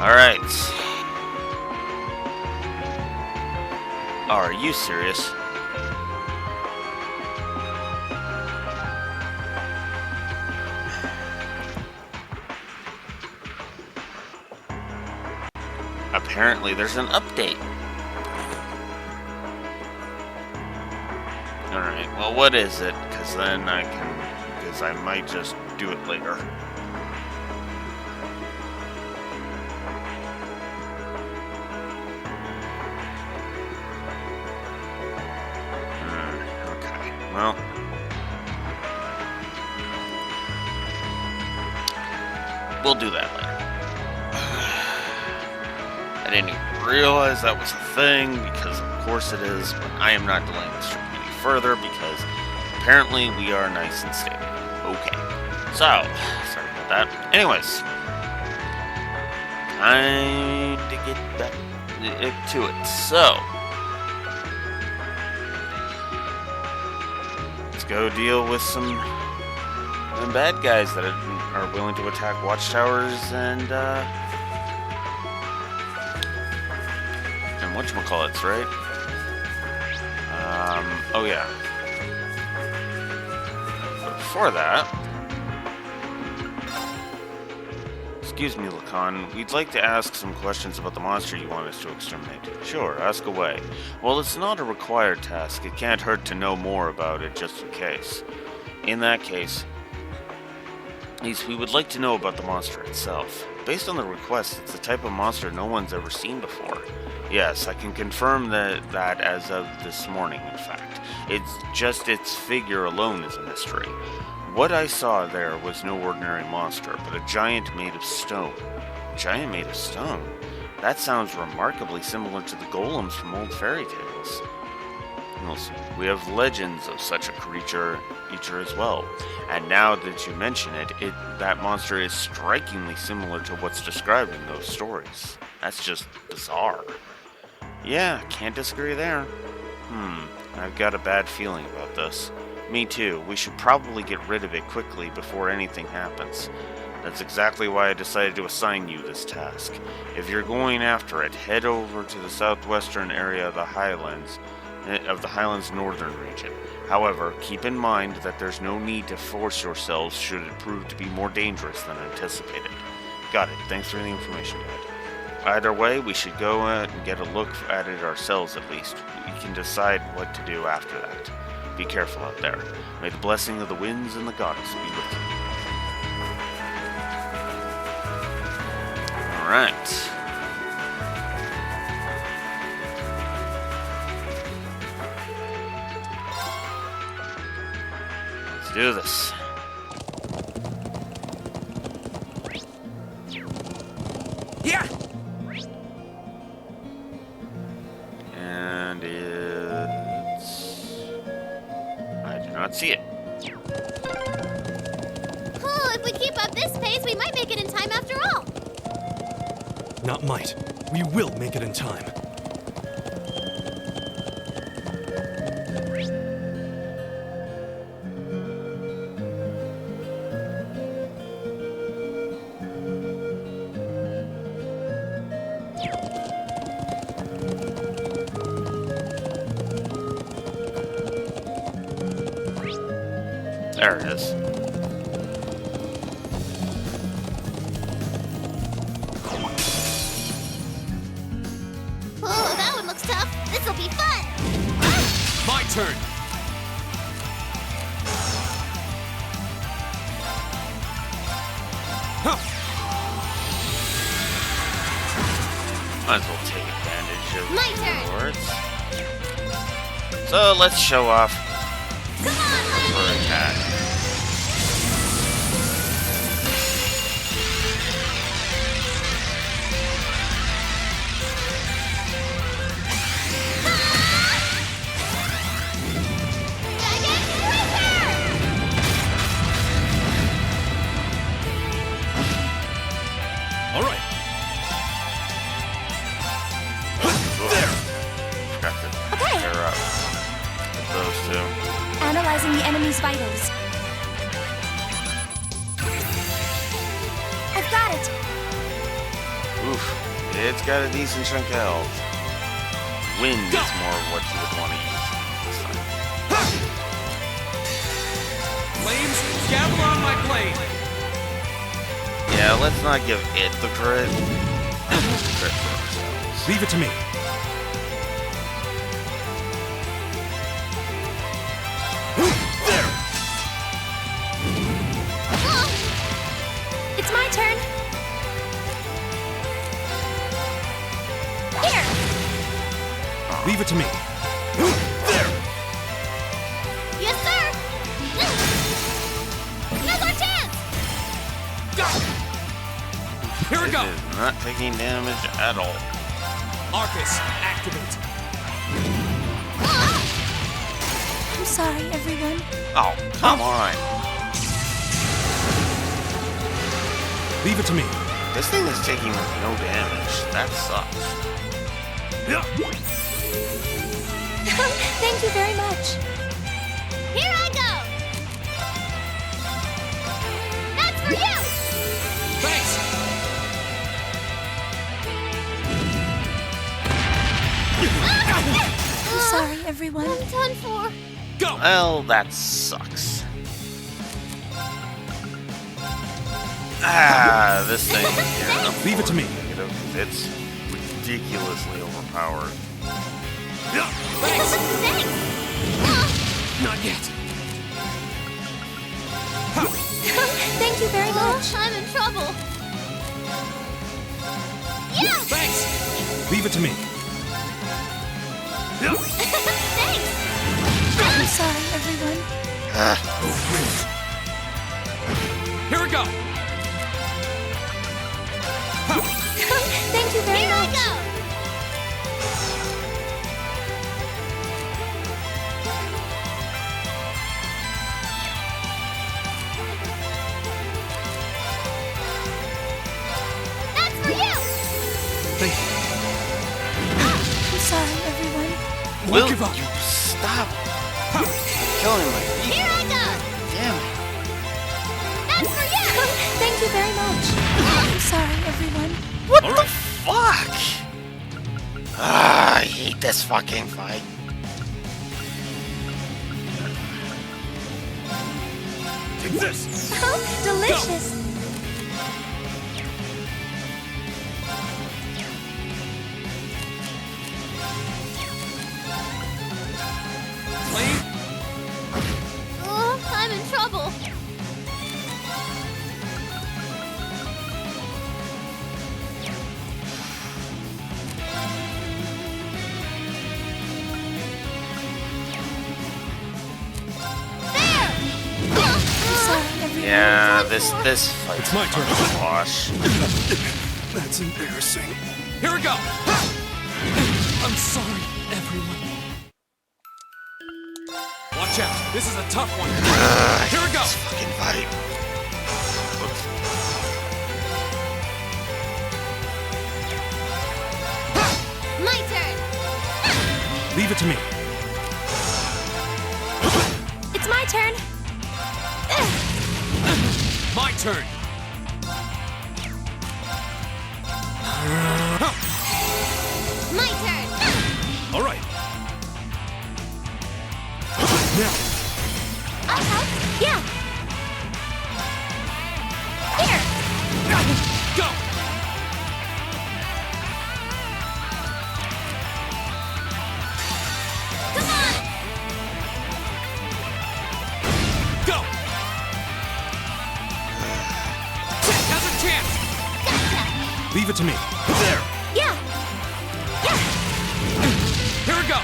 Alright. Are you serious? Apparently there's an update. Alright, well what is it? Because then I might just do it later. Okay, well. We'll do that later. I didn't even realize that was a thing, because of course it is, but I am not delaying this trip any further, because apparently we are nice and stable. Okay. So, sorry about that. Anyways. Time to get back to it. So. Let's go deal with some bad guys that are willing to attack watchtowers and whatchamacallits, right? Oh yeah. But before that, excuse me, Lacan, we'd like to ask some questions about the monster you want us to exterminate. Sure, ask away. Well, it's not a required task. It can't hurt to know more about it just in case. In that case, we would like to know about the monster itself. Based on the request, it's the type of monster no one's ever seen before. Yes, I can confirm that as of this morning, in fact. It's just its figure alone is a mystery. What I saw there was no ordinary monster, but a giant made of stone. A giant made of stone? That sounds remarkably similar to the golems from old fairy tales. We have legends of such a creature as well. And now that you mention it, that monster is strikingly similar to what's described in those stories. That's just bizarre. Yeah, can't disagree there. I've got a bad feeling about this. Me too. We should probably get rid of it quickly before anything happens. That's exactly why I decided to assign you this task. If you're going after it, head over to the southwestern area of the Highlands northern region. However, keep in mind that there's no need to force yourselves should it prove to be more dangerous than anticipated. Got it. Thanks for the information, Dad. Either way, we should go and get a look at it ourselves at least. We can decide what to do after that. Be careful out there. May the blessing of the winds and the goddess be with you. Alright. Let's do this. Yeah. And it's... I do not see it. Oh, if we keep up this pace, we might make it in time after all. Not might. We will make it in time. There it is. Oh, that one looks tough. This'll be fun. My turn. Huh. Might as well take advantage of My the turn. rewards. So let's show off Come on, for Lenny. attack. Dragon Racer! All right. Forgot to Okay. pair up with those two. Analyzing the enemy's vitals. I've got it. Oof. It's got a decent chunk of health. Wind is more of what you would want to use this time. Flames, gather on my blade. Yeah, let's not give it the crit. Crit for ourselves. Leave it to me. There! It's my turn. Here. Leave it to me. There! Yes, sir! Now's our chance! Here we This go. is not taking damage at all. Arcus, activate. I'm sorry, everyone. Oh, come on. Leave it to me. This thing is taking no damage. That sucks. Thank you very much. Here I go! That's for you! Thanks. I'm sorry, everyone. I'm done for. Go. Well, that sucks. Ah, this thing here. Leave it to me. It's ridiculously overpowered. Thanks. Thanks! Not yet. Thank you very much. I'm in trouble. Yeah! Thanks. Leave it to me. Thanks! I'm sorry, everyone. Here we go. Thank you very Here I much. go! That's for you! Thank you. I'm sorry, everyone. Will give up. you stop killing my people? Here I go! Damn it. That's for you! Thank you very much. I'm sorry, everyone. What the fuck? Ah, I hate this fucking fight. Take this. Oh, delicious. Flame. Oh, I'm in trouble. There! I'm sorry, everyone. Yeah, this fight. It's my turn. Wash. That's embarrassing. Here we go. I'm sorry, everyone. Watch out. This is a tough one. Here we go. This fucking fight. Whoops. My turn! Leave it to me. It's my turn. My turn. My turn! All right. Now, I'll help. Yeah. Here. Go. Come on! Go. Has a chance. Gotcha! leave it to me. There. Yeah. Yeah. Here we go.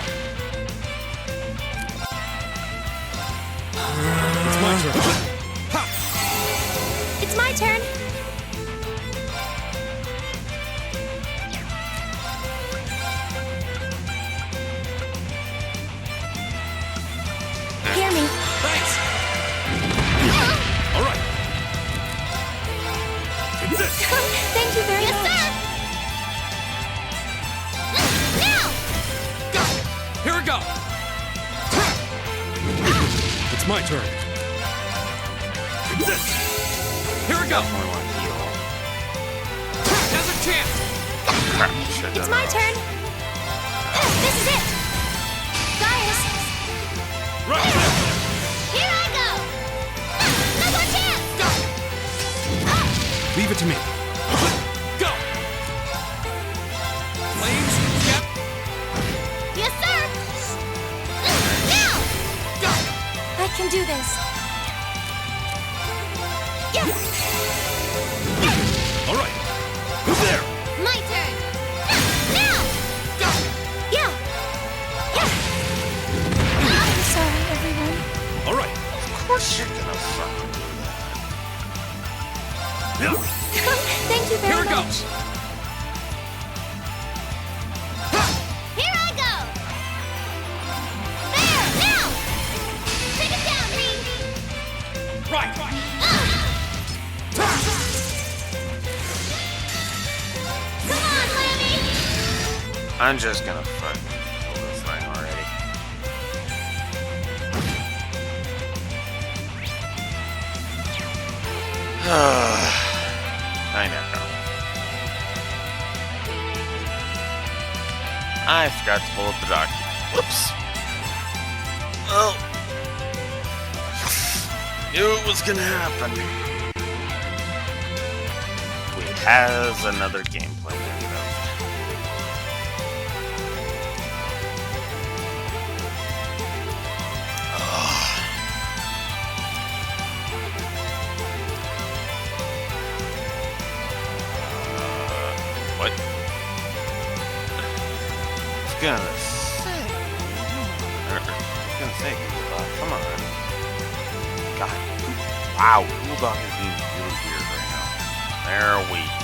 It's my turn. Ha. It's my turn. Hear me. Thanks. All right. Take this. Thank you very Yes, much. sir! Now! Go. Here we go. It's my turn. Take this. Here we go. Definitely want to heal. Has a chance. Crap, should've It's done my that. turn. This is it. Gaius. Here I go! No more chance! Leave it to me. Go! Flames, yep, Yes, sir! Now! go! I can do this. All right. Who's there? My turn! Now! Go! Yeah. Yeah. I'm sorry, everyone. All right. Of course you're gonna fucking do that. Yeah. Thank you very Here it much. goes. Here I go! There! Now! Take it down, Reed! Right! Come on, Lammy! I'm just gonna fucking kill this thing already. I know. I forgot to pull up the document. Whoops. Well, knew it was gonna happen. We has another gameplay window. What? I was gonna say. Come on. God. Wow. Bulldog is being really weird right now. There we go.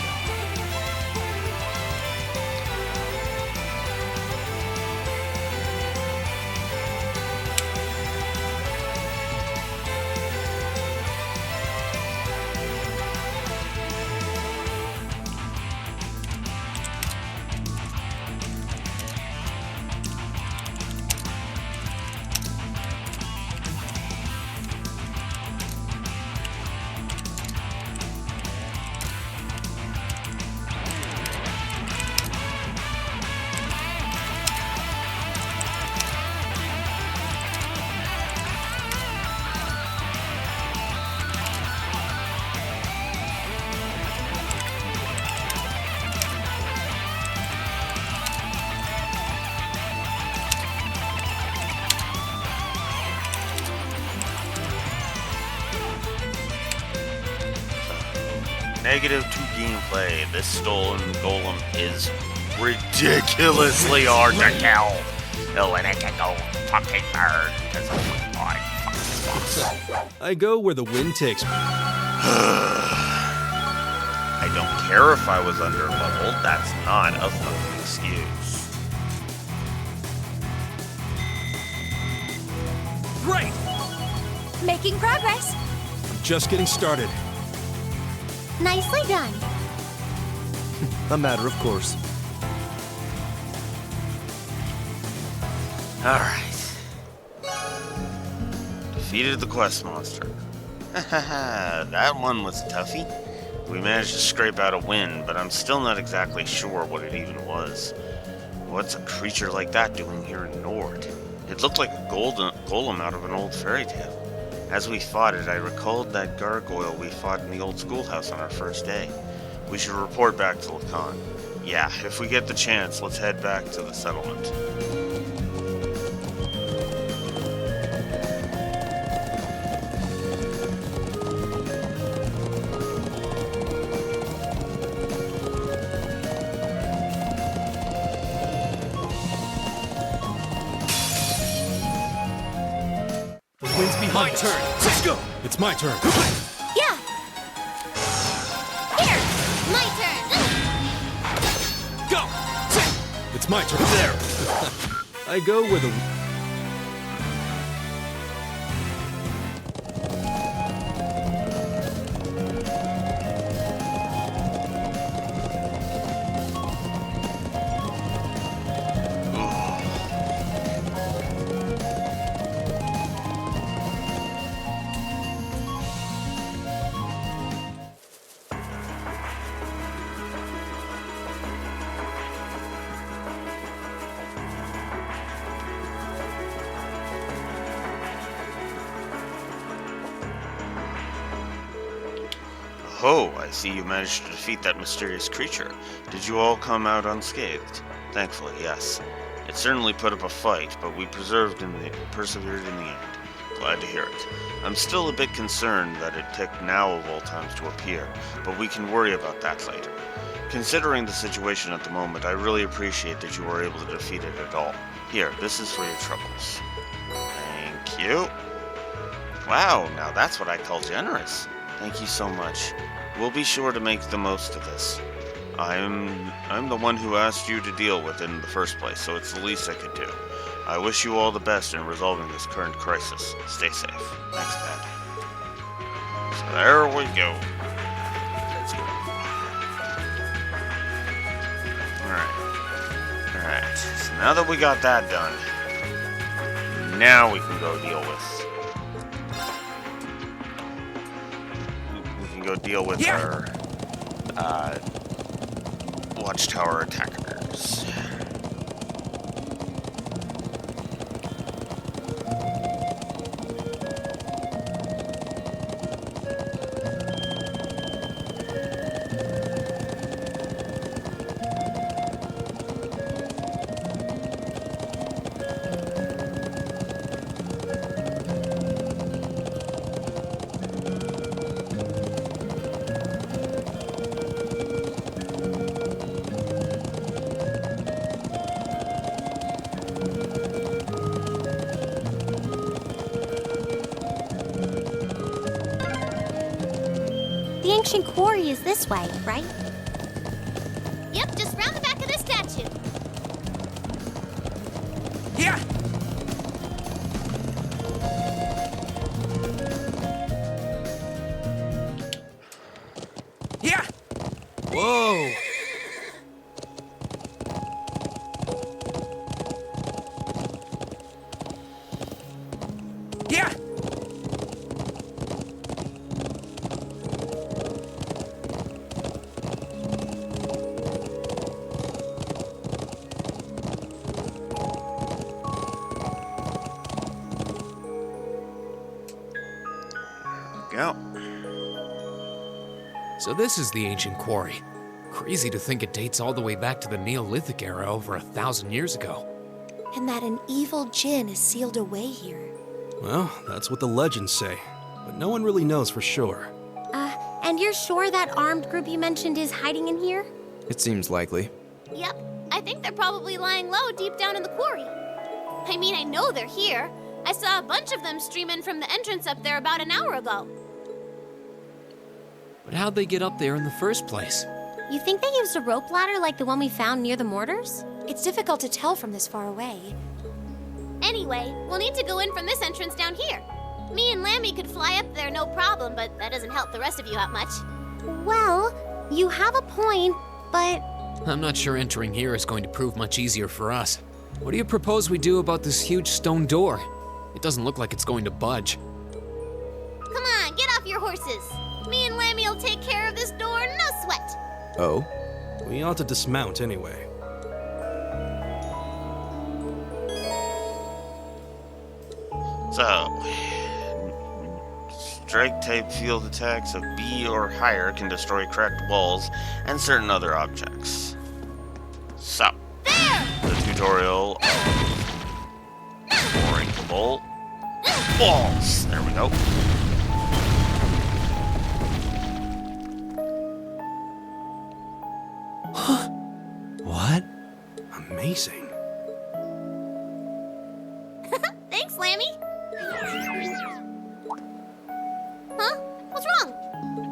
-2 gameplay. This stolen golem is ridiculously hard to kill. Oh, and I can go fucking hard because oh my god, fucking sucks. I go where the wind takes me. I don't care if I was under leveled. That's not a fucking excuse. Great! Making progress. Just getting started. Nicely done. A matter of course. Alright. Defeated the quest monster. That one was toughy. We managed to scrape out a win, but I'm still not exactly sure what it even was. What's a creature like that doing here in Nord? It looked like a golem out of an old fairy tale. As we fought it, I recalled that gargoyle we fought in the old schoolhouse on our first day. We should report back to Lacan. Yeah, if we get the chance, let's head back to the settlement. The wind's behind My us. turn. Let's go. It's my turn. Yeah! Here! My turn! Go! It's my turn. There. I go where the... Oh, I see you managed to defeat that mysterious creature. Did you all come out unscathed? Thankfully, yes. It certainly put up a fight, but we persevered in the end. Glad to hear it. I'm still a bit concerned that it took now of all times to appear, but we can worry about that later. Considering the situation at the moment, I really appreciate that you were able to defeat it at all. Here, this is for your troubles. Thank you. Wow, now that's what I call generous. Thank you so much. We'll be sure to make the most of this. I'm the one who asked you to deal with it in the first place, so it's the least I could do. I wish you all the best in resolving this current crisis. Stay safe. Thanks, Dad. So there we go. Let's go. Alright. So now that we got that done, now we can go deal with... our Watchtower attackers. The ancient quarry is this way, right? Yep, just round the back of this statue. Yeah! Yeah! Whoa! Yeah! Go. So this is the ancient quarry. Crazy to think it dates all the way back to the Neolithic era over 1,000 years ago. And that an evil djinn is sealed away here. Well, that's what the legends say, but no one really knows for sure. And you're sure that armed group you mentioned is hiding in here? It seems likely. Yep. I think they're probably lying low deep down in the quarry. I mean, I know they're here. I saw a bunch of them stream in from the entrance up there about an hour ago. But how'd they get up there in the first place? You think they used a rope ladder like the one we found near the mortars? It's difficult to tell from this far away. Anyway, we'll need to go in from this entrance down here. Me and Lammy could fly up there no problem, but that doesn't help the rest of you out much. Well, you have a point, but... I'm not sure entering here is going to prove much easier for us. What do you propose we do about this huge stone door? It doesn't look like it's going to budge. Come on, get off your horses. Me and Lammy will take care of this door, no sweat. Oh? We ought to dismount anyway. So, strike-type field attacks of B or higher can destroy cracked walls and certain other objects. So, the tutorial of breakable walls. There we go. What? Amazing. Thanks, Lammy. Huh? What's wrong?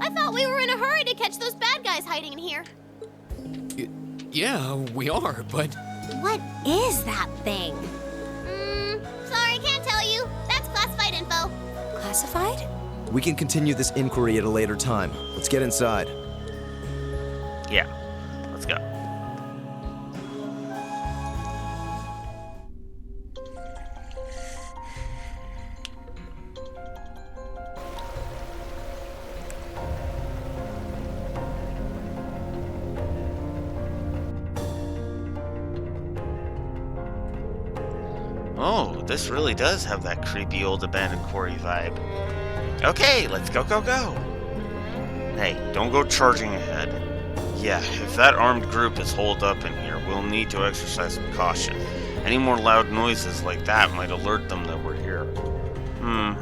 I thought we were in a hurry to catch those bad guys hiding in here. Yeah, we are, but... What is that thing? Sorry, can't tell you. That's classified info. Classified? We can continue this inquiry at a later time. Let's get inside. Yeah, let's go. Oh, this really does have that creepy old abandoned quarry vibe. Okay, let's go, go, go. Hey, don't go charging ahead. Yeah, if that armed group is holed up in here, we'll need to exercise some caution. Any more loud noises like that might alert them that we're here.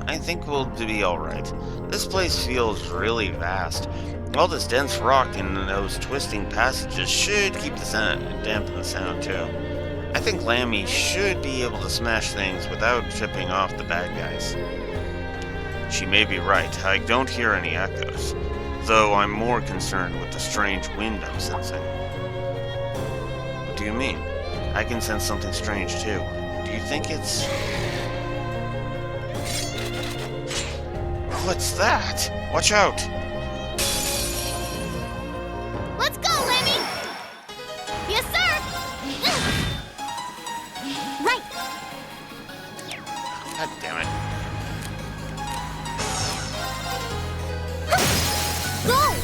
I think we'll be alright. This place feels really vast. All this dense rock and those twisting passages should keep the sound, dampen the sound too. I think Lammy should be able to smash things without tripping off the bad guys. She may be right. I don't hear any echoes, though I'm more concerned with the strange wind I'm sensing. What do you mean? I can sense something strange too. Do you think it's... What's that? Watch out! Let's go, Lemmy! Yes, sir! Right! God damn it. Go!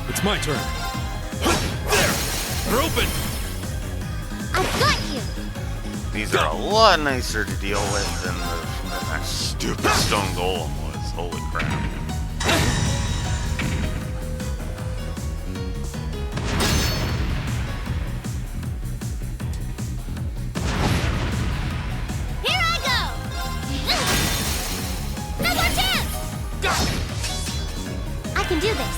It's my turn. There! They're open! I've got you! These are a lot nicer to deal with than that stupid stone golem was. Holy crap. Here I go! No more chance! I can do this.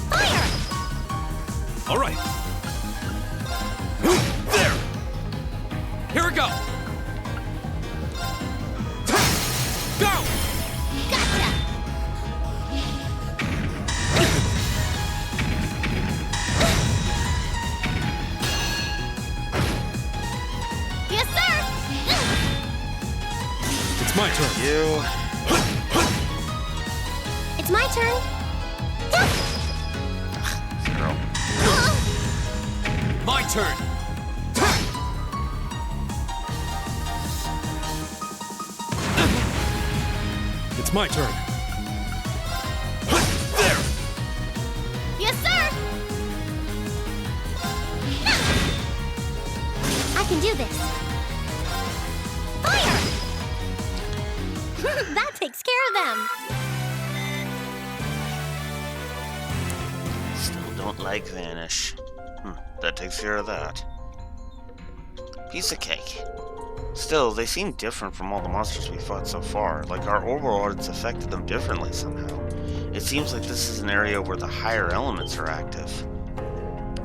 Fire! All right. There! Here we go! Go! Gotcha! Yes, sir! It's my turn. You... It's my turn. Zero. My turn. It's my turn. There! Yes, sir! I can do this. Fire! That takes care of them. Still don't like Vanish. That takes care of that. Piece of cake. Still, they seem different from all the monsters we fought so far, like our overlords affected them differently somehow. It seems like this is an area where the higher elements are active.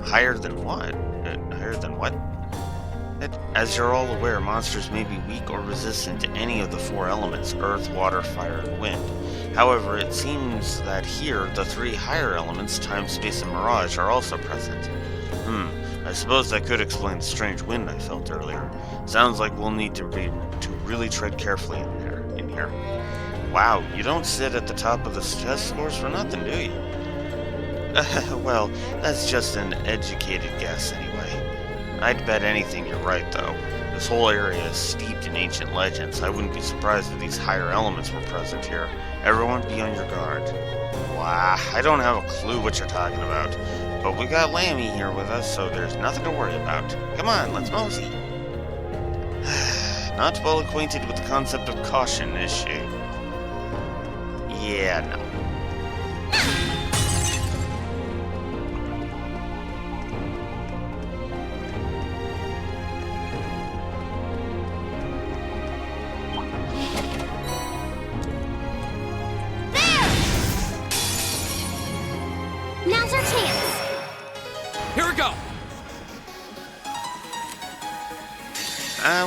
Higher than what? Higher than what? As you're all aware, monsters may be weak or resistant to any of the four elements, earth, water, fire, and wind. However, it seems that here, the three higher elements, time, space, and mirage, are also present. I suppose that could explain the strange wind I felt earlier. Sounds like we'll need to really tread carefully in here. Wow, you don't sit at the top of the test scores for nothing, do you? Well, that's just an educated guess anyway. I'd bet anything you're right, though. This whole area is steeped in ancient legends. I wouldn't be surprised if these higher elements were present here. Everyone be on your guard. Wow, I don't have a clue what you're talking about. But we got Lammy here with us, so there's nothing to worry about. Come on, let's mosey. Not well acquainted with the concept of caution, is she? Yeah, no. Now's our chance. Here we go!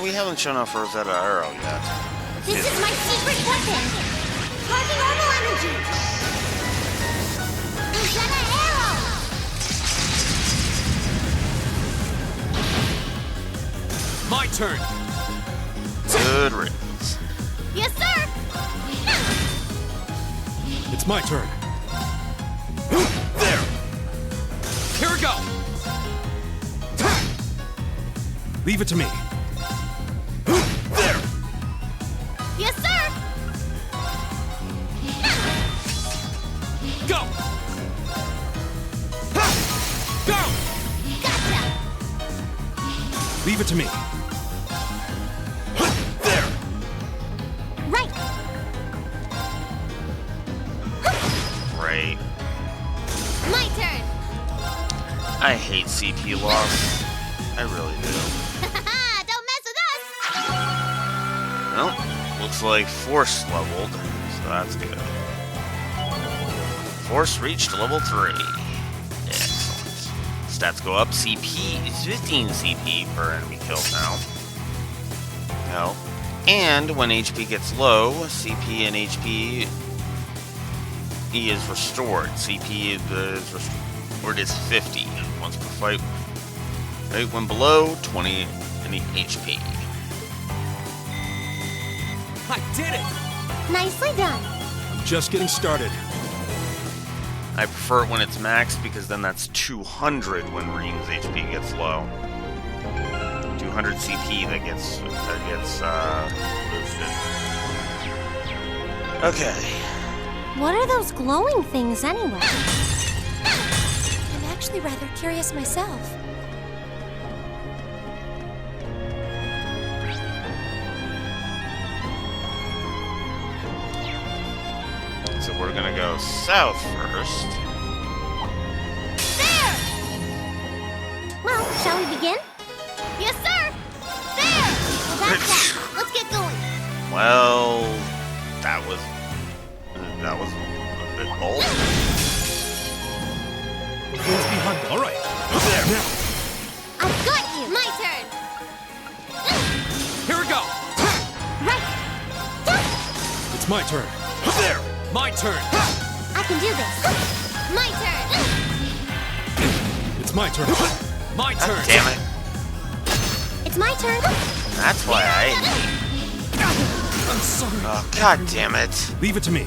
We haven't shown off Rosetta Arrow yet. This is my secret weapon. Charging orbital energy. Rosetta Arrow. My turn! Good riddance. Yes, sir. It's my turn. There! Here we go! Leave it to me. There! Yes, sir. Go! Go! Gotcha. Leave it to me. There! Right. Great. My turn. I hate CP loss. I really do. Don't mess with us. Well, looks like Force leveled, so that's good. Force reached level 3. Excellent. Stats go up. CP is 15 CP per enemy kill now. No. And when HP gets low, CP and HP is restored. CP is restored is 50 once per fight. Right when below 20 any HP. I did it! Nicely done. I'm just getting started. I prefer it when it's maxed because then that's 200 when Reem's HP gets low. 200 CP that gets boosted. Okay. What are those glowing things anyway? I'm actually rather curious myself. So we're gonna go south first. There! Well, shall we begin? Yes, sir! There! Well, that's that. Let's get going. Well, that was a bit bold. Who's behind? All right. There. Now. I've got you! My turn! Here we go. Right! It's my turn. There. My turn. I can do this! My turn! It's my turn. My turn. Damn it. It's my turn! That's why I... I'm sorry. Oh, god damn it. Leave it to me.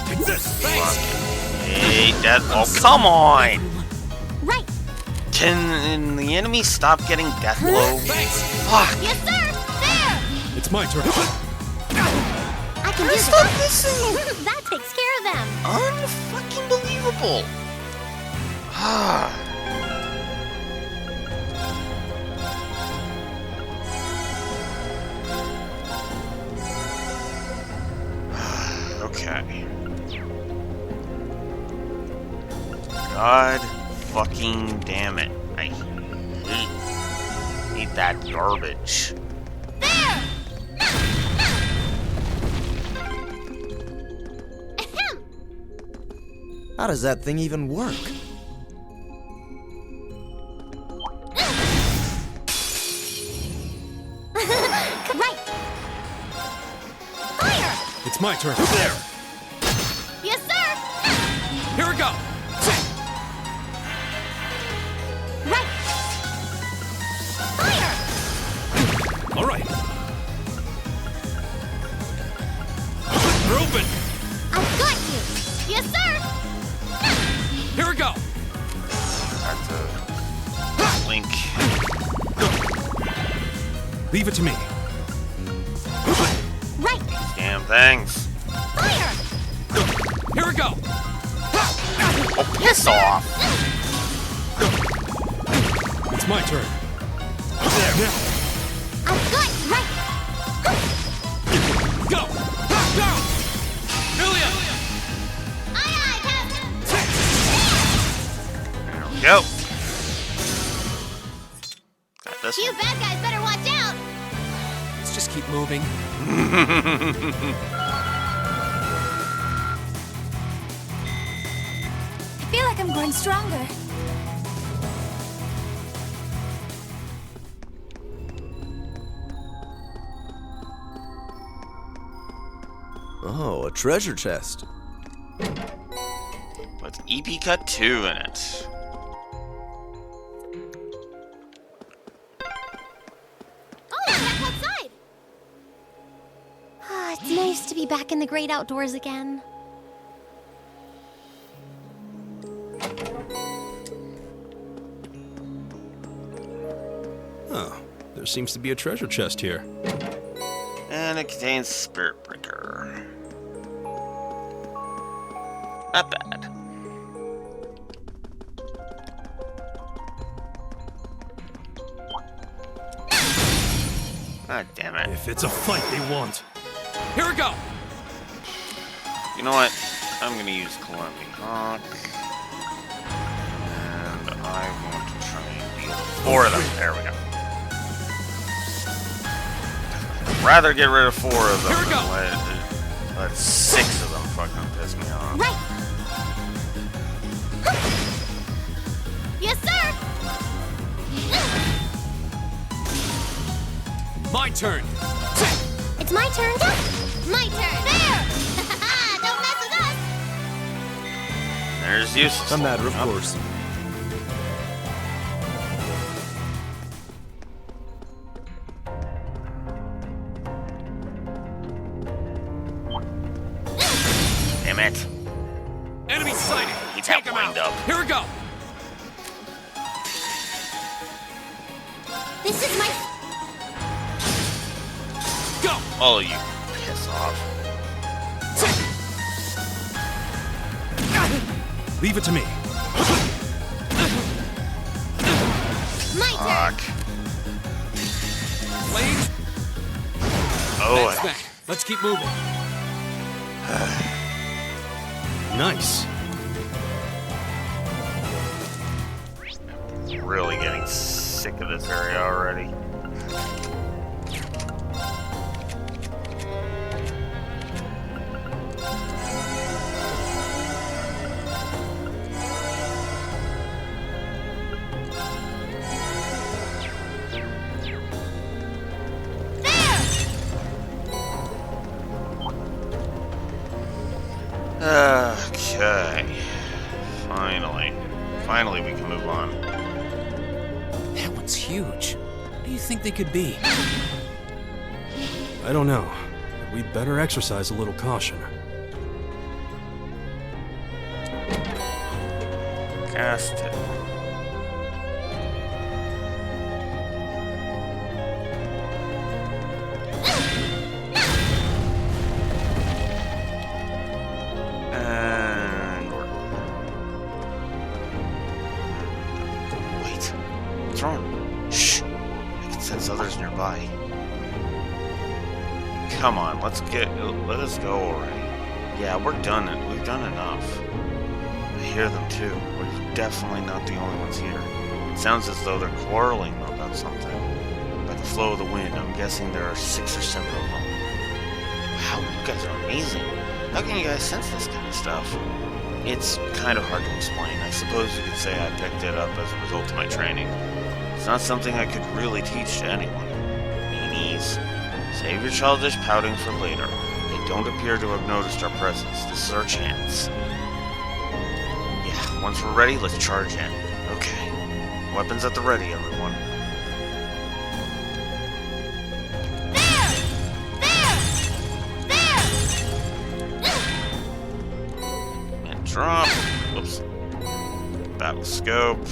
Take this. Thanks. Hey, Dad. Oh, come on! Right! Can the enemy stop getting death blow? Thanks. Fuck. Yes, sir! There! It's my turn. I can do Stop this! this! That takes care of them! Unfucking believable. Ah. Okay. God fucking damn it. I hate that garbage. There! Ahem! How does that thing even work? Right! Fire! It's my turn. There. Yes, sir! Here we go. Right! Fire! All right. We're open. I've got you! Yes, sir! Here we go. That's a link. Leave it to me. Right! Damn things. Fire! Here we go. Oh, piss off. It's my turn. There. Now. I've got you! Right! Go. Go. Julia. Aye, aye, Captain! There we go. Got this You one. bad guys better watch out! Let's just keep moving. I feel like I'm growing stronger. Oh, a treasure chest. With EP Cut 2 in it. Oh, I'm back outside! Ah, it's nice to be back in the great outdoors again. Oh, there seems to be a treasure chest here. And it contains Spirit Breaker. Not bad. Ah, damn it. If it's a fight they want. Here we go. You know what? I'm gonna use Calamity Hawk. And I want to try and deal 4 of them. There we go. I'd rather get rid of 4 of them Here we than go. let 6 of them fucking piss me off. Right. Yes, sir. My turn. It's my turn. My turn. There. Don't mess with us. There's useless. A matter of Up. course. Damn it. Enemy sighted. He Take got him wind out. up. Here we go. This is my. Go. Oh, you piss off. Leave it to me. My turn. Fuck. Flames. Oh, That's that. Let's keep moving. Nice. I'm really getting sick of this area already. Okay. Finally we can move on. That one's huge. What do you think they could be? I don't know. We'd better exercise a little caution. Cast it. And wait. What's wrong? Shh. I can sense others nearby. Come on, let us go already. Yeah, we're done. We've done enough. I hear them too. We're definitely not the only ones here. It sounds as though they're quarreling about something. By the flow of the wind, I'm guessing there are 6 or 7 of them. Wow, you guys are amazing. How can you guys sense this kind of stuff? It's kind of hard to explain. I suppose you could say I picked it up as a result of my training. It's not something I could really teach to anyone. Meanies. Save your childish pouting for later. They don't appear to have noticed our presence. This is our chance. Yeah, once we're ready, let's charge in. Okay. Weapons at the ready, everyone. And drop. Whoops. Battle scope.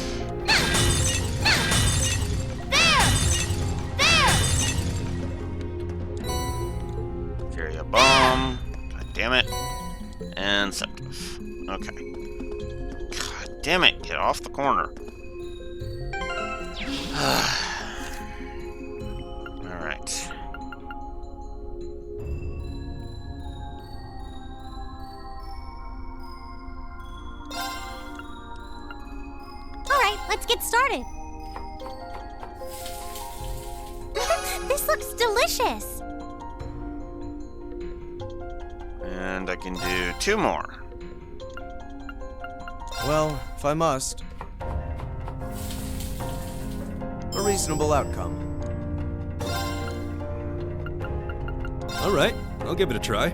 Carry a bomb. God damn it. And Septive. Okay. God damn it. Get off the corner. Alright. Alright, let's get started. This looks delicious. And I can do 2 more. Well, if I must. A reasonable outcome. All right, I'll give it a try.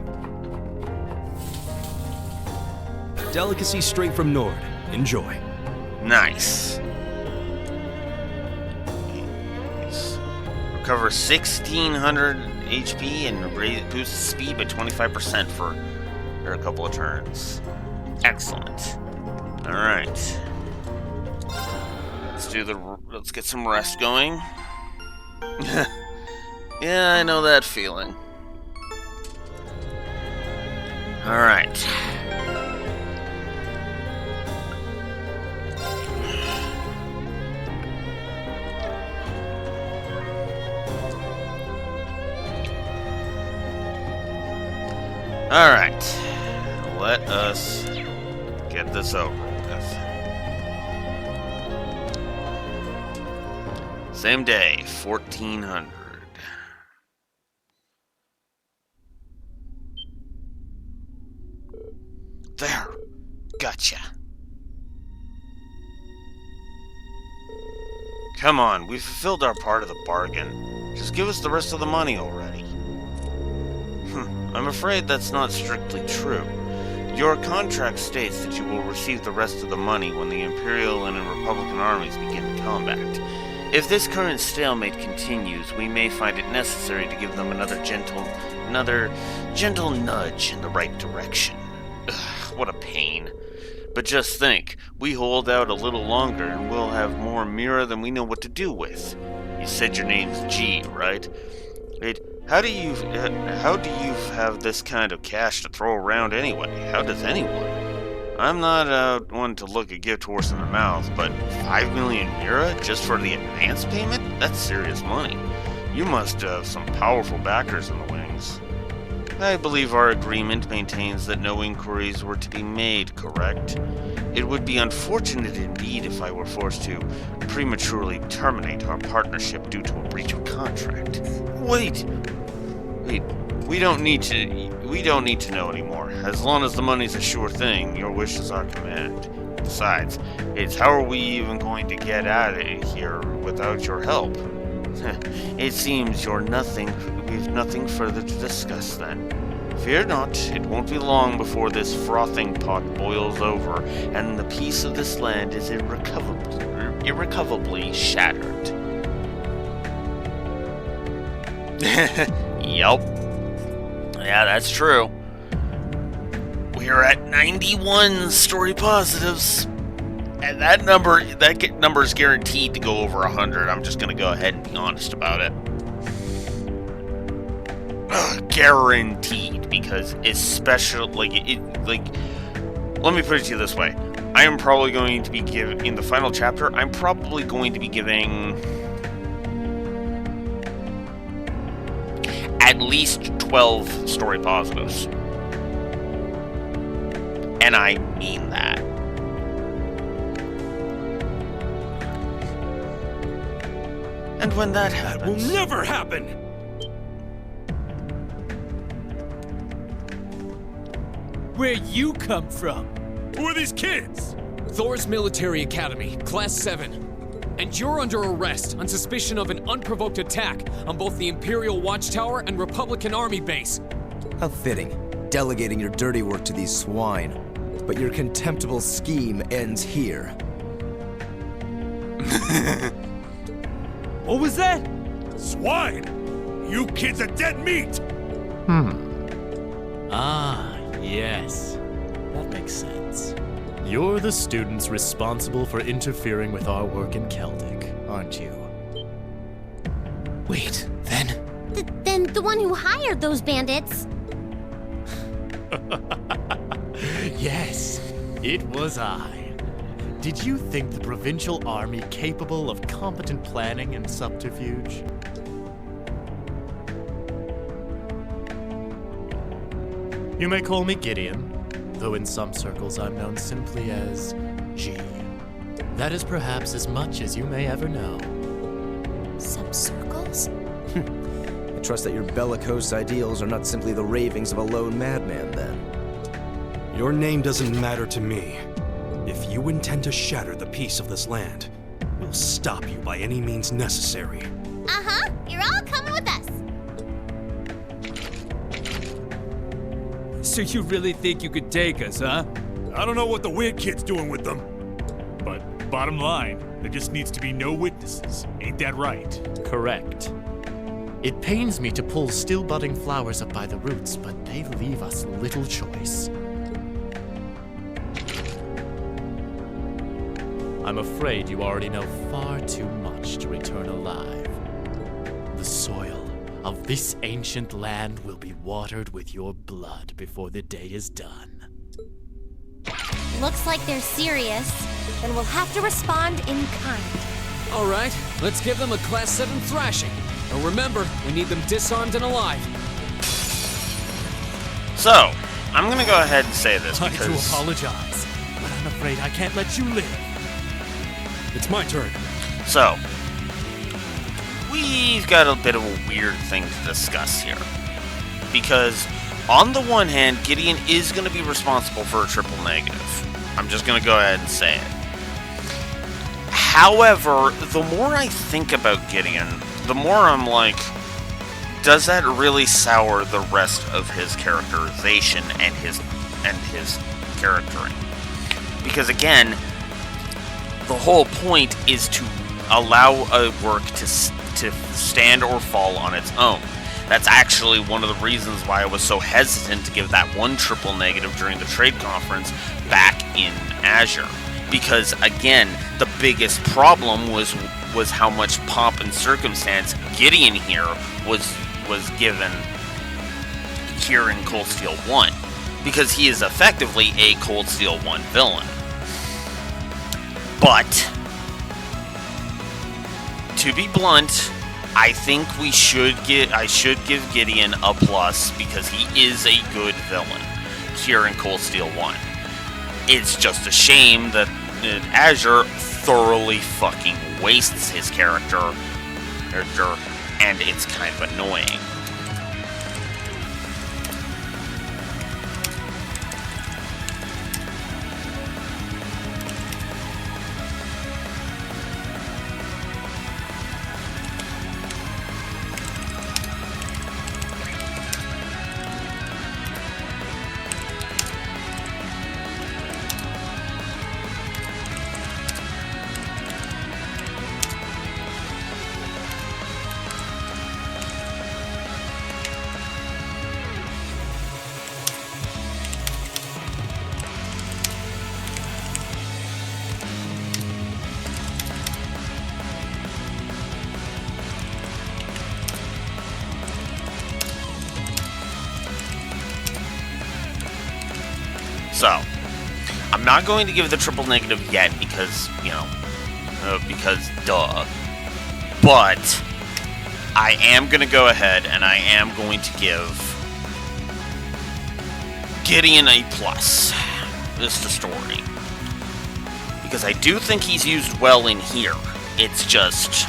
Delicacy straight from Nord. Enjoy. Nice. Recover 1600 HP and boost speed by 25% for a couple of turns. Excellent. All right. Let's get some rest going. Yeah, I know that feeling. All right. Alright, let us get this over with. Same day, 1400. There. Gotcha. Come on, we've fulfilled our part of the bargain. Just give us the rest of the money already. I'm afraid that's not strictly true. Your contract states that you will receive the rest of the money when the Imperial and Republican armies begin combat. If this current stalemate continues, we may find it necessary to give them another gentle nudge in the right direction. Ugh, what a pain. But just think, we hold out a little longer and we'll have more Mira than we know what to do with. You said your name's G, right? Wait, how do you have this kind of cash to throw around anyway? How does anyone? I'm not one to look a gift horse in the mouth, but 5 million Mira just for the advance payment? That's serious money. You must have some powerful backers in the wings. I believe our agreement maintains that no inquiries were to be made, correct? It would be unfortunate indeed if I were forced to prematurely terminate our partnership due to a breach of contract. Wait, we don't need to know anymore. As long as the money's a sure thing, your wish is our command. Besides, it's how are we even going to get out of here without your help? It seems we've nothing further to discuss then. Fear not, it won't be long before this frothing pot boils over, and the peace of this land is irrecoverably shattered. Yup. Yeah, that's true. We're at 91 story positives. And that number is guaranteed to go over 100. I'm just going to go ahead and be honest about it. Guaranteed, because especially, let me put it to you this way. I am probably going to be giving, in the final chapter, I'm probably going to be giving at least 12 story positives. And I mean that. And when that happens... Will never happen! Where you come from? Who are these kids? Thor's Military Academy, Class 7. And you're under arrest on suspicion of an unprovoked attack on both the Imperial Watchtower and Republican Army base. How fitting, delegating your dirty work to these swine. But your contemptible scheme ends here. What was that? Swine! You kids are dead meat! Ah, yes. That makes sense. You're the students responsible for interfering with our work in Celtic, aren't you? Wait, then? Then the one who hired those bandits. Yes, it was I. Did you think the provincial army capable of competent planning and subterfuge? You may call me Gideon, though in some circles I'm known simply as G. That is perhaps as much as you may ever know. Some circles? I trust that your bellicose ideals are not simply the ravings of a lone madman, then. Your name doesn't matter to me. If you intend to shatter the peace of this land, we'll stop you by any means necessary. Uh-huh, you're all coming with us. So you really think you could take us, huh? I don't know what the weird kid's doing with them. But bottom line, there just needs to be no witnesses. Ain't that right? Correct. It pains me to pull still budding flowers up by the roots, but they leave us little choice. I'm afraid you already know far too much to return alive. The soil of this ancient land will be watered with your blood before the day is done. Looks like they're serious. Then we'll have to respond in kind. All right, let's give them a Class 7 thrashing. And remember, we need them disarmed and alive. So, I'm gonna go ahead and say this I do because apologize, but I'm afraid I can't let you live. It's my turn. so we've got a bit of a weird thing to discuss here. Because on the one hand, Gideon is going to be responsible for a triple negative. I'm just going to go ahead and say it. However, the more I think about Gideon, the more I'm like, does that really sour the rest of his characterization and his charactering? Because again, the whole point is to allow a work to stand or fall on its own. That's actually one of the reasons why I was so hesitant to give that one triple negative during the trade conference back in Azure. Because again, the biggest problem was how much pomp and circumstance Gideon here was given here in Cold Steel 1. Because he is effectively a Cold Steel 1 villain. But to be blunt, I think I should give Gideon a plus because he is a good villain here in Cold Steel 1. It's just a shame that Azure thoroughly fucking wastes his character, and it's kind of annoying. So, I'm not going to give the triple negative yet because, because duh. But, I am going to go ahead and I am going to give Gideon a plus. This is the story. Because I do think he's used well in here. It's just...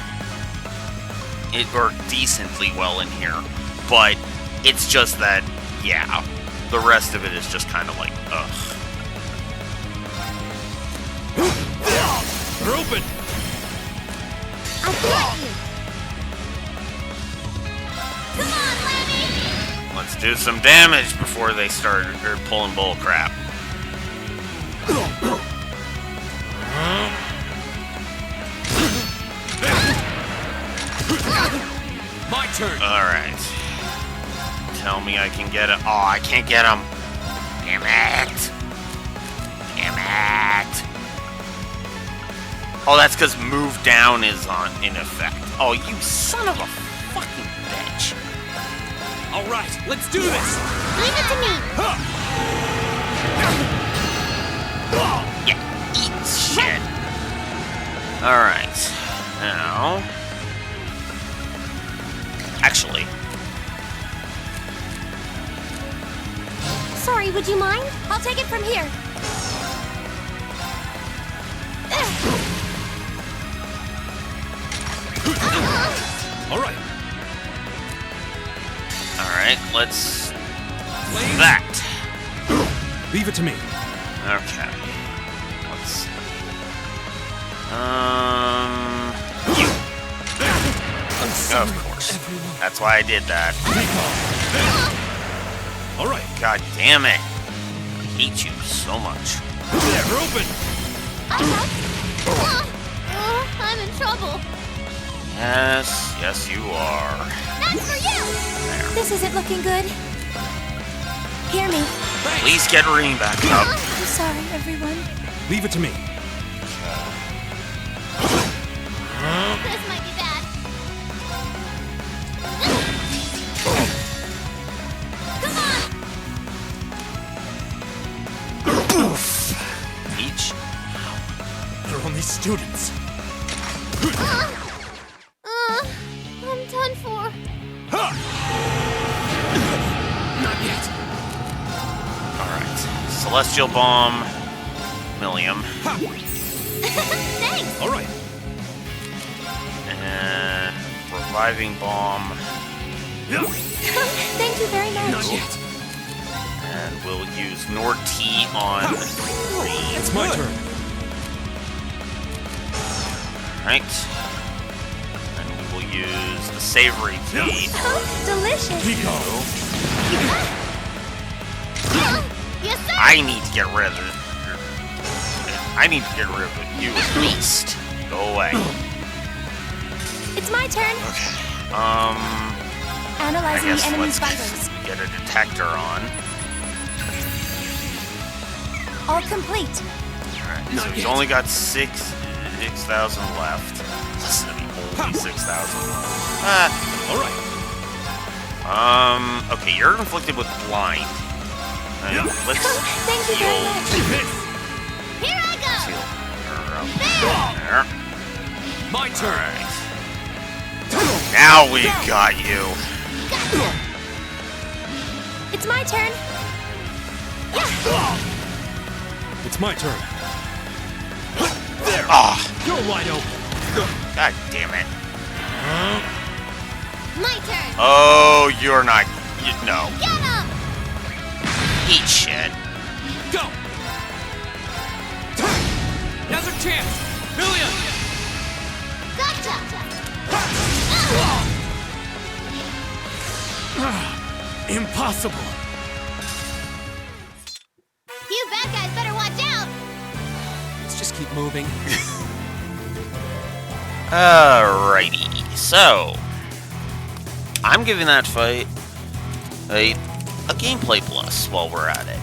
or decently well in here. But, it's just that, yeah... the rest of it is just kind of like, ugh. They're open! I got you! Come on, Lammy! Let's do some damage before they start pulling bull crap. My turn! Alright. Tell me I can get it. Oh, I can't get him. Damn it. Damn it. Oh, that's because move down is in effect. Oh, you son of a fucking bitch. Alright, let's do this! Leave it to me! Yeah, eat shit. Alright. Now... actually... Sorry, would you mind? I'll take it from here. Alright. Alright, let's... that. Leave it to me. Okay. Let's... you. Of course. That's why I did that. Alright. God damn it. I hate you so much. They're open! I'm in trouble. Yes, yes you are. That's for you! This isn't looking good. Hear me. Please get Reem back up. I'm sorry, everyone. Leave it to me. This might be bad. Peach? They're only students. I'm done for. Not yet. Celestial Bomb, Millium. Thanks! All right. And Reviving Bomb. Thank you very much. Not yet. And we'll use Nord T on Green. It's my turn. Right. And we will use the Savory Tea. Oh, delicious. Pico. Yes, sir! I need to get rid of it. I need to get rid of it. You beast. Go away. It's my turn. I Analyzing the guess enemy's let's vitals. get a detector on. All complete. Alright, so he's only got 6,000 left. Listen to me, only 6,000. All right. Okay, you're inflicted with blind. Let's Thank you very much. Here I go! There. My turn. Alright. Now we've got you. Gotcha! It's my turn. It's my turn. Ah, You're wide open. god damn it. My turn! Oh, you're not. No. Get him! Eat shit. Go! Now's our chance! Million! Gotcha! Impossible. You bad guys better watch out! Let's just keep moving. Alrighty. So, I'm giving that fight a gameplay plus while we're at it.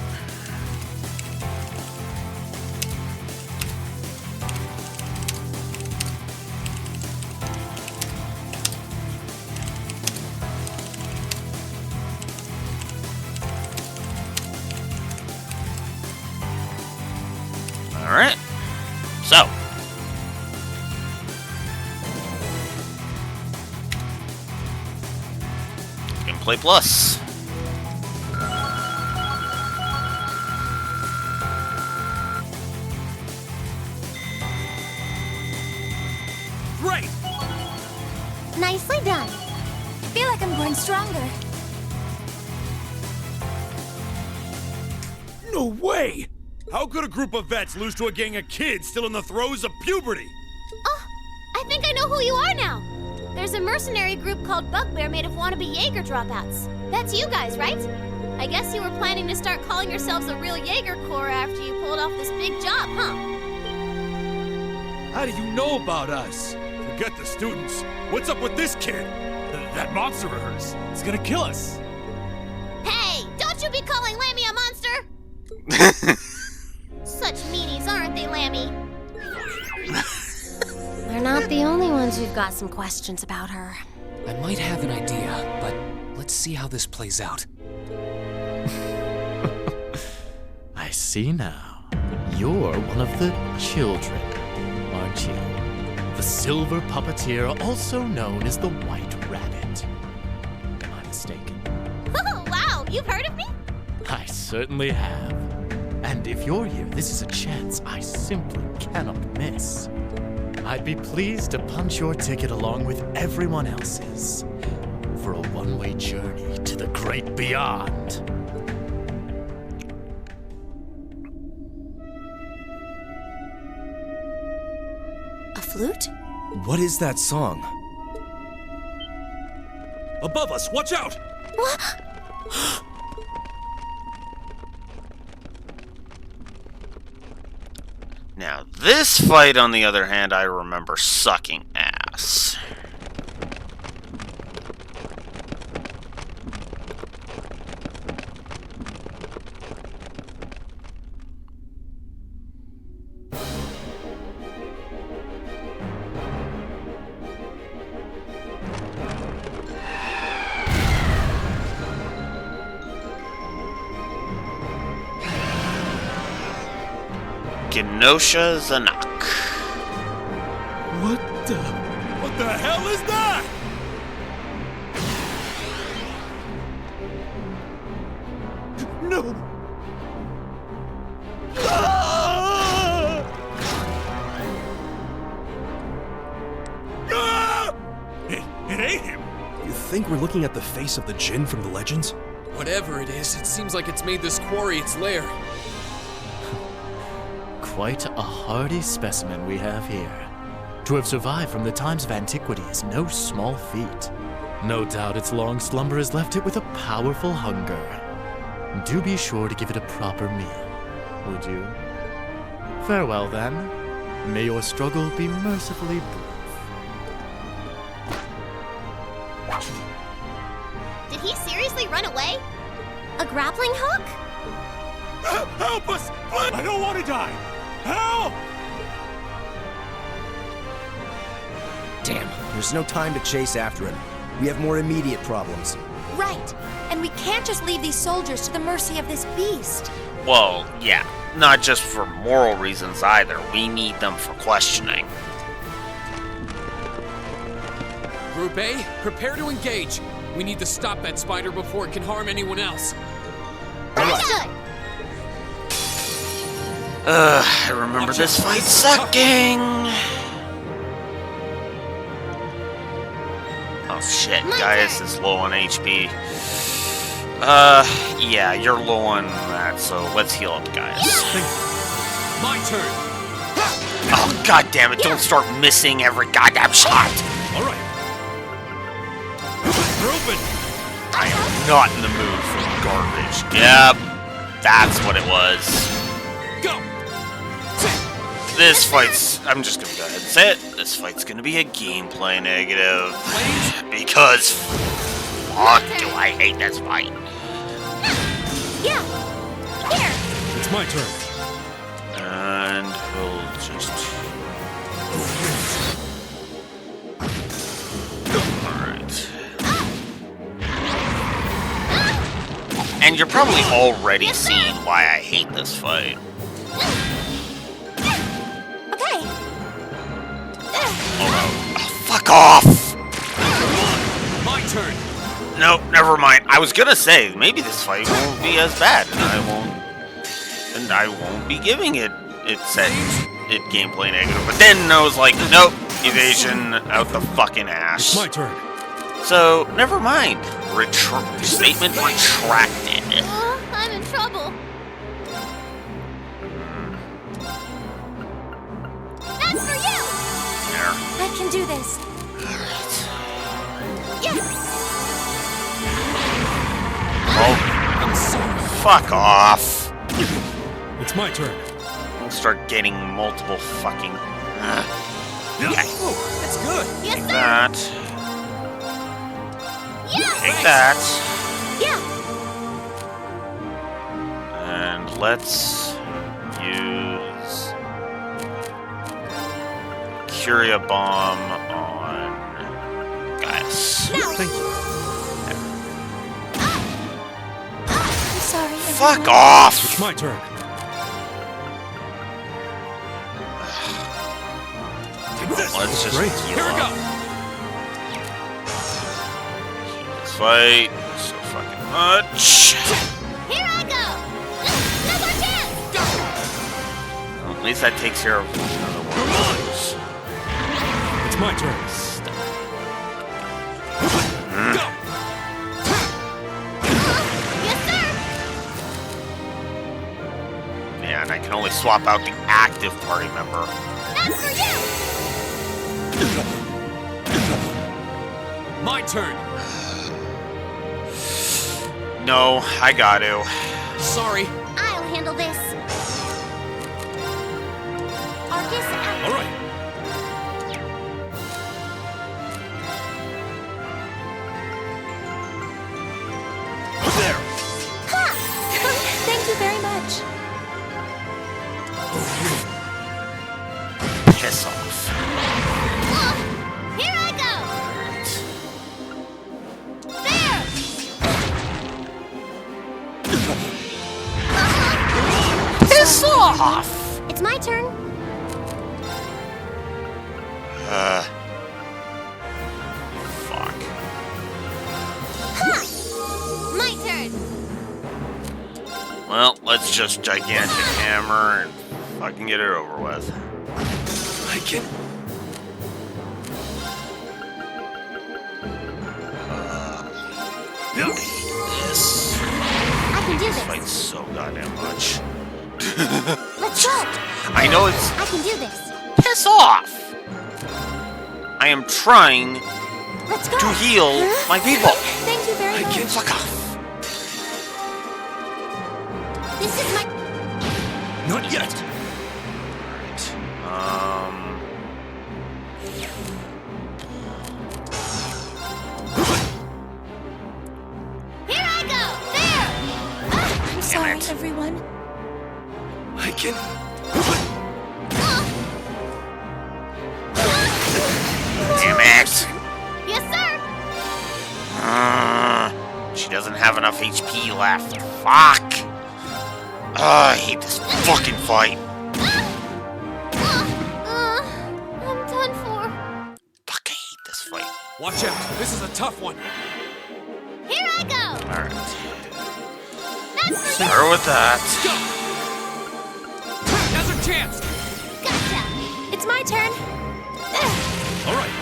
Alright. So. Gameplay Plus. Great. Nicely done. Feel like I'm growing stronger. No way! How could a group of vets lose to a gang of kids still in the throes of puberty? Oh, I think I know who you are now. There's a mercenary group called Bugbear made of wannabe Jaeger dropouts. That's you guys, right? I guess you were planning to start calling yourselves a real Jaeger Corps after you pulled off this big job, huh? How do you know about us? Forget the students. What's up with this kid? That monster of hers. It's gonna kill us. Hey, don't you be calling Lammy a monster! Such meanies, aren't they, Lammy? We're not the only ones who've got some questions about her. I might have an idea, but let's see how this plays out. I see now. You're one of the children, aren't you? The Silver Puppeteer, also known as the White Rabbit. Am I mistaken? Oh, wow, you've heard of me? I certainly have. And if you're here, this is a chance I simply cannot miss. I'd be pleased to punch your ticket along with everyone else's for a one-way journey to the great beyond. A flute? What is that song? Above us, watch out! Now, this fight, on the other hand, I remember sucking ass. Genosha Zanak. What the hell is that? No! It ate him. You think we're looking at the face of the Jinn from the legends? Whatever it is, it seems like it's made this quarry its lair. Quite a hardy specimen we have here. To have survived from the times of antiquity is no small feat. No doubt its long slumber has left it with a powerful hunger. Do be sure to give it a proper meal, would you? Farewell then. May your struggle be mercifully brief. Did he seriously run away? A grappling hook? Help us! I don't want to die! Help! Damn, there's no time to chase after him. We have more immediate problems. Right. And we can't just leave these soldiers to the mercy of this beast. Well, yeah. Not just for moral reasons either. We need them for questioning. Group A, prepare to engage. We need to stop that spider before it can harm anyone else. Understood. I remember this fight sucking. Oh shit, Gaius is low on HP. Yeah, you're low on that, so let's heal up Gaius. My turn. Oh god damn it, don't start missing every goddamn shot! Alright. We're open. I am not in the mood for garbage. Yep, that's what it was. Go! This fight's... I'm just gonna go ahead and say it. This fight's gonna be a gameplay negative. Because... fuck, do I hate this fight. Yeah. Here. It's my turn. And we'll just... Alright. And you're probably already seeing why I hate this fight. Okay. Oh no. Oh, fuck off! My turn. No, never mind. I was gonna say, maybe this fight won't be as bad, and I won't be giving it gameplay negative. But then I was like, nope, evasion out the fucking ass. It's my turn. So, never mind. Statement retracted. Oh, I'm in trouble. That's for you. There. I can do this. Yes. Oh, I'm sorry. fuck off. It's my turn. We'll start getting multiple fucking... Oh, that's good. Yes, Take sir. that. Yeah. Take that. Yeah. And let's use Curia Bomb on Gaius. No. Thank you. I'm sorry. Fuck everyone. off! It's my turn. Let's just Great. heal Here we up. go. Let's fight so fucking much. Here I go. No more chance. Well, at least that takes care of another one of those. It's my turn. Go! Yes, sir. Yeah, and I can only swap out the active party member. That's for you. My turn. No, I got to. Sorry. I'll handle this. Arcus out. All right. There. Ha! Thank you very much. Piss off. Here I go. There. Piss off! It's my turn. Fuck. Ha! My turn. Well, let's just gigantic hammer and fucking get it over with. I can. This I can do this. fights so goddamn much. Let's go. I know it's I can do this. piss off. I am trying Let's go. to heal my people. Thank you very much. Fuck off. This is my. Not yet. Here I go. There. I'm sorry, it. everyone. I can. Damn it. Yes, sir. She doesn't have enough HP left. Fuck. I hate this fucking fight. I'm done for. Fuck, I hate this fight. Watch out, this is a tough one. Here I go. Alright. That's for you. Start with that. Go! Now's our chance! Gotcha. It's my turn. All right.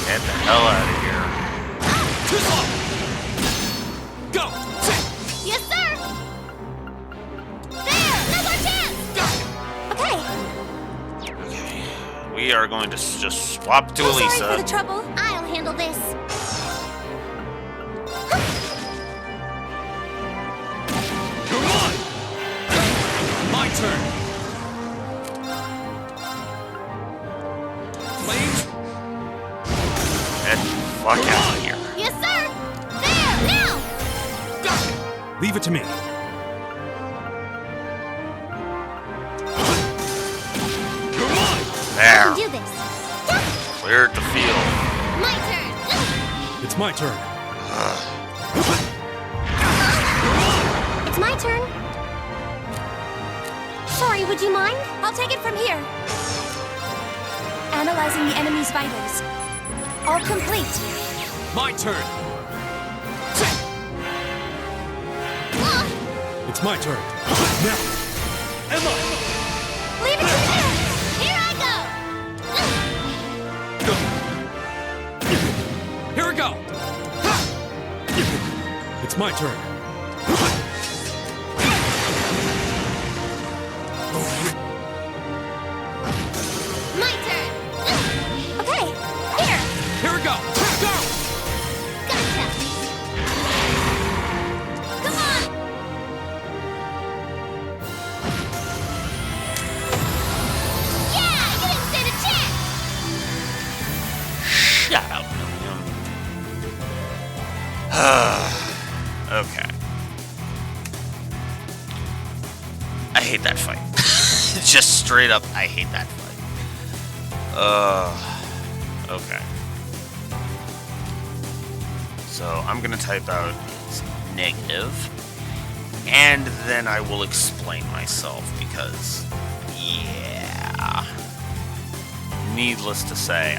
Get the hell out of here. Too slow! Go! Yes, sir. There. Now's our chance. Okay. Okay. We are going to just swap to So sorry for the Elisa. trouble. I'll handle this. Come on! My turn! Flames? Get the fuck out of here. Yes, sir. There. Now. Go! Leave it to me. Come on! I There. can do this. Cleared the field. My turn. It's my turn. It's my turn. Sorry, would you mind? I'll take it from here. Analyzing the enemy's vitals. All complete. My turn! It's my turn. Now. Emma! Leave it to me. Here I go. Here we go! It's my turn. My turn. Okay, here. Here we go! Go! Gotcha. Come on. Yeah, you didn't stand a chance. Shut up, William. Okay. I hate that fight. Just straight up, I hate that fight. Okay. So I'm gonna type out it's negative, and then I will explain myself because, yeah. Needless to say,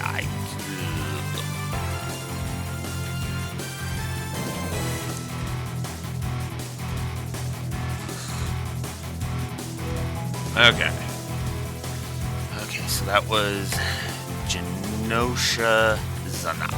Okay. Okay, so that was Genosha Zanak.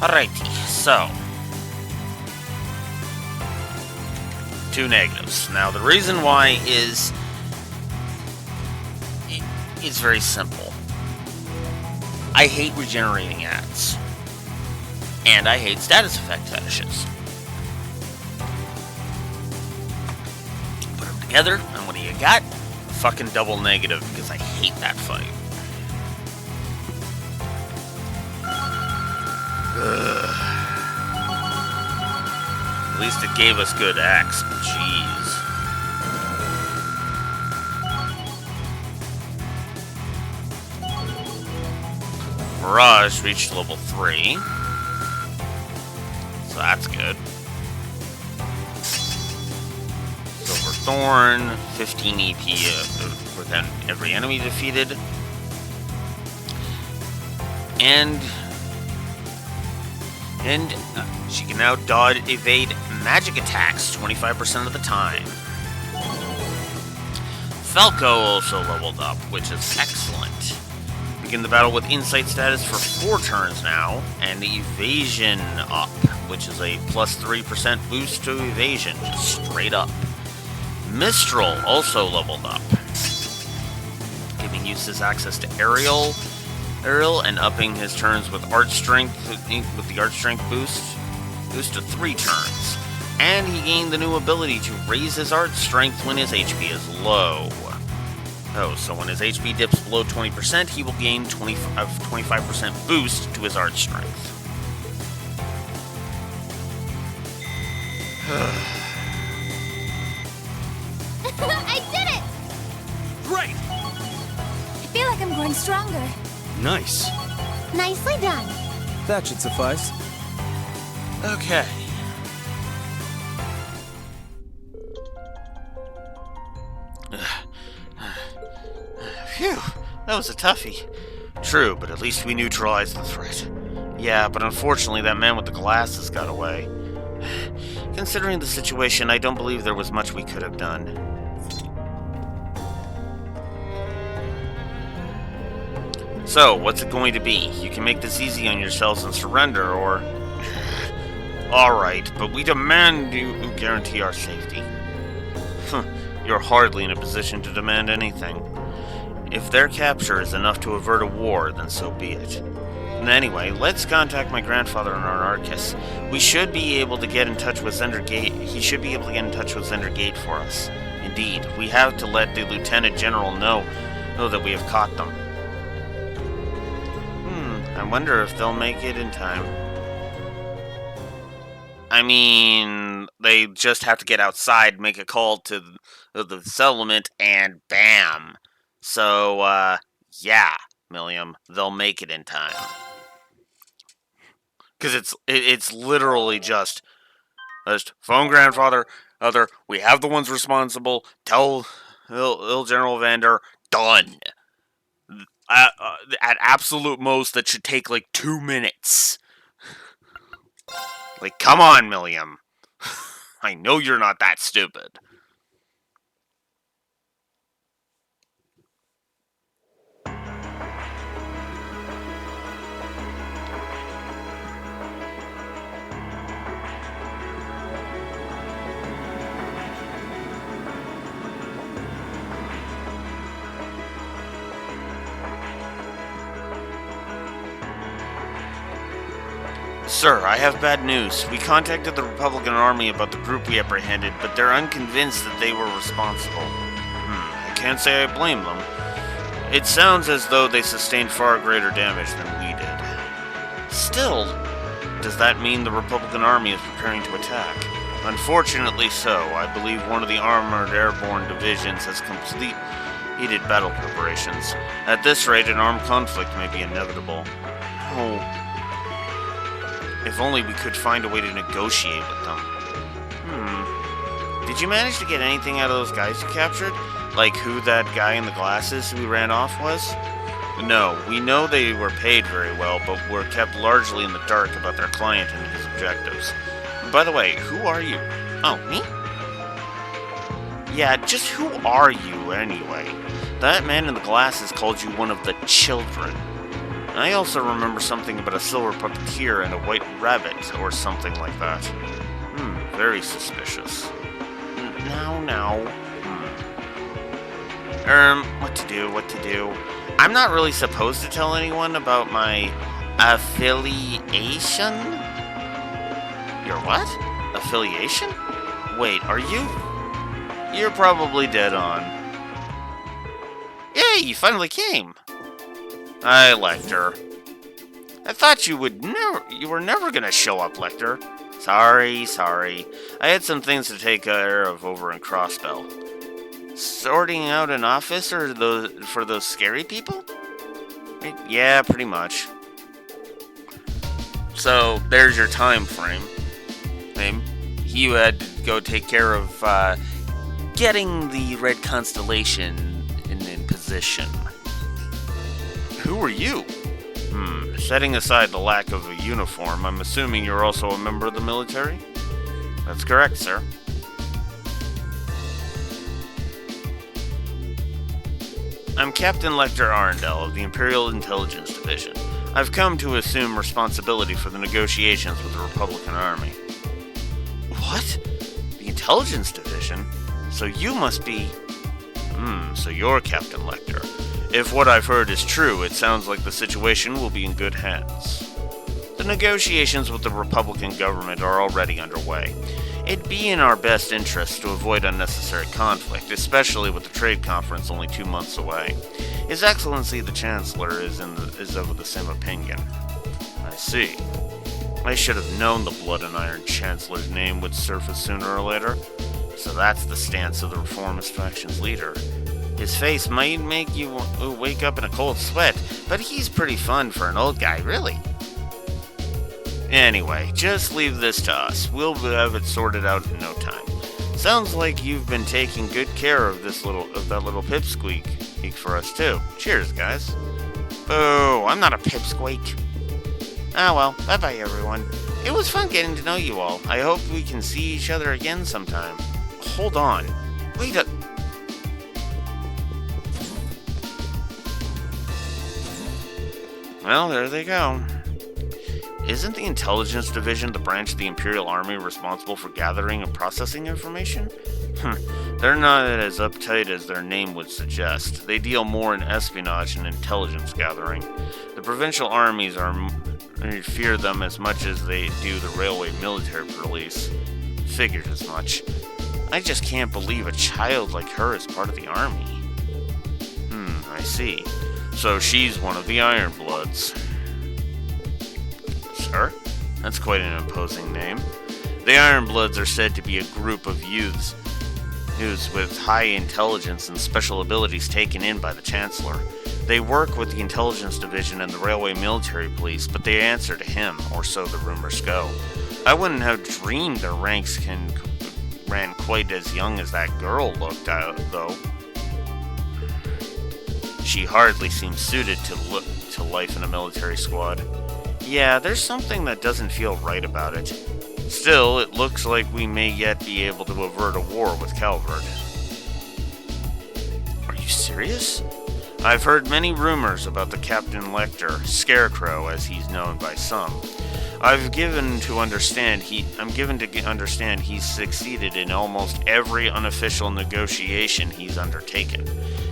Alrighty, so 2 negatives. Now the reason why is it's very simple. I hate regenerating ads. And I hate status effect fetishes. Put them together, and what do you got? Fucking double negative, because I hate that fight. Ugh. At least it gave us good axe, but jeez. Mirage reached level 3. So that's good. Silver Thorn, 15 EP within every enemy defeated. And she can now dodge, evade magic attacks 25% of the time. Falco also leveled up, which is excellent. Begin the battle with insight status for 4 turns now, and evasion up, which is a plus 3% boost to evasion, just straight up. Mistral also leveled up, giving Eustace access to Aerial, and upping his turns with Art Strength, with the Art Strength boost to 3 turns. And he gained the new ability to raise his Art Strength when his HP is low. Oh, so when his HP dips below 20%, he will gain 25% boost to his Art Strength. I did it! Great! I feel like I'm growing stronger. Nice. Nicely done. That should suffice. Okay. Phew, that was a toughie. True, but at least we neutralized the threat. Yeah, but unfortunately that man with the glasses got away. Considering the situation, I don't believe there was much we could have done. So, what's it going to be? You can make this easy on yourselves and surrender, or... Alright, but we demand you guarantee our safety. You're hardly in a position to demand anything. If their capture is enough to avert a war, then so be it. And anyway, let's contact my grandfather in Arrakis. We should be able to get in touch with Zender Gate. He should be able to get in touch with Zender Gate for us. Indeed, we have to let the Lieutenant General know that we have caught them. I wonder if they'll make it in time. I mean, they just have to get outside, make a call to the settlement, and bam. So, yeah, Milliam, they'll make it in time. Because it's literally just phone grandfather, we have the ones responsible, tell General Vander, done. At absolute most, that should take like 2 minutes. Like, come on, Milliam. I know you're not that stupid. Sir, I have bad news. We contacted the Republican Army about the group we apprehended, but they're unconvinced that they were responsible. I can't say I blame them. It sounds as though they sustained far greater damage than we did. Still, does that mean the Republican Army is preparing to attack? Unfortunately so. I believe one of the armored airborne divisions has completed battle preparations. At this rate, an armed conflict may be inevitable. Oh. If only we could find a way to negotiate with them. Did you manage to get anything out of those guys you captured? Like who that guy in the glasses who ran off was? No, we know they were paid very well, but were kept largely in the dark about their client and his objectives. And by the way, who are you? Oh, me? Yeah, just who are you, anyway? That man in the glasses called you one of the children. I also remember something about a silver puppeteer and a white rabbit, or something like that. Very suspicious. Now. What to do? I'm not really supposed to tell anyone about my affiliation? Your what? Affiliation? Wait, are you? You're probably dead on. Yay, you finally came! Hi, Lecter. I thought you were never gonna show up, Lecter. Sorry. I had some things to take care of over in Crossbell. Sorting out an office for those scary people? Yeah, pretty much. So, there's your time frame. You had to go take care of getting the Red Constellation in position. Who are you? Setting aside the lack of a uniform, I'm assuming you're also a member of the military? That's correct, sir. I'm Captain Lecter Arundel of the Imperial Intelligence Division. I've come to assume responsibility for the negotiations with the Republican Army. What? The Intelligence Division? So you must be... so you're Captain Lecter. If what I've heard is true, it sounds like the situation will be in good hands. The negotiations with the Republican government are already underway. It'd be in our best interest to avoid unnecessary conflict, especially with the trade conference only 2 months away. His Excellency the Chancellor is of the same opinion. I see. I should have known the Blood and Iron Chancellor's name would surface sooner or later. So that's the stance of the Reformist faction's leader. His face might make you wake up in a cold sweat, but he's pretty fun for an old guy, really. Anyway, just leave this to us. We'll have it sorted out in no time. Sounds like you've been taking good care of that little pipsqueak for us too. Cheers, guys. Boo! I'm not a pipsqueak. Ah well, bye-bye everyone. It was fun getting to know you all. I hope we can see each other again sometime. Hold on. Wait a... Well, there they go. Isn't the Intelligence Division the branch of the Imperial Army responsible for gathering and processing information? They're not as uptight as their name would suggest. They deal more in espionage and intelligence gathering. The provincial armies fear them as much as they do the railway military police. Figured as much. I just can't believe a child like her is part of the army. I see. So she's one of the Ironbloods. Sir? That's quite an imposing name. The Ironbloods are said to be a group of youths with high intelligence and special abilities taken in by the Chancellor. They work with the Intelligence Division and the Railway Military Police, but they answer to him, or so the rumors go. I wouldn't have dreamed their ranks ran quite as young as that girl looked, though. She hardly seems suited to life in a military squad. Yeah, there's something that doesn't feel right about it. Still, it looks like we may yet be able to avert a war with Calvert. Are you serious? I've heard many rumors about the Captain Lecter, Scarecrow as he's known by some. I'm given to understand he's succeeded in almost every unofficial negotiation he's undertaken.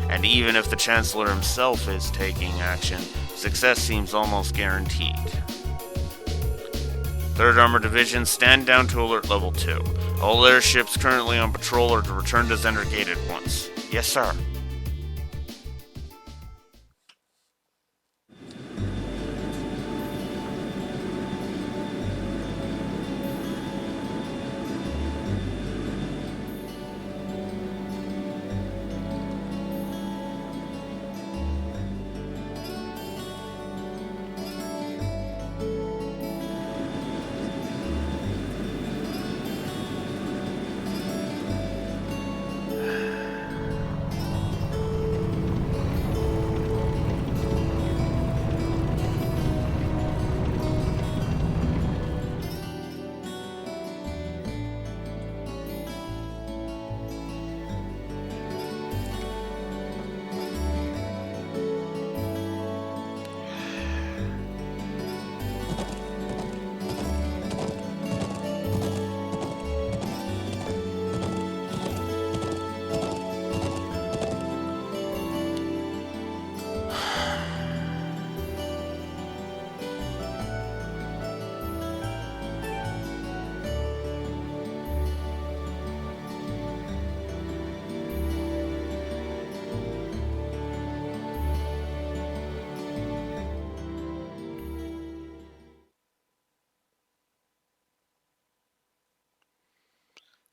And even if the Chancellor himself is taking action, success seems almost guaranteed. 3rd Armored Division, stand down to Alert Level 2. All airships currently on patrol are to return to Zender Gate at once. Yes, sir.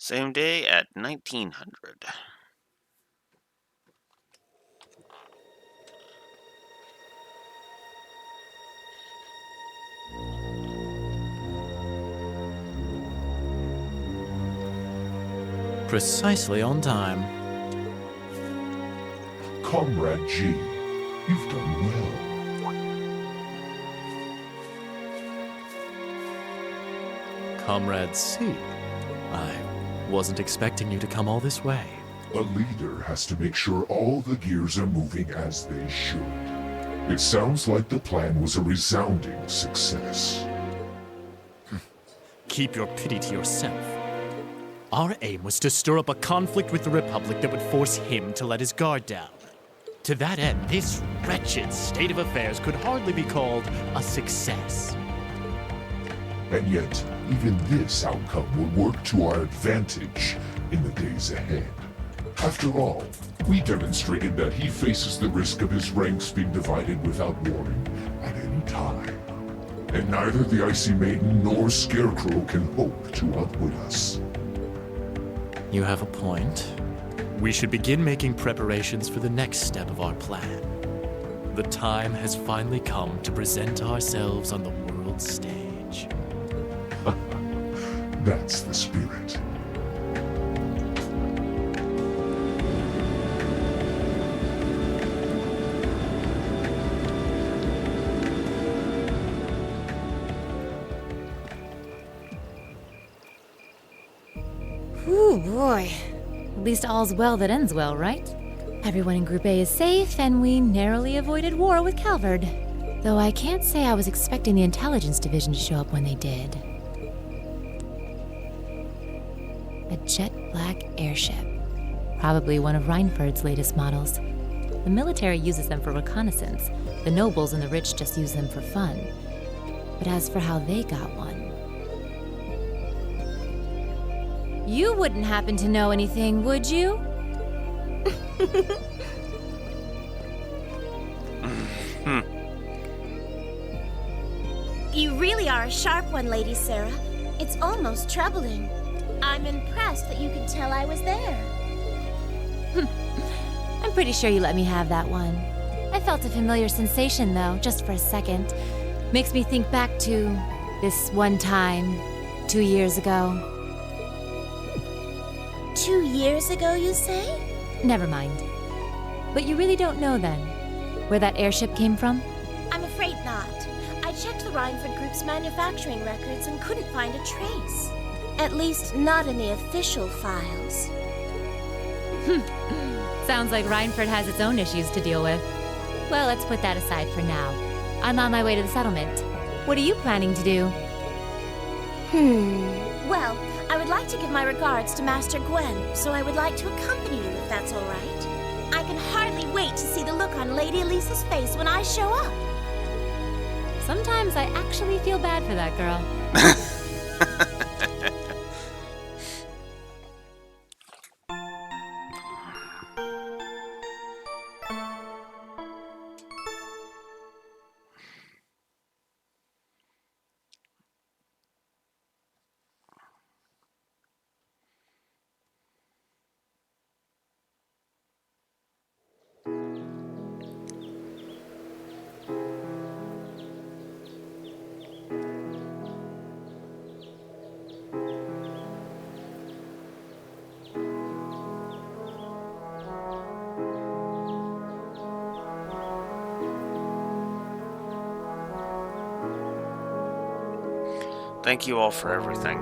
Same day at 1900. Precisely on time. Comrade G, you've done well. Comrade C, I wasn't expecting you to come all this way. A leader has to make sure all the gears are moving as they should. It sounds like the plan was a resounding success. Keep your pity to yourself. Our aim was to stir up a conflict with the Republic that would force him to let his guard down. To that end, this wretched state of affairs could hardly be called a success. And yet, even this outcome will work to our advantage in the days ahead. After all, we demonstrated that he faces the risk of his ranks being divided without warning at any time. And neither the Icy Maiden nor Scarecrow can hope to outwit us. You have a point. We should begin making preparations for the next step of our plan. The time has finally come to present ourselves on the world stage. That's the spirit. Ooh, boy. At least all's well that ends well, right? Everyone in Group A is safe, and we narrowly avoided war with Calvard. Though I can't say I was expecting the Intelligence Division to show up when they did. A jet black airship. Probably one of Reinford's latest models. The military uses them for reconnaissance. The nobles and the rich just use them for fun. But as for how they got one... You wouldn't happen to know anything, would you? You really are a sharp one, Lady Sarah. It's almost troubling. I'm impressed that you could tell I was there. I'm pretty sure you let me have that one. I felt a familiar sensation, though, just for a second. Makes me think back to this one time, 2 years ago. 2 years ago, you say? Never mind. But you really don't know, then, where that airship came from? I'm afraid not. I checked the Reinford Group's manufacturing records and couldn't find a trace. At least, not in the official files. Sounds like Reinford has its own issues to deal with. Well, let's put that aside for now. I'm on my way to the settlement. What are you planning to do? Well, I would like to give my regards to Master Gwen, so I would like to accompany you if that's all right. I can hardly wait to see the look on Lady Elisa's face when I show up. Sometimes I actually feel bad for that girl. Thank you all for everything.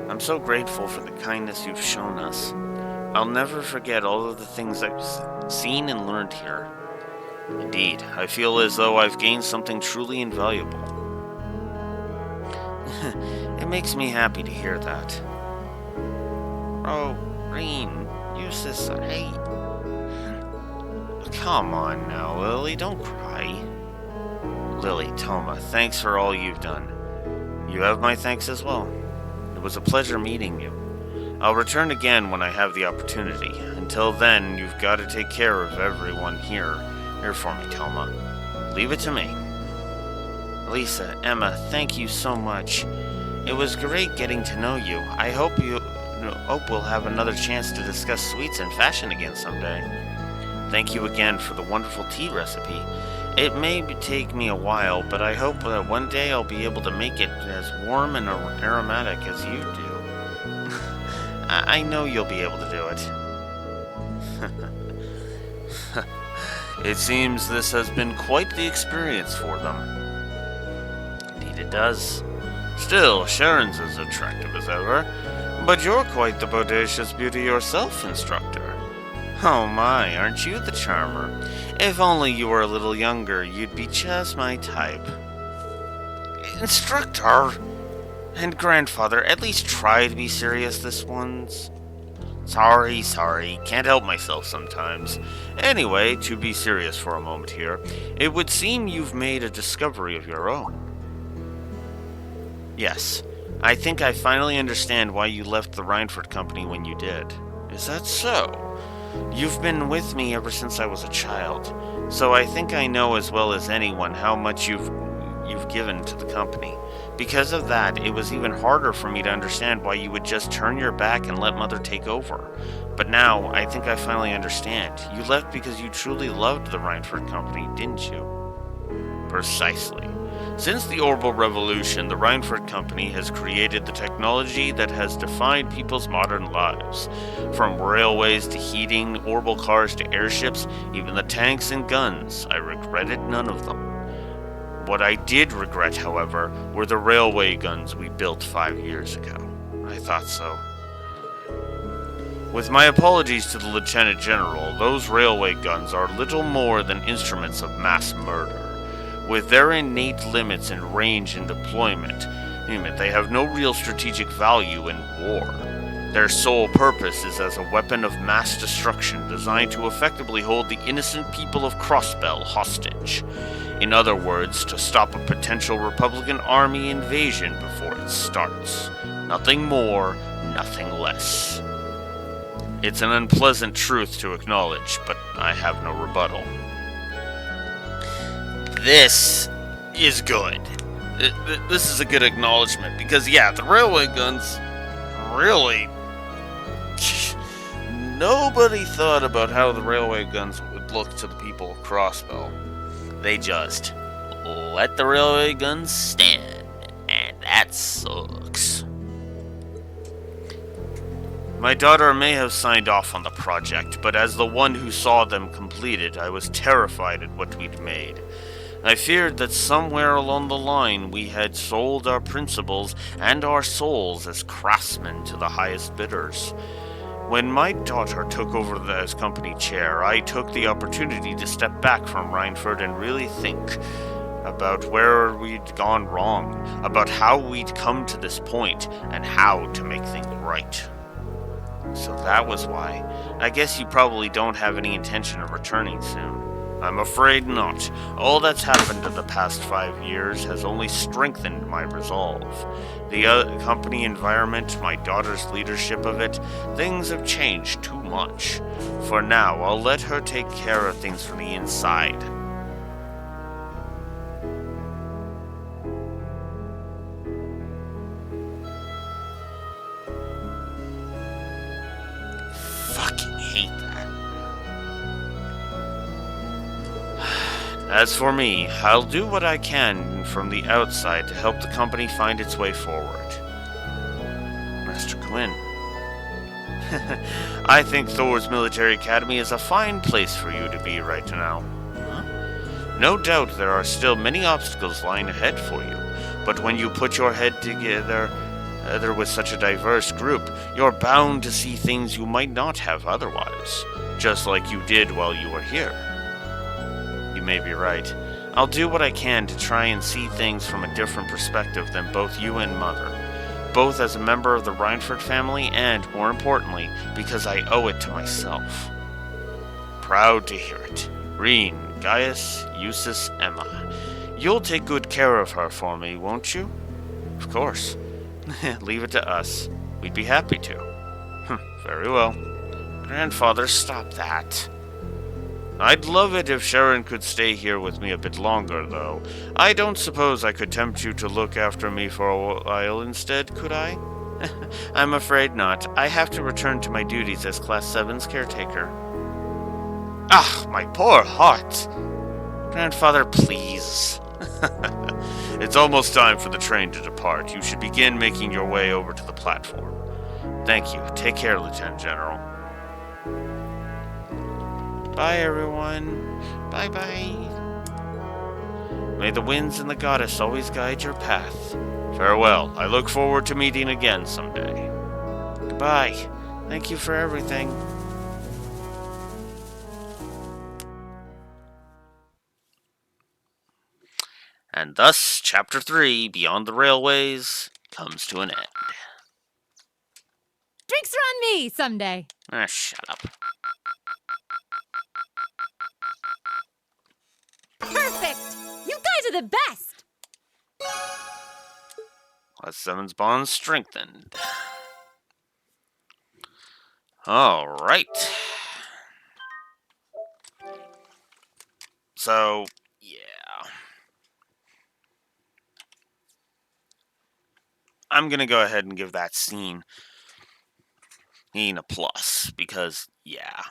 I'm so grateful for the kindness you've shown us. I'll never forget all of the things I've seen and learned here. Indeed, I feel as though I've gained something truly invaluable. It makes me happy to hear that. Oh, Reen, Eustace, Come on now, Lily, don't cry. Lily, Toma, thanks for all you've done. You have my thanks as well. It was a pleasure meeting you. I'll return again when I have the opportunity. Until then, you've got to take care of everyone here. Here for me, Toma. Leave it to me. Lisa, Emma, thank you so much. It was great getting to know you. I hope you hope we'll have another chance to discuss sweets and fashion again someday. Thank you again for the wonderful tea recipe. It may take me a while, but I hope that one day I'll be able to make it as warm and aromatic as you do. I know you'll be able to do it. It seems this has been quite the experience for them. Indeed it does. Still, Sharon's as attractive as ever, but you're quite the bodacious beauty yourself, Instructor. Oh my, aren't you the charmer? If only you were a little younger, you'd be just my type. Instructor! And Grandfather, at least try to be serious this once. Sorry. Can't help myself sometimes. Anyway, to be serious for a moment here, it would seem you've made a discovery of your own. Yes, I think I finally understand why you left the Reinford Company when you did. Is that so? You've been with me ever since I was a child, so I think I know as well as anyone how much you've given to the company. Because of that, it was even harder for me to understand why you would just turn your back and let Mother take over. But now, I think I finally understand. You left because you truly loved the Reinford Company, didn't you? Precisely. Since the Orbital Revolution, the Reinford Company has created the technology that has defined people's modern lives. From railways to heating, orbital cars to airships, even the tanks and guns. I regretted none of them. What I did regret, however, were the railway guns we built 5 years ago. I thought so. With my apologies to the Lieutenant General, those railway guns are little more than instruments of mass murder. With their innate limits in range and deployment, they have no real strategic value in war. Their sole purpose is as a weapon of mass destruction designed to effectively hold the innocent people of Crossbell hostage. In other words, to stop a potential Republican Army invasion before it starts. Nothing more, nothing less. It's an unpleasant truth to acknowledge, but I have no rebuttal. This is good. This is a good acknowledgement, because yeah, the railway guns, really, nobody thought about how the railway guns would look to the people of Crossbell. They just let the railway guns stand, and that sucks. My daughter may have signed off on the project, but as the one who saw them completed, I was terrified at what we'd made. I feared that somewhere along the line we had sold our principles and our souls as craftsmen to the highest bidders. When my daughter took over as company chair, I took the opportunity to step back from Reinford and really think about where we'd gone wrong, about how we'd come to this point, and how to make things right. So that was why. I guess you probably don't have any intention of returning soon. I'm afraid not. All that's happened in the past 5 years has only strengthened my resolve. The company environment, my daughter's leadership of it, things have changed too much. For now, I'll let her take care of things from the inside. Fucking hate that. As for me, I'll do what I can from the outside to help the company find its way forward. Master Quinn. I think Thor's Military Academy is a fine place for you to be right now. Huh? No doubt there are still many obstacles lying ahead for you, but when you put your head together with such a diverse group, you're bound to see things you might not have otherwise, just like you did while you were here. You may be right. I'll do what I can to try and see things from a different perspective than both you and Mother, both as a member of the Reinford family and, more importantly, because I owe it to myself. Proud to hear it. Reen, Gaius, Eustace, Emma. You'll take good care of her for me, won't you? Of course. Leave it to us. We'd be happy to. Very well. Grandfather, stop that. I'd love it if Sharon could stay here with me a bit longer, though. I don't suppose I could tempt you to look after me for a while instead, could I? I'm afraid not. I have to return to my duties as Class 7's caretaker. Ah, my poor heart! Grandfather, please. It's almost time for the train to depart. You should begin making your way over to the platform. Thank you. Take care, Lieutenant General. Bye, everyone. Bye-bye. May the winds and the goddess always guide your path. Farewell. I look forward to meeting again someday. Goodbye. Thank you for everything. And thus, Chapter 3, Beyond the Railways, comes to an end. Drinks are on me someday. Ah, shut up. Perfect! You guys are the best! Class 7's bond strengthened. Alright. So, yeah. I'm gonna go ahead and give that scene a plus, because, yeah.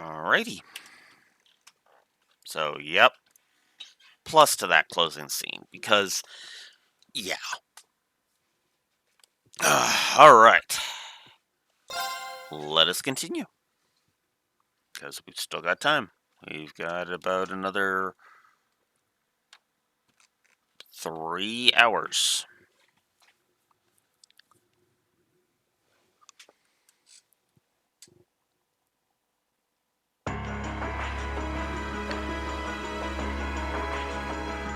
Alrighty. So, yep. Plus to that closing scene, because, yeah. Alright. Let us continue. Because we've still got time. We've got about another 3 hours.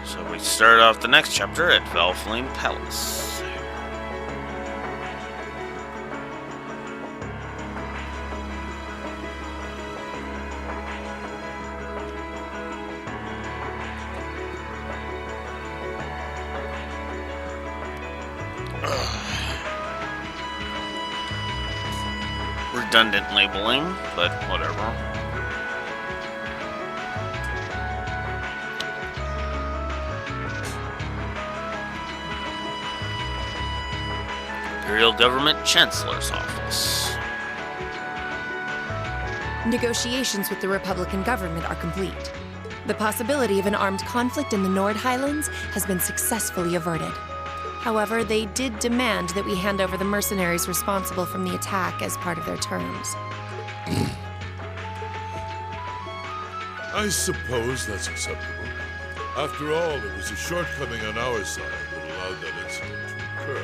So we start off the next chapter at Valflame Palace. Redundant labeling, but whatever. Imperial Government Chancellor's Office. Negotiations with the Republican government are complete. The possibility of an armed conflict in the Nord Highlands has been successfully averted. However, they did demand that we hand over the mercenaries responsible from the attack as part of their terms. I suppose that's acceptable. After all, it was a shortcoming on our side that allowed that incident to occur.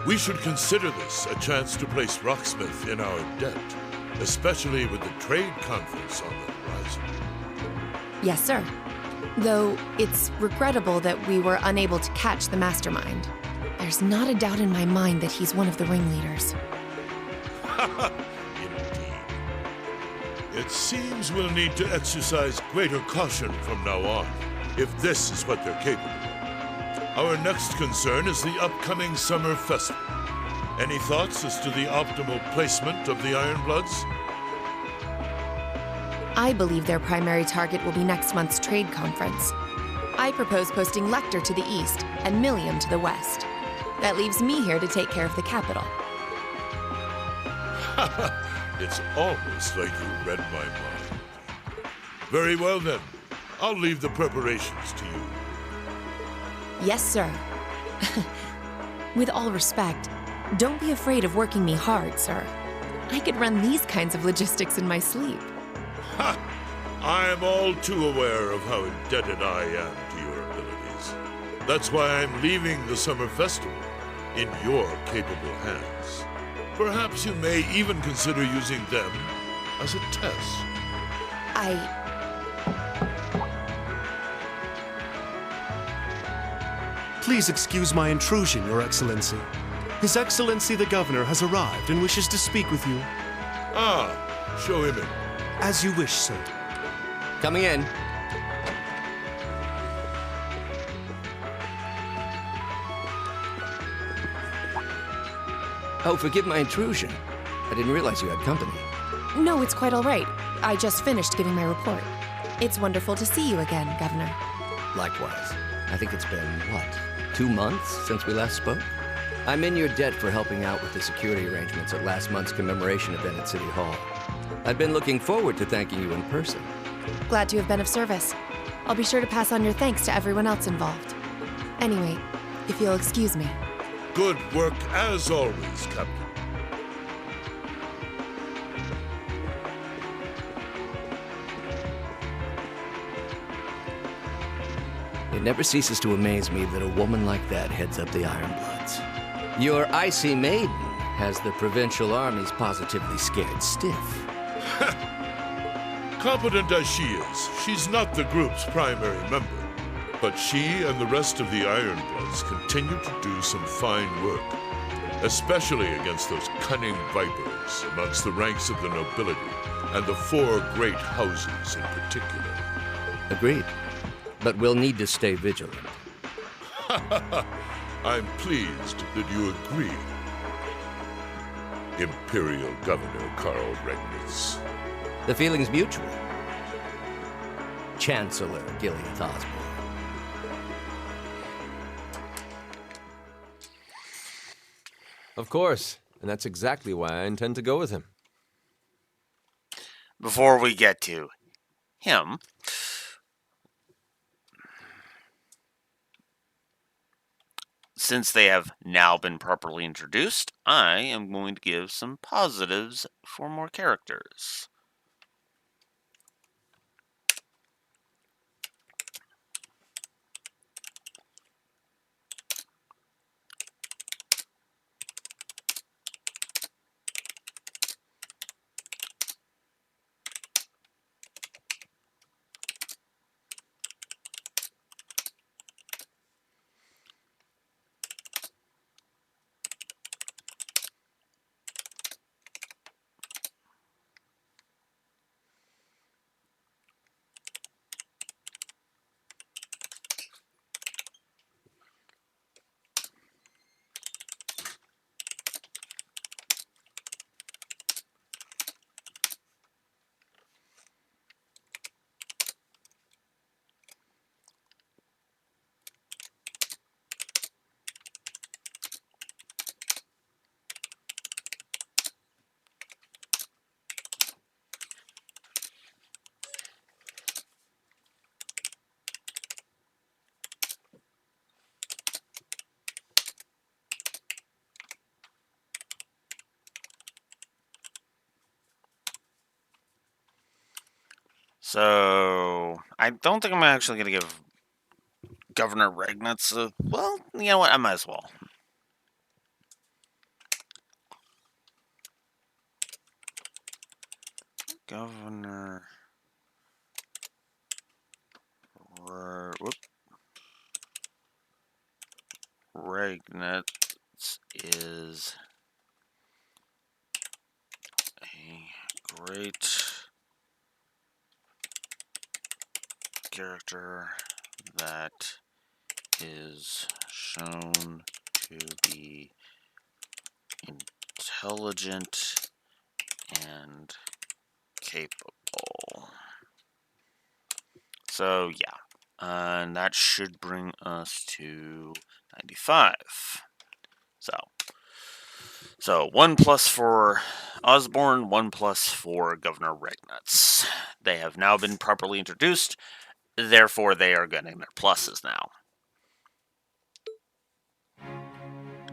We should consider this a chance to place Rocksmith in our debt, especially with the trade conference on the horizon. Yes, sir. Though it's regrettable that we were unable to catch the mastermind. There's not a doubt in my mind that he's one of the ringleaders. Indeed. It seems we'll need to exercise greater caution from now on, if this is what they're capable of. Our next concern is the upcoming summer festival. Any thoughts as to the optimal placement of the Ironbloods? I believe their primary target will be next month's trade conference. I propose posting Lecter to the east and Millium to the west. That leaves me here to take care of the capital. It's almost like you read my mind. Very well then. I'll leave the preparations to you. Yes, sir. With all respect, don't be afraid of working me hard, sir. I could run these kinds of logistics in my sleep. Ha! I am all too aware of how indebted I am to your abilities. That's why I'm leaving the summer festival in your capable hands. Perhaps you may even consider using them as a test. Please excuse my intrusion, Your Excellency. His Excellency the Governor has arrived and wishes to speak with you. Ah, show him in. As you wish, sir. Coming in. Oh, forgive my intrusion. I didn't realize you had company. No, it's quite all right. I just finished giving my report. It's wonderful to see you again, Governor. Likewise. I think it's been, what, 2 months since we last spoke? I'm in your debt for helping out with the security arrangements at last month's commemoration event at City Hall. I've been looking forward to thanking you in person. Glad to have been of service. I'll be sure to pass on your thanks to everyone else involved. Anyway, if you'll excuse me. Good work as always, Captain. It never ceases to amaze me that a woman like that heads up the Ironbloods. Your icy maiden has the provincial armies positively scared stiff. Competent as she is, she's not the group's primary member. But she and the rest of the Ironbloods continue to do some fine work, especially against those cunning vipers amongst the ranks of the nobility and the 4 great houses in particular. Agreed. But we'll need to stay vigilant. I'm pleased that you agree, Imperial Governor Karl Regnitz. The feeling's mutual. Chancellor Gileath Osborne. Of course, and that's exactly why I intend to go with him. Before we get to him, since they have now been properly introduced, I am going to give some positives for more characters. So, I don't think I'm actually going to give Governor Regnitz a... Well, you know what? I might as well. Governor... Regnitz is a great character that is shown to be intelligent and capable. So, yeah. And that should bring us to 95. So, So 1+ for Osborne, 1+ for Governor Regnuts. They have now been properly introduced, therefore they are getting their pluses now.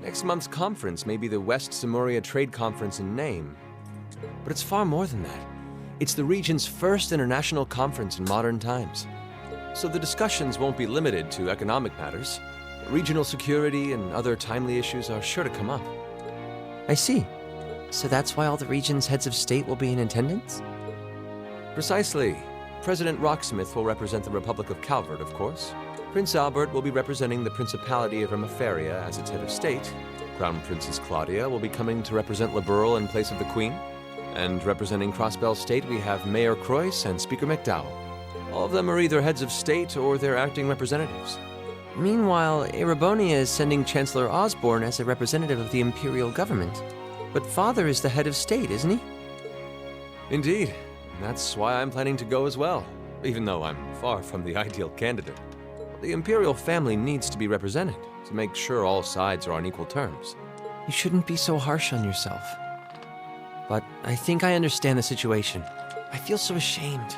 Next month's conference may be the West Samoria Trade Conference in name, but it's far more than that. It's the region's first international conference in modern times. So the discussions won't be limited to economic matters. Regional security and other timely issues are sure to come up. I see. So that's why all the region's heads of state will be in attendance? Precisely. President Rocksmith will represent the Republic of Calvert, of course. Prince Albert will be representing the Principality of Ermaferia as its head of state. Crown Princess Claudia will be coming to represent Liberl in place of the Queen. And representing Crossbell State, we have Mayor Croyce and Speaker McDowell. All of them are either heads of state or their acting representatives. Meanwhile, Erebonia is sending Chancellor Osborne as a representative of the Imperial government. But Father is the head of state, isn't he? Indeed. And that's why I'm planning to go as well, even though I'm far from the ideal candidate. The Imperial family needs to be represented to make sure all sides are on equal terms. You shouldn't be so harsh on yourself. But I think I understand the situation. I feel so ashamed.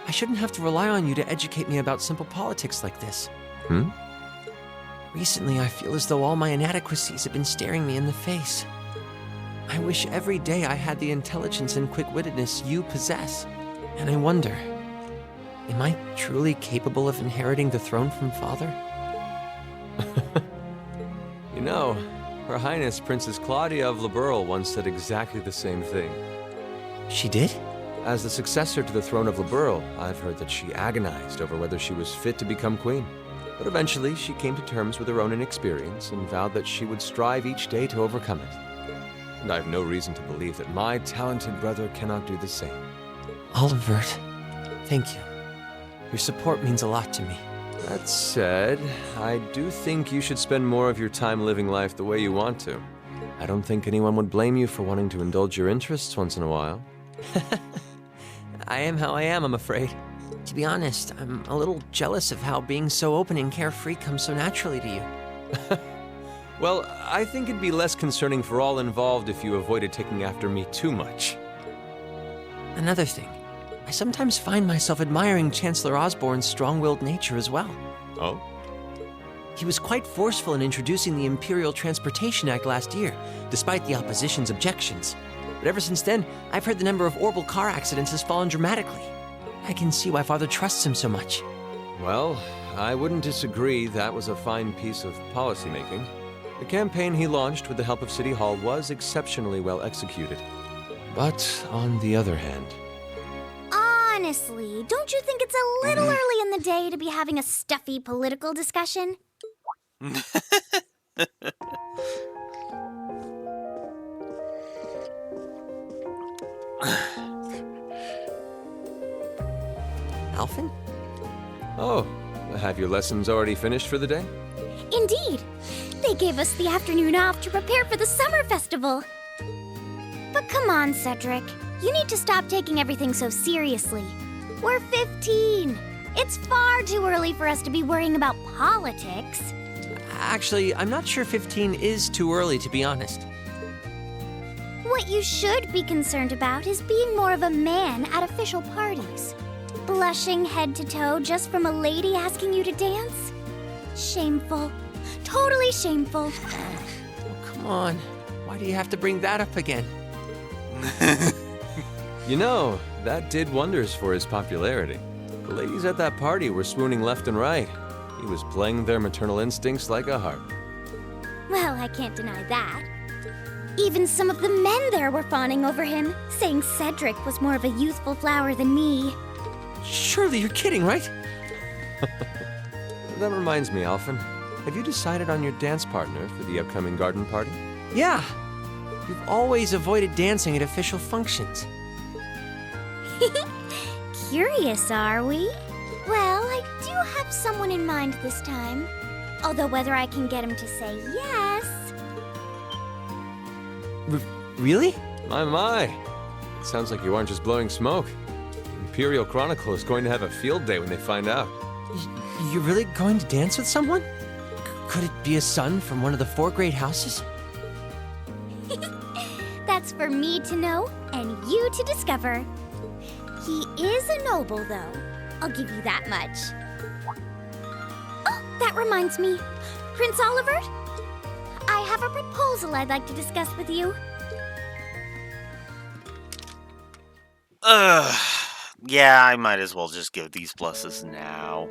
I shouldn't have to rely on you to educate me about simple politics like this. Recently, I feel as though all my inadequacies have been staring me in the face. I wish every day I had the intelligence and quick-wittedness you possess. And I wonder, am I truly capable of inheriting the throne from Father? You know, Her Highness Princess Claudia of Liberl once said exactly the same thing. She did? As the successor to the throne of Liberl, I've heard that she agonized over whether she was fit to become queen. But eventually, she came to terms with her own inexperience and vowed that she would strive each day to overcome it. And I have no reason to believe that my talented brother cannot do the same. Olivert, thank you. Your support means a lot to me. That said, I do think you should spend more of your time living life the way you want to. I don't think anyone would blame you for wanting to indulge your interests once in a while. I am how I am, I'm afraid. To be honest, I'm a little jealous of how being so open and carefree comes so naturally to you. Well, I think it'd be less concerning for all involved if you avoided taking after me too much. Another thing, I sometimes find myself admiring Chancellor Osborne's strong-willed nature as well. Oh? He was quite forceful in introducing the Imperial Transportation Act last year, despite the opposition's objections. But ever since then, I've heard the number of orbital car accidents has fallen dramatically. I can see why Father trusts him so much. Well, I wouldn't disagree that was a fine piece of policymaking. The campaign he launched with the help of City Hall was exceptionally well executed. But on the other hand... Honestly, don't you think it's a little early in the day to be having a stuffy political discussion? Alphen? Oh, have your lessons already finished for the day? Indeed. They gave us the afternoon off to prepare for the summer festival. But come on, Cedric. You need to stop taking everything so seriously. We're 15. It's far too early for us to be worrying about politics. Actually, I'm not sure 15 is too early, to be honest. What you should be concerned about is being more of a man at official parties. Blushing head to toe just from a lady asking you to dance? Shameful. Totally shameful. Oh, come on. Why do you have to bring that up again? You know, that did wonders for his popularity. The ladies at that party were swooning left and right. He was playing their maternal instincts like a harp. Well, I can't deny that. Even some of the men there were fawning over him, saying Cedric was more of a youthful flower than me. Surely you're kidding, right? That reminds me, Alphen. Have you decided on your dance partner for the upcoming garden party? Yeah. You've always avoided dancing at official functions. Curious, are we? Well, I do have someone in mind this time. Although whether I can get him to say yes... Really? My. It sounds like you aren't just blowing smoke. Imperial Chronicle is going to have a field day when they find out. You're really going to dance with someone? Could it be a son from one of the 4 great houses? That's for me to know and you to discover. He is a noble, though. I'll give you that much. Oh, that reminds me. Prince Oliver, I have a proposal I'd like to discuss with you. Yeah, I might as well just give these pluses now.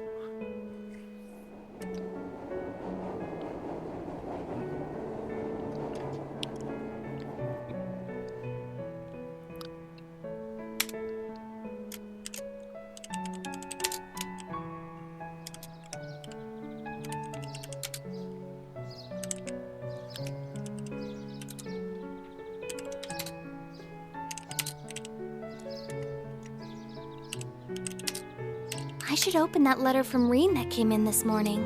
I should open that letter from Reen that came in this morning.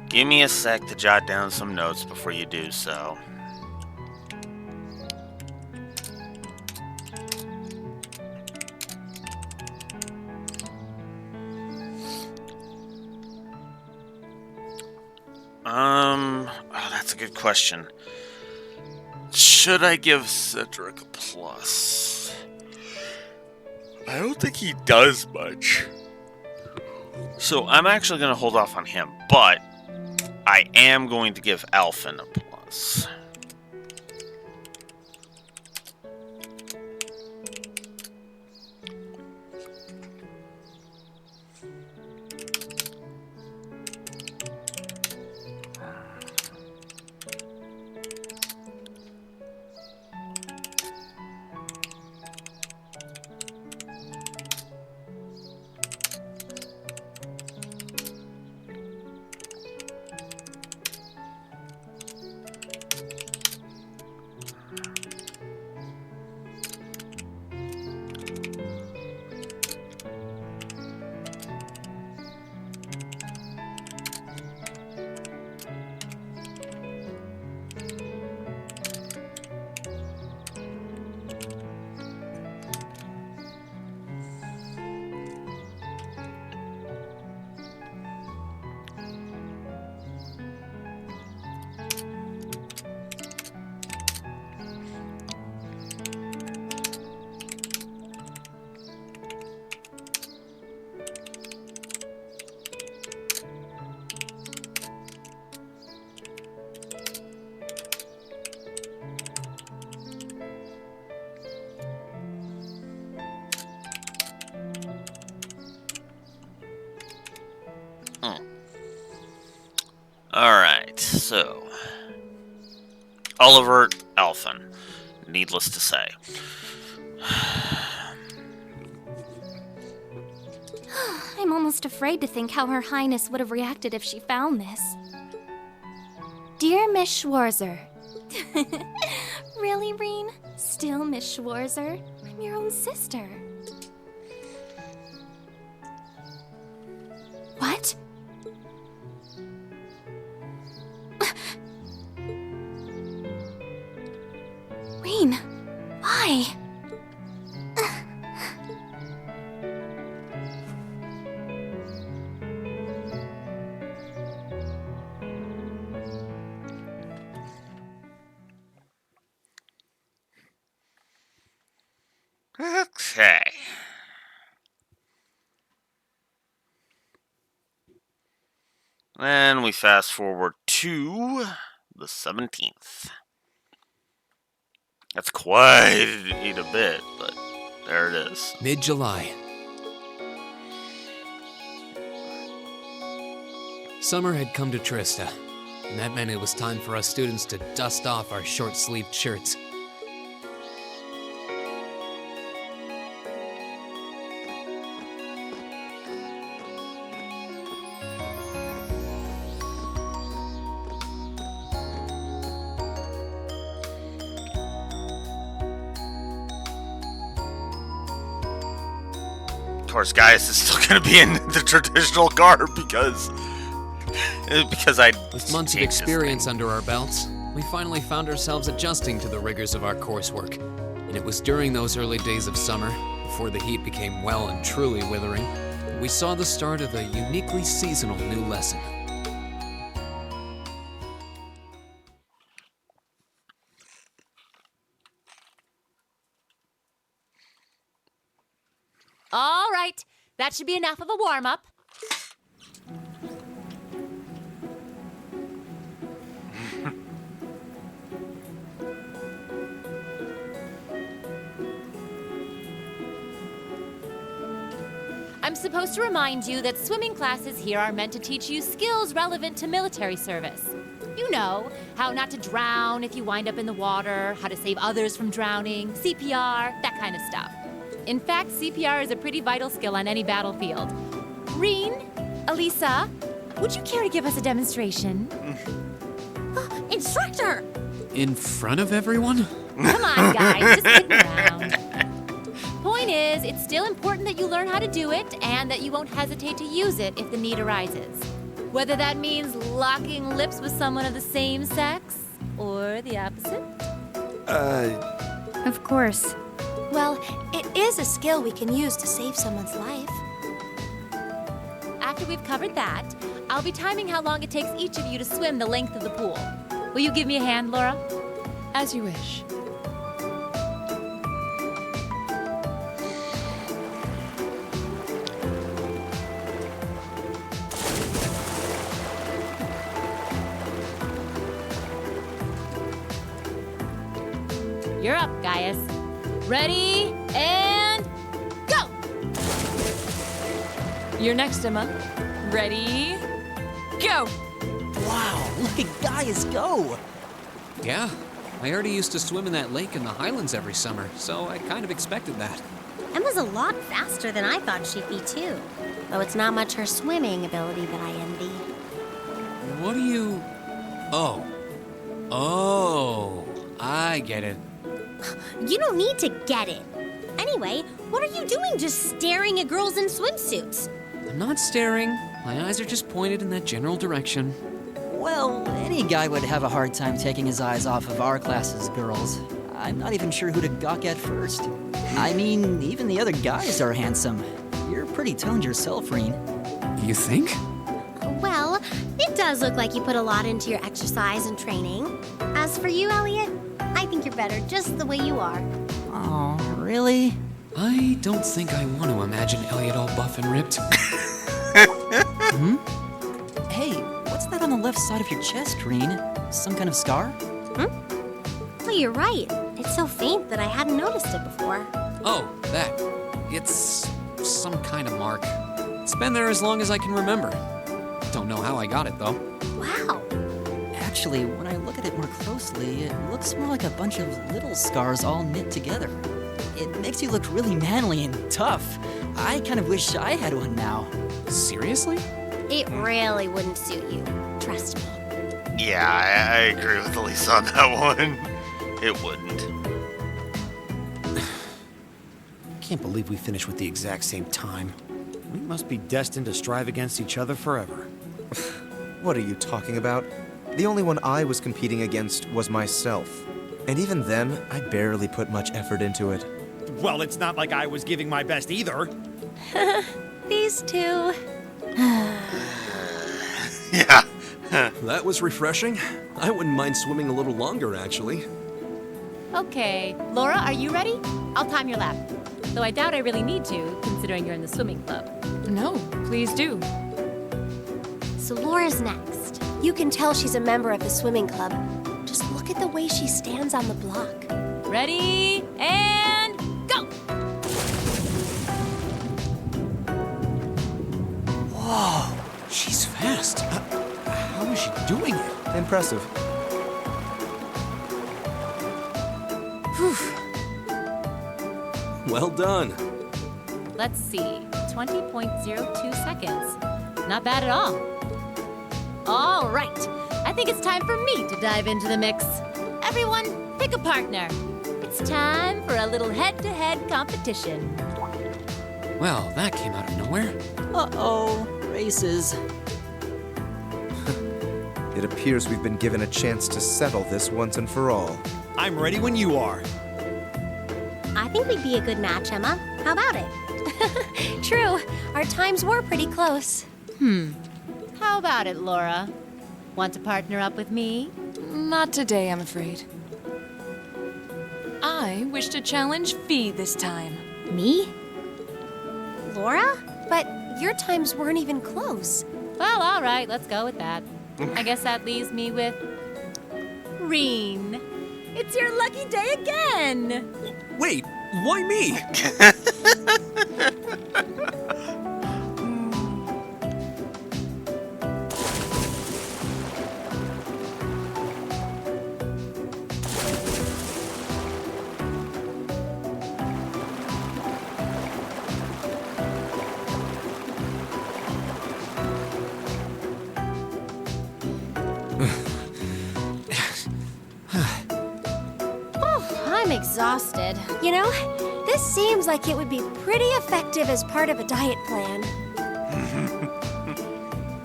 Give me a sec to jot down some notes before you do so. Oh, that's a good question. Should I give Cedric a plus? I don't think he does much. So I'm actually going to hold off on him, but I am going to give Alphen a plus. Alright, so Oliver Alphen, needless to say. I'm almost afraid to think how Her Highness would have reacted if she found this. Dear Miss Schwarzer. Really, Reen? Still Miss Schwarzer? I'm your own sister. What? Reen, why? Okay. Then we fast forward to the 17th. That's quite a bit, but there it is. Mid-July. Summer had come to Trista, and that meant it was time for us students to dust off our short-sleeved shirts. Of course, Gaius is still going to be in the traditional garb because I With months of experience under our belts, we finally found ourselves adjusting to the rigors of our coursework. And it was during those early days of summer, before the heat became well and truly withering, we saw the start of a uniquely seasonal new lesson. All right, that should be enough of a warm-up. I'm supposed to remind you that swimming classes here are meant to teach you skills relevant to military service. You know, how not to drown if you wind up in the water, how to save others from drowning, CPR, that kind of stuff. In fact, CPR is a pretty vital skill on any battlefield. Reen, Elisa, would you care to give us a demonstration? Instructor! In front of everyone? Come on, guys, just stick around. Point is, it's still important that you learn how to do it and that you won't hesitate to use it if the need arises. Whether that means locking lips with someone of the same sex or the opposite. Of course. Well, it is a skill we can use to save someone's life. After we've covered that, I'll be timing how long it takes each of you to swim the length of the pool. Will you give me a hand, Laura? As you wish. You're up, Gaius. Ready, and go! You're next, Emma. Ready, go! Wow, look at Gaius go! Yeah, I already used to swim in that lake in the Highlands every summer, so I kind of expected that. Emma's a lot faster than I thought she'd be, too. Though it's not much her swimming ability that I envy. What do you... Oh, I get it. You don't need to get it. Anyway, what are you doing just staring at girls in swimsuits? I'm not staring. My eyes are just pointed in that general direction. Well, any guy would have a hard time taking his eyes off of our class's girls. I'm not even sure who to gawk at first. I mean, even the other guys are handsome. You're pretty toned yourself, Reen. You think? Well, it does look like you put a lot into your exercise and training. As for you, Elliot, I think you're better just the way you are. Oh, really? I don't think I want to imagine Elliot all buff and ripped. Hey, what's that on the left side of your chest, Reen? Some kind of scar? Well, you're right. It's so faint that I hadn't noticed it before. Oh, that. It's some kind of mark. It's been there as long as I can remember. Don't know how I got it, though. Wow. Actually, when I look at it more closely, it looks more like a bunch of little scars all knit together. It makes you look really manly and tough. I kind of wish I had one now. Seriously? It really wouldn't suit you. Trust me. Yeah, I agree with Elise on that one. It wouldn't. Can't believe we finished with the exact same time. We must be destined to strive against each other forever. What are you talking about? The only one I was competing against was myself. And even then, I barely put much effort into it. Well, it's not like I was giving my best either. These two. Yeah. That was refreshing. I wouldn't mind swimming a little longer, actually. Okay, Laura, are you ready? I'll time your lap. Though I doubt I really need to, considering you're in the swimming club. No, please do. So Laura's next. You can tell she's a member of the swimming club. Just look at the way she stands on the block. Ready, and go! Whoa, she's fast. How is she doing it? Impressive. Well done. Let's see, 20.02 seconds. Not bad at all. All right, I think it's time for me to dive into the mix. Everyone, pick a partner. It's time for a little head-to-head competition. Well, that came out of nowhere. Uh-oh, races. It appears we've been given a chance to settle this once and for all. I'm ready when you are. I think we'd be a good match, Emma. How about it? True. Our times were pretty close. How about it, Laura? Want to partner up with me? Not today, I'm afraid. I wish to challenge Fee this time. Me? Laura? But your times weren't even close. Well, all right, let's go with that. I guess that leaves me with Reen. It's your lucky day again. Wait, why me? I'm exhausted. You know, this seems like it would be pretty effective as part of a diet plan.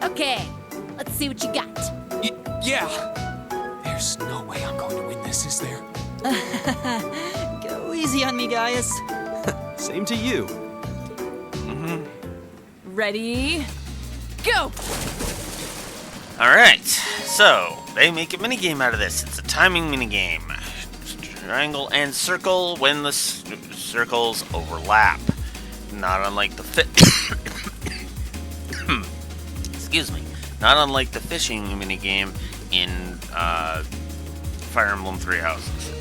Okay, let's see what you got. Yeah! There's no way I'm going to win this, is there? Go easy on me, Gaius. Same to you. Ready? Go! Alright, so they make a minigame out of this. It's a timing minigame. Triangle and circle when the circles overlap. Not unlike the excuse me. Not unlike the fishing minigame in Fire Emblem Three Houses.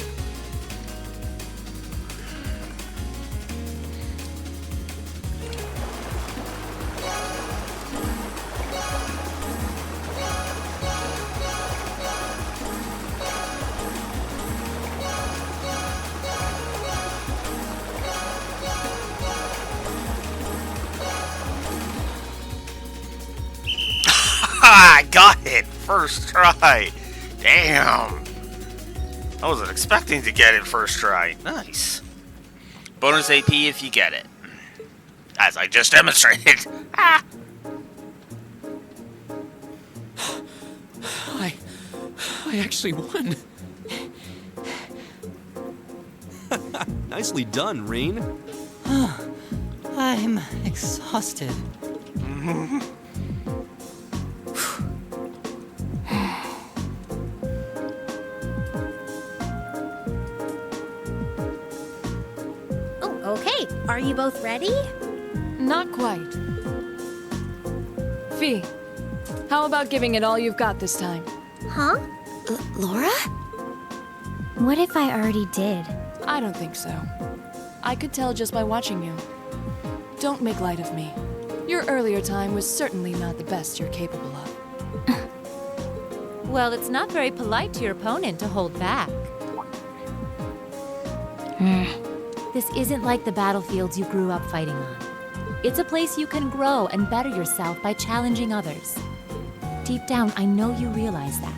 I got it! First try! Damn! I wasn't expecting to get it first try. Nice. Bonus AP if you get it. As I just demonstrated. Ah! I actually won. Nicely done, Reen. I'm exhausted. Oh, okay. Are you both ready? Not quite. Fee, how about giving it all you've got this time? Huh? Laura? What if I already did? I don't think so. I could tell just by watching you. Don't make light of me. Your earlier time was certainly not the best you're capable of. Well, it's not very polite to your opponent to hold back. This isn't like the battlefields you grew up fighting on. It's a place you can grow and better yourself by challenging others. Deep down, I know you realize that.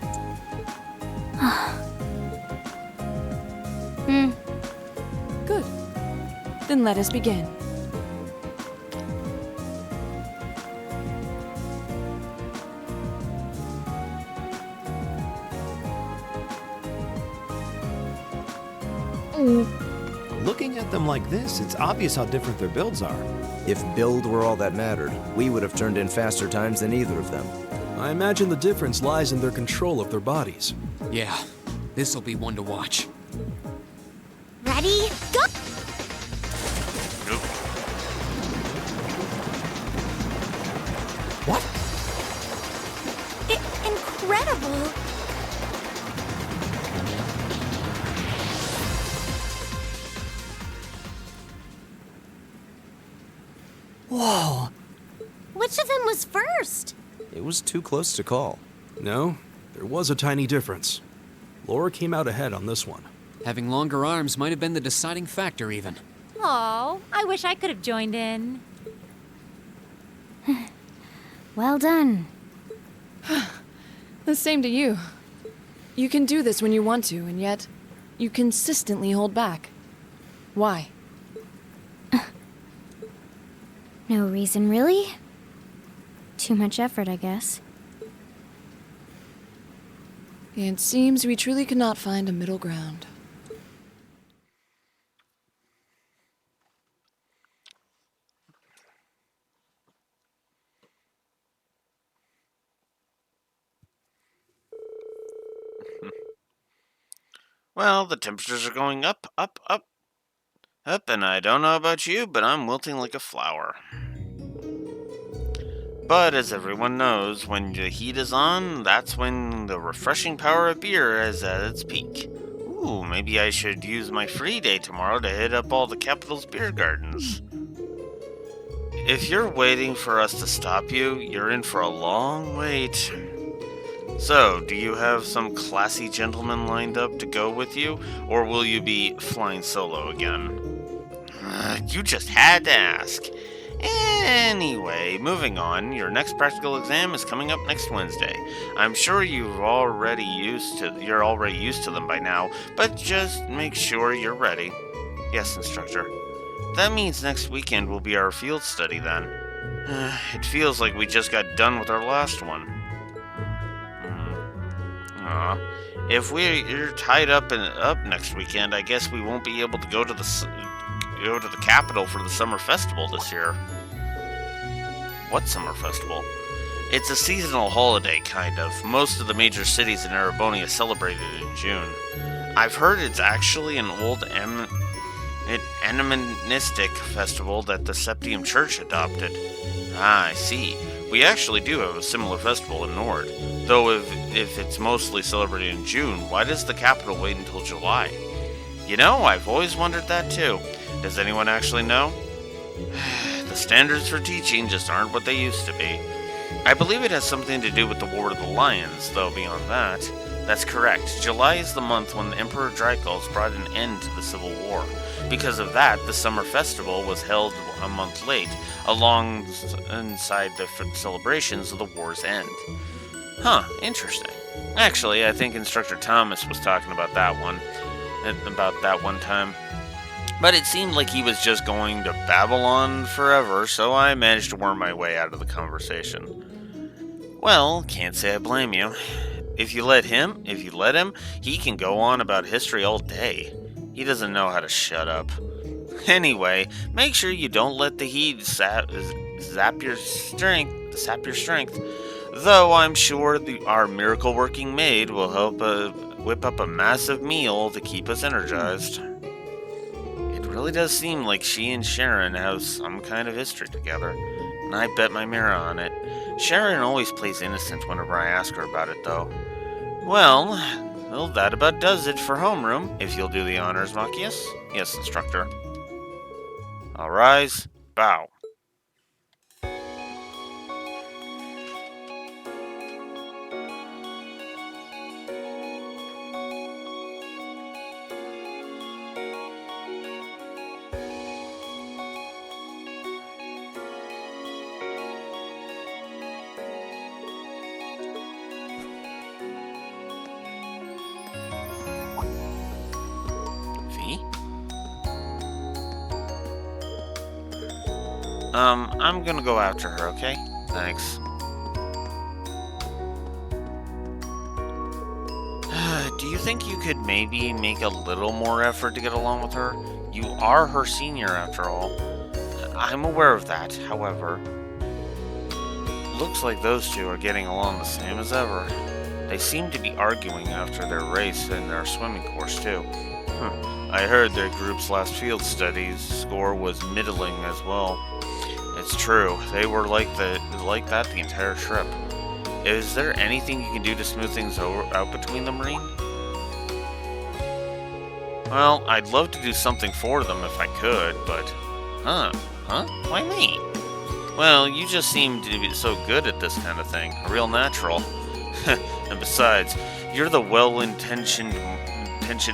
Good. Then let us begin. Looking at them like this, it's obvious how different their builds are. If build were all that mattered, we would have turned in faster times than either of them. I imagine the difference lies in their control of their bodies. Yeah, this'll be one to watch. Ready? Go! Nope. What? Incredible! Whoa! Which of them was first? It was too close to call. No, there was a tiny difference. Laura came out ahead on this one. Having longer arms might have been the deciding factor, even. Oh, I wish I could have joined in. Well done. The same to you. You can do this when you want to, and yet you consistently hold back. Why? No reason, really? Too much effort, I guess. It seems we truly cannot find a middle ground. Well, the temperatures are going up, up, up, up, and I don't know about you, but I'm wilting like a flower. But as everyone knows, when the heat is on, that's when the refreshing power of beer is at its peak. Ooh, maybe I should use my free day tomorrow to hit up all the capital's beer gardens. If you're waiting for us to stop you, you're in for a long wait. So, do you have some classy gentlemen lined up to go with you, or will you be flying solo again? You just had to ask. Anyway, moving on, your next practical exam is coming up next Wednesday. I'm sure you're already used to them by now, but just make sure you're ready. Yes, instructor. That means next weekend will be our field study then. It feels like we just got done with our last one. If we're tied up next weekend, I guess we won't be able to go to the capital for the summer festival this year. What summer festival? It's a seasonal holiday, kind of. Most of the major cities in Erebonia celebrate it in June. I've heard it's actually an old animistic festival that the Septium Church adopted. Ah, I see. We actually do have a similar festival in Nord. Though if it's mostly celebrated in June, why does the capital wait until July? You know, I've always wondered that too. Does anyone actually know? The standards for teaching just aren't what they used to be. I believe it has something to do with the War of the Lions, though beyond that. That's correct. July is the month when Emperor Dracos brought an end to the Civil War. Because of that, the summer festival was held a month late, alongside the celebrations of the war's end. Huh, interesting. Actually, I think Instructor Thomas was talking about that one time. But it seemed like he was just going to babble on forever, so I managed to worm my way out of the conversation. Well, can't say I blame you. If you let him, he can go on about history all day. He doesn't know how to shut up. Anyway, make sure you don't let the heat sap your strength. Though I'm sure our miracle-working maid will help whip up a massive meal to keep us energized. It really does seem like she and Sharon have some kind of history together, and I bet my mirror on it. Sharon always plays innocent whenever I ask her about it, though. Well, that about does it for homeroom, if you'll do the honors, Machias. Yes, instructor. All rise, bow. I'm gonna go after her, okay? Thanks. Do you think you could maybe make a little more effort to get along with her? You are her senior, after all. I'm aware of that, however. Looks like those two are getting along the same as ever. They seem to be arguing after their race and their swimming course, too. I heard their group's last field studies score was middling as well. It's true, they were like that the entire trip. Is there anything you can do to smooth things out between them, Marine? Well, I'd love to do something for them if I could, but... Huh? Why me? Well, you just seem to be so good at this kind of thing. A real natural. And besides, you're the well-intentioned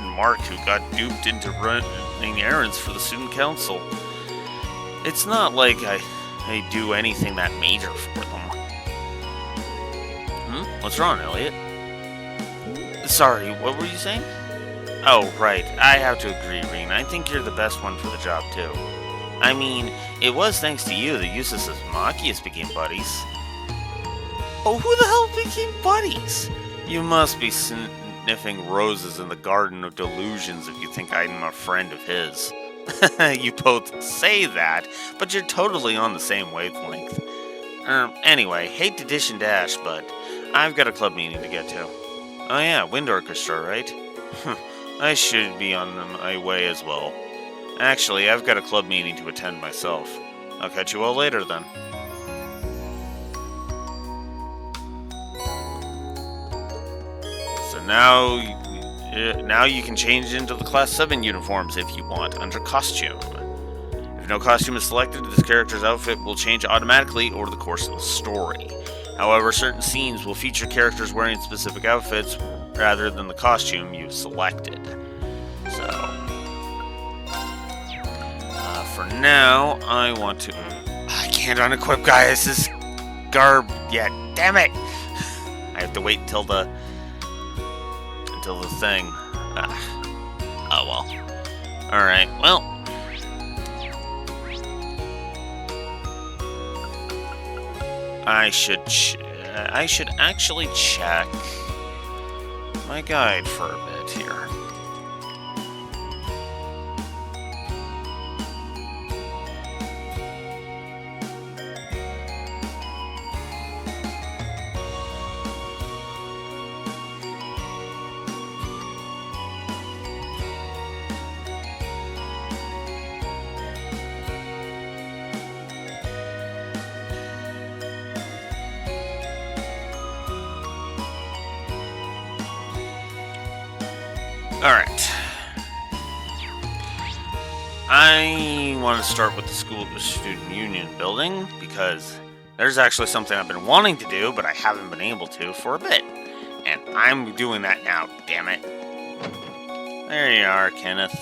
Mark who got duped into running errands for the student council. It's not like I do anything that major for them. What's wrong, Elliot? Sorry, what were you saying? Oh, right. I have to agree, Reen. I think you're the best one for the job, too. I mean, it was thanks to you that Eustace and Machias became buddies. Oh, who the hell became buddies? You must be sniffing roses in the Garden of Delusions if you think I'm a friend of his. You both say that, but you're totally on the same wavelength. Anyway, hate to dish and dash, but I've got a club meeting to get to. Oh yeah, wind orchestra, right? I should be on my way as well. Actually, I've got a club meeting to attend myself. I'll catch you all later then. So now you can change into the Class 7 uniforms if you want, under costume. If no costume is selected, this character's outfit will change automatically over the course of the story. However, certain scenes will feature characters wearing specific outfits rather than the costume you've selected. So, for now, I want to... I can't unequip Gaius' garb yet. Damn it! I have to wait until the thing. Oh well. Alright, well. I should actually check my guide for a bit here. Alright. I want to start with the School Student Union building, because there's actually something I've been wanting to do, but I haven't been able to for a bit. And I'm doing that now, damn it. There you are, Kenneth.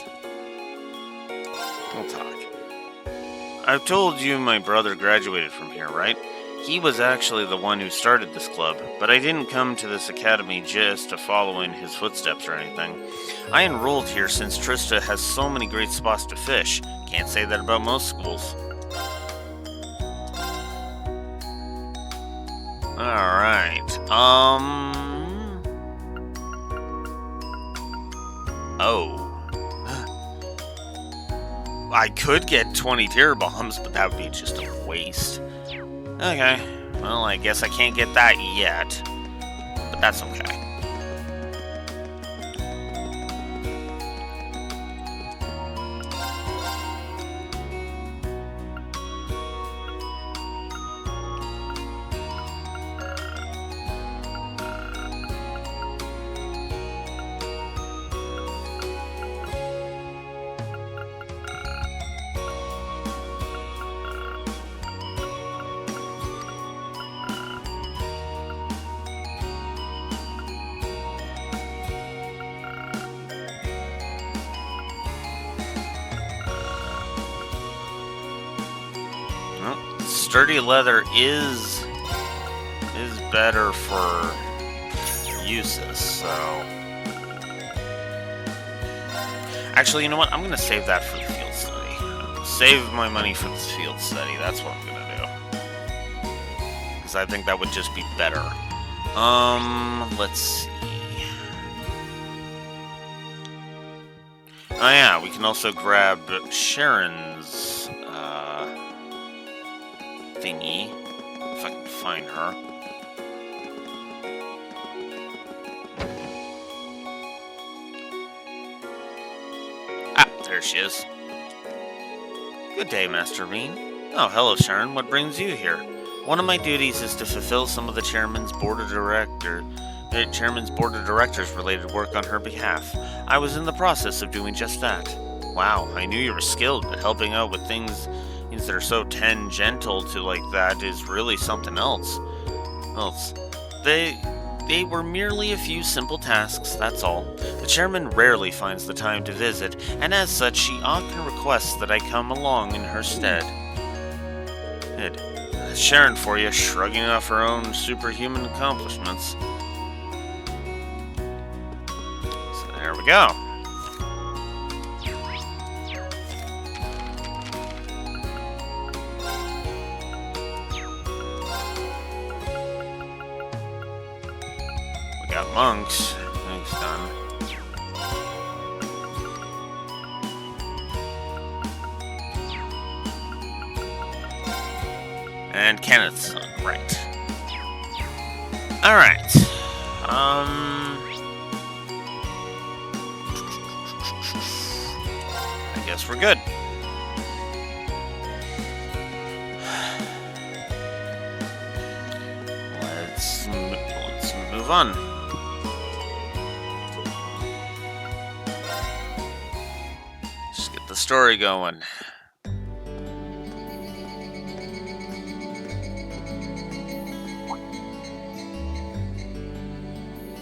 We'll talk. I've told you my brother graduated from here, right? He was actually the one who started this club, but I didn't come to this academy just to follow in his footsteps or anything. I enrolled here since Trista has so many great spots to fish. Can't say that about most schools. Alright, Oh. I could get 20 tear bombs, but that would be just a waste. Okay, well, I guess I can't get that yet, but that's okay. Sturdy leather is better for uses, so... Actually, you know what? I'm going to save that for the field study. Save my money for this field study. That's what I'm going to do. Because I think that would just be better. Let's see. Oh yeah, we can also grab Sharon's, thingy, if I can find her. Ah, there she is. Good day, Master Bean. Oh, hello, Sharon. What brings you here? One of my duties is to fulfill some of the Chairman's Board of Directors related work on her behalf. I was in the process of doing just that. Wow, I knew you were skilled, but helping out with things that are so tangential to like that is really something else. They were merely a few simple tasks, that's all. The chairman rarely finds the time to visit, and as such, she often requests that I come along in her stead. That's Sharon for you, shrugging off her own superhuman accomplishments. So there we go. got monks. Thanks, done. And Kenneth's son, right. Alright. I guess we're good. Let's move on. Just get the story going.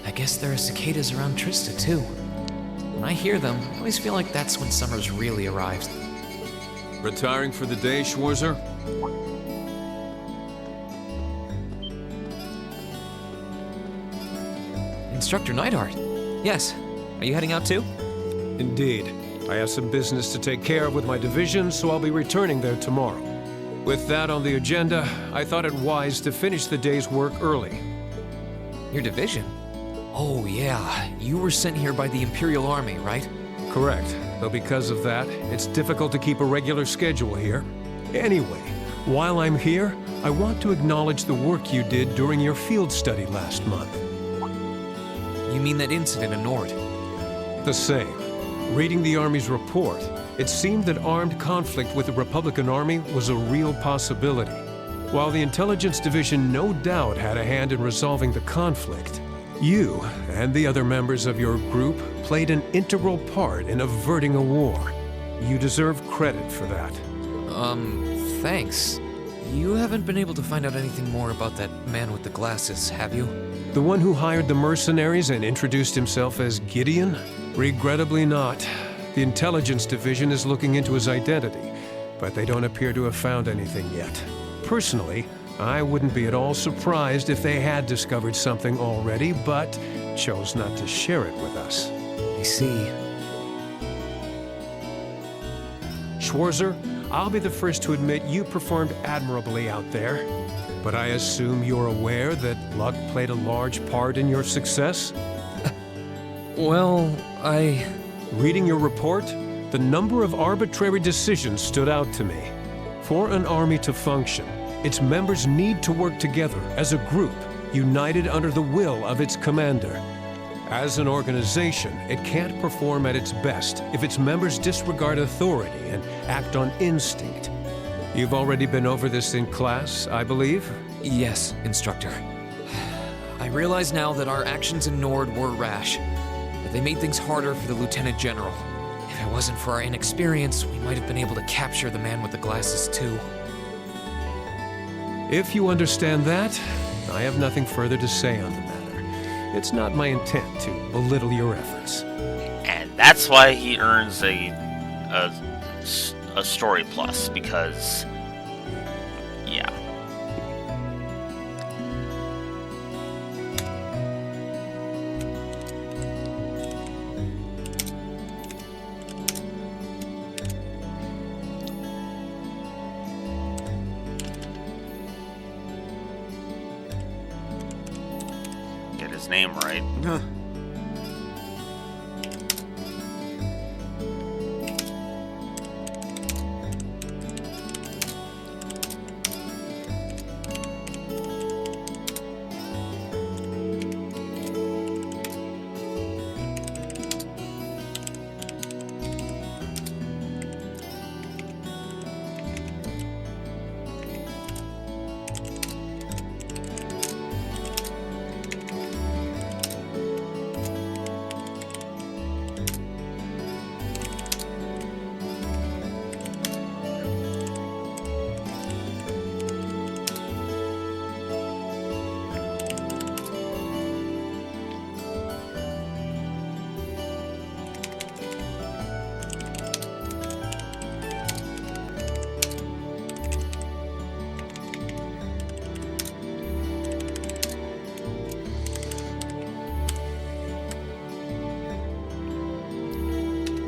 I guess there are cicadas around Trista, too. When I hear them, I always feel like that's when summer's really arrives. Retiring for the day, Schwarzer? Instructor Neidhart. Yes. Are you heading out too? Indeed. I have some business to take care of with my division, so I'll be returning there tomorrow. With that on the agenda, I thought it wise to finish the day's work early. Your division? Oh, yeah. You were sent here by the Imperial Army, right? Correct. Though because of that, it's difficult to keep a regular schedule here. Anyway, while I'm here, I want to acknowledge the work you did during your field study last month. You mean that incident in Nord? The same. Reading the Army's report, it seemed that armed conflict with the Republican Army was a real possibility. While the Intelligence Division no doubt had a hand in resolving the conflict, you and the other members of your group played an integral part in averting a war. You deserve credit for that. Thanks. You haven't been able to find out anything more about that man with the glasses, have you? The one who hired the mercenaries and introduced himself as Gideon? Regrettably not. The Intelligence Division is looking into his identity, but they don't appear to have found anything yet. Personally, I wouldn't be at all surprised if they had discovered something already, but chose not to share it with us. I see. Schwarzer, I'll be the first to admit you performed admirably out there. But I assume you're aware that luck played a large part in your success? Well, Reading your report, the number of arbitrary decisions stood out to me. For an army to function, its members need to work together as a group, united under the will of its commander. As an organization, it can't perform at its best if its members disregard authority and act on instinct. You've already been over this in class, I believe? Yes, Instructor. I realize now that our actions in Nord were rash, but they made things harder for the Lieutenant General. If it wasn't for our inexperience, we might have been able to capture the man with the glasses too. If you understand that, I have nothing further to say on the matter. It's not my intent to belittle your efforts. And that's why he earns a story plus, because, yeah. Get his name right.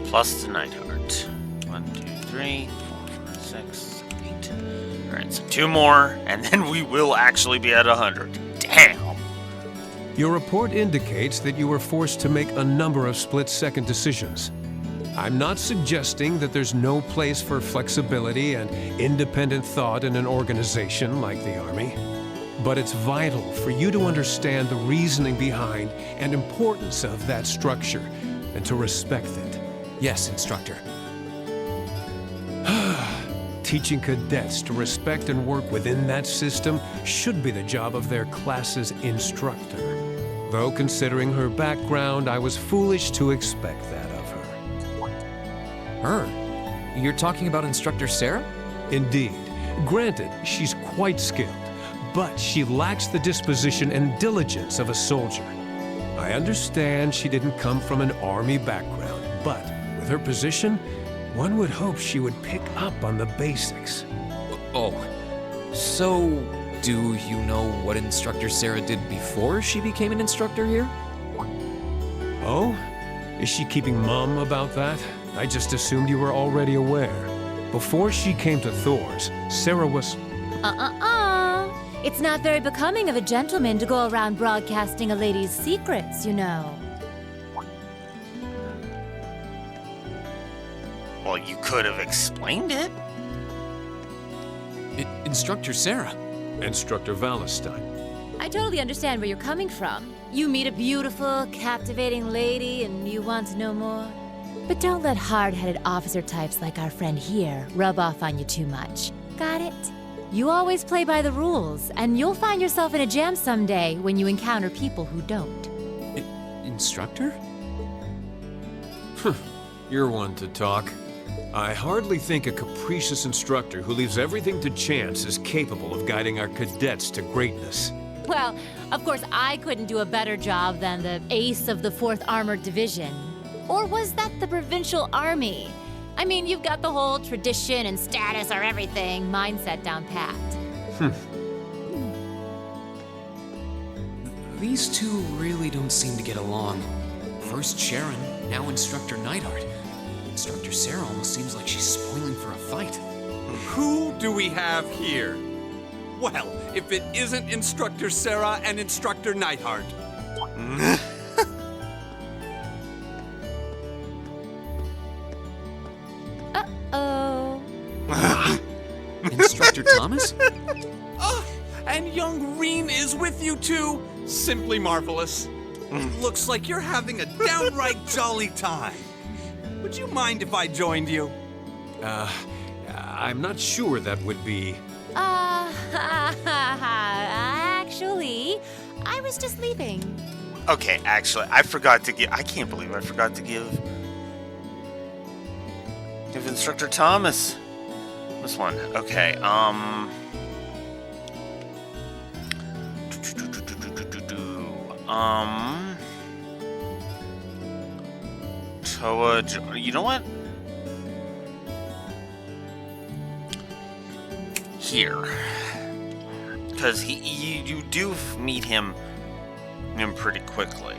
Plus to Neidhart. 1, 2, 3, 4, 5, 6, 8. Alright, so 2 more, and then we will actually be at 100. Damn! Your report indicates that you were forced to make a number of split-second decisions. I'm not suggesting that there's no place for flexibility and independent thought in an organization like the Army. But it's vital for you to understand the reasoning behind and importance of that structure, and to respect it. Yes, Instructor. Teaching cadets to respect and work within that system should be the job of their class's instructor. Though considering her background, I was foolish to expect that of her. Her? You're talking about Instructor Sarah? Indeed. Granted, she's quite skilled, but she lacks the disposition and diligence of a soldier. I understand she didn't come from an Army background, but with her position, one would hope she would pick up on the basics. Oh, so do you know what Instructor Sarah did before she became an instructor here? Oh? Is she keeping mum about that? I just assumed you were already aware. Before she came to Thor's, Sarah was... It's not very becoming of a gentleman to go around broadcasting a lady's secrets, you know. Well, you could have explained it. Instructor Sarah. Instructor Valentine. I totally understand where you're coming from. You meet a beautiful, captivating lady and you want to know more. But don't let hard-headed officer types like our friend here rub off on you too much. Got it? You always play by the rules, and you'll find yourself in a jam someday when you encounter people who don't. Instructor? You're one to talk. I hardly think a capricious instructor who leaves everything to chance is capable of guiding our cadets to greatness. Well, of course I couldn't do a better job than the ace of the 4th Armored Division. Or was that the Provincial Army? I mean, you've got the whole tradition and status are everything mindset down pat. These two really don't seem to get along. First Sharon, now Instructor Neidhart. Instructor Sarah almost seems like she's spoiling for a fight. Who do we have here? Well, if it isn't Instructor Sarah and Instructor Neidhart. Uh-oh. Instructor Thomas? Oh, and young Reen is with you too. Simply marvelous. Looks like you're having a downright jolly time. Would you mind if I joined you? I'm not sure that would be... Actually, I was just leaving. Okay, actually, I forgot to give... I can't believe I forgot to give Instructor Thomas this one. Okay, Toa... You know what? Here. Because you do meet him pretty quickly.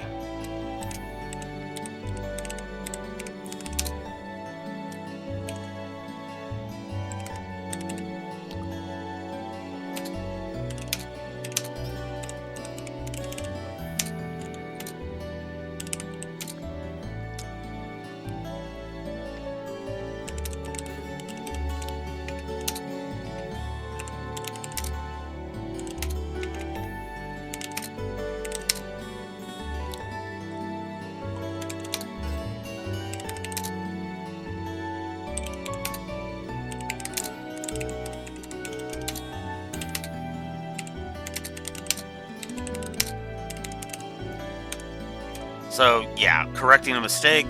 So, yeah, correcting a mistake.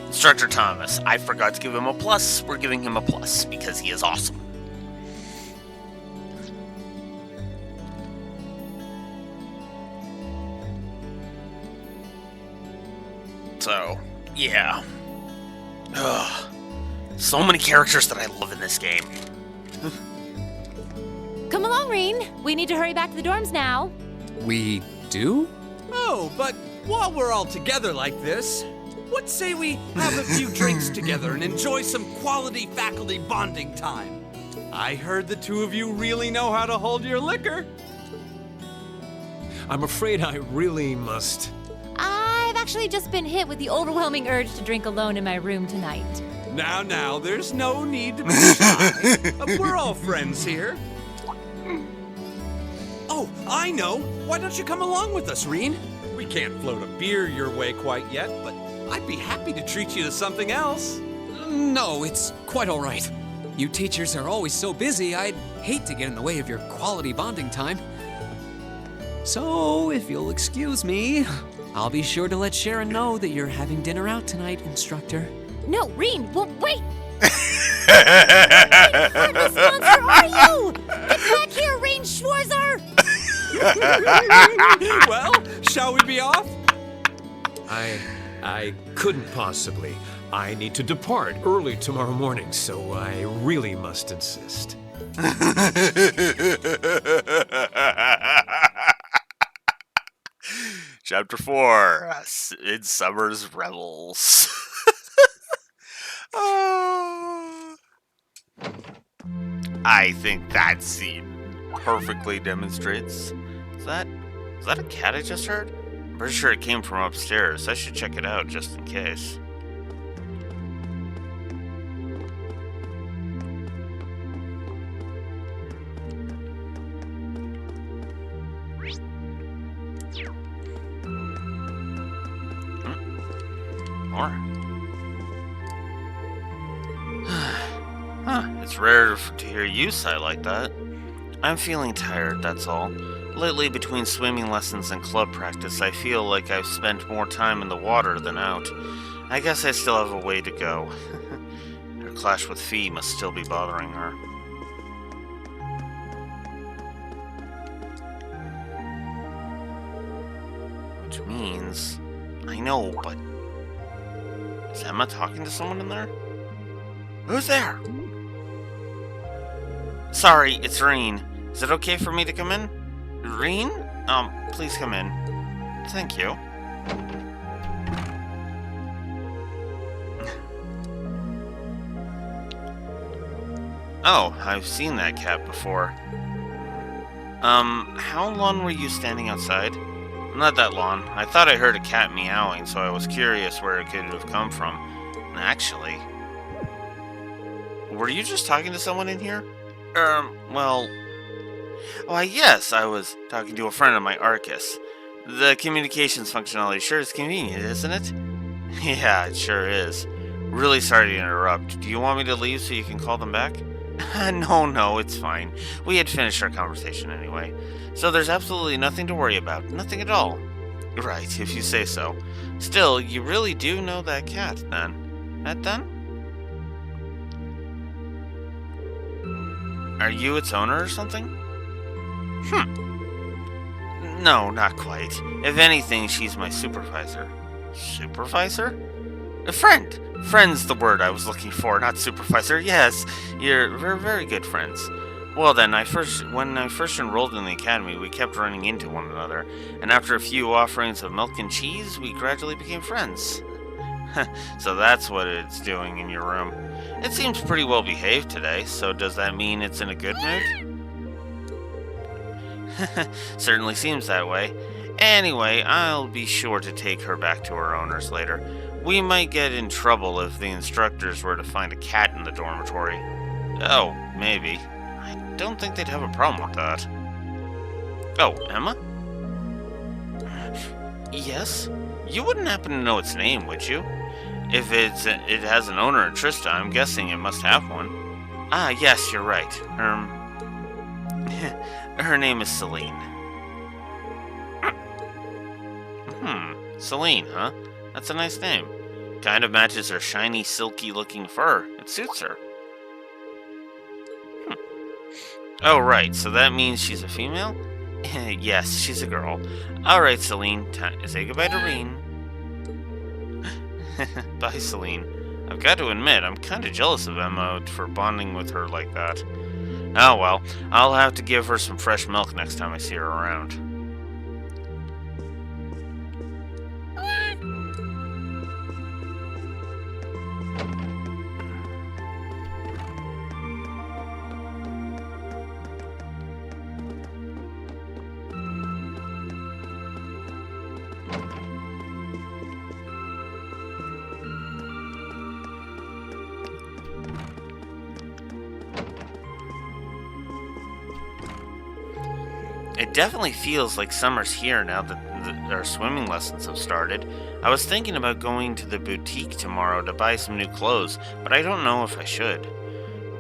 Instructor Thomas, I forgot to give him a plus. We're giving him a plus because he is awesome. So, yeah. Ugh. So many characters that I love in this game. Come along, Reen. We need to hurry back to the dorms now. We do? Oh, but while we're all together like this, what say we have a few drinks together and enjoy some quality faculty bonding time? I heard the two of you really know how to hold your liquor. I'm afraid I really must. I've actually just been hit with the overwhelming urge to drink alone in my room tonight. Now, there's no need to be shy. We're all friends here. Oh, I know. Why don't you come along with us, Reen? We can't float a beer your way quite yet, but I'd be happy to treat you to something else. No, it's quite all right. You teachers are always so busy, I'd hate to get in the way of your quality bonding time. So, if you'll excuse me, I'll be sure to let Sharon know that you're having dinner out tonight, instructor. No, Reen, wait! What heartless monster are you? Get back here, Reen Schwarzer! Well, shall we be off? I couldn't possibly. I need to depart early tomorrow morning, so I really must insist. Chapter 4, Midsummer's Revels. I think that scene perfectly demonstrates. Is that a cat I just heard? I'm pretty sure it came from upstairs. I should check it out just in case. More. It's rare to hear you sigh like that. I'm feeling tired, that's all. Lately, between swimming lessons and club practice, I feel like I've spent more time in the water than out. I guess I still have a way to go. Her clash with Fee must still be bothering her. Which means... I know, but... Is Emma talking to someone in there? Who's there? Sorry, it's Reen. Is it okay for me to come in? Reen? Please come in. Thank you. Oh, I've seen that cat before. How long were you standing outside? Not that long. I thought I heard a cat meowing, so I was curious where it could have come from. Actually... Were you just talking to someone in here? Well... Why, yes, I was talking to a friend of my, Arcus. The communications functionality sure is convenient, isn't it? Yeah, it sure is. Really sorry to interrupt. Do you want me to leave so you can call them back? No, it's fine. We had finished our conversation anyway. So there's absolutely nothing to worry about. Nothing at all. Right, if you say so. Still, you really do know that cat, then. That done? Are you its owner or something? No, not quite. If anything, she's my supervisor. Supervisor? A friend! Friend's the word I was looking for, not supervisor. Yes, we're very good friends. Well then, when I first enrolled in the academy, we kept running into one another, and after a few offerings of milk and cheese, we gradually became friends. So that's what it's doing in your room. It seems pretty well behaved today, so does that mean it's in a good mood? Certainly seems that way. Anyway, I'll be sure to take her back to her owners later. We might get in trouble if the instructors were to find a cat in the dormitory. Oh, maybe. I don't think they'd have a problem with that. Oh, Emma? Yes? You wouldn't happen to know its name, would you? If it has an owner in Trista, I'm guessing it must have one. Ah, yes, you're right. Her name is Celine. Celine, huh? That's a nice name. Kind of matches her shiny, silky-looking fur. It suits her. Oh, right, so that means she's a female? Yes, she's a girl. Alright, Celine, say goodbye to Reen. Bye, Celine. I've got to admit, I'm kind of jealous of Emma for bonding with her like that. Oh well, I'll have to give her some fresh milk next time I see her around. It definitely feels like summer's here now that our swimming lessons have started. I was thinking about going to the boutique tomorrow to buy some new clothes, but I don't know if I should.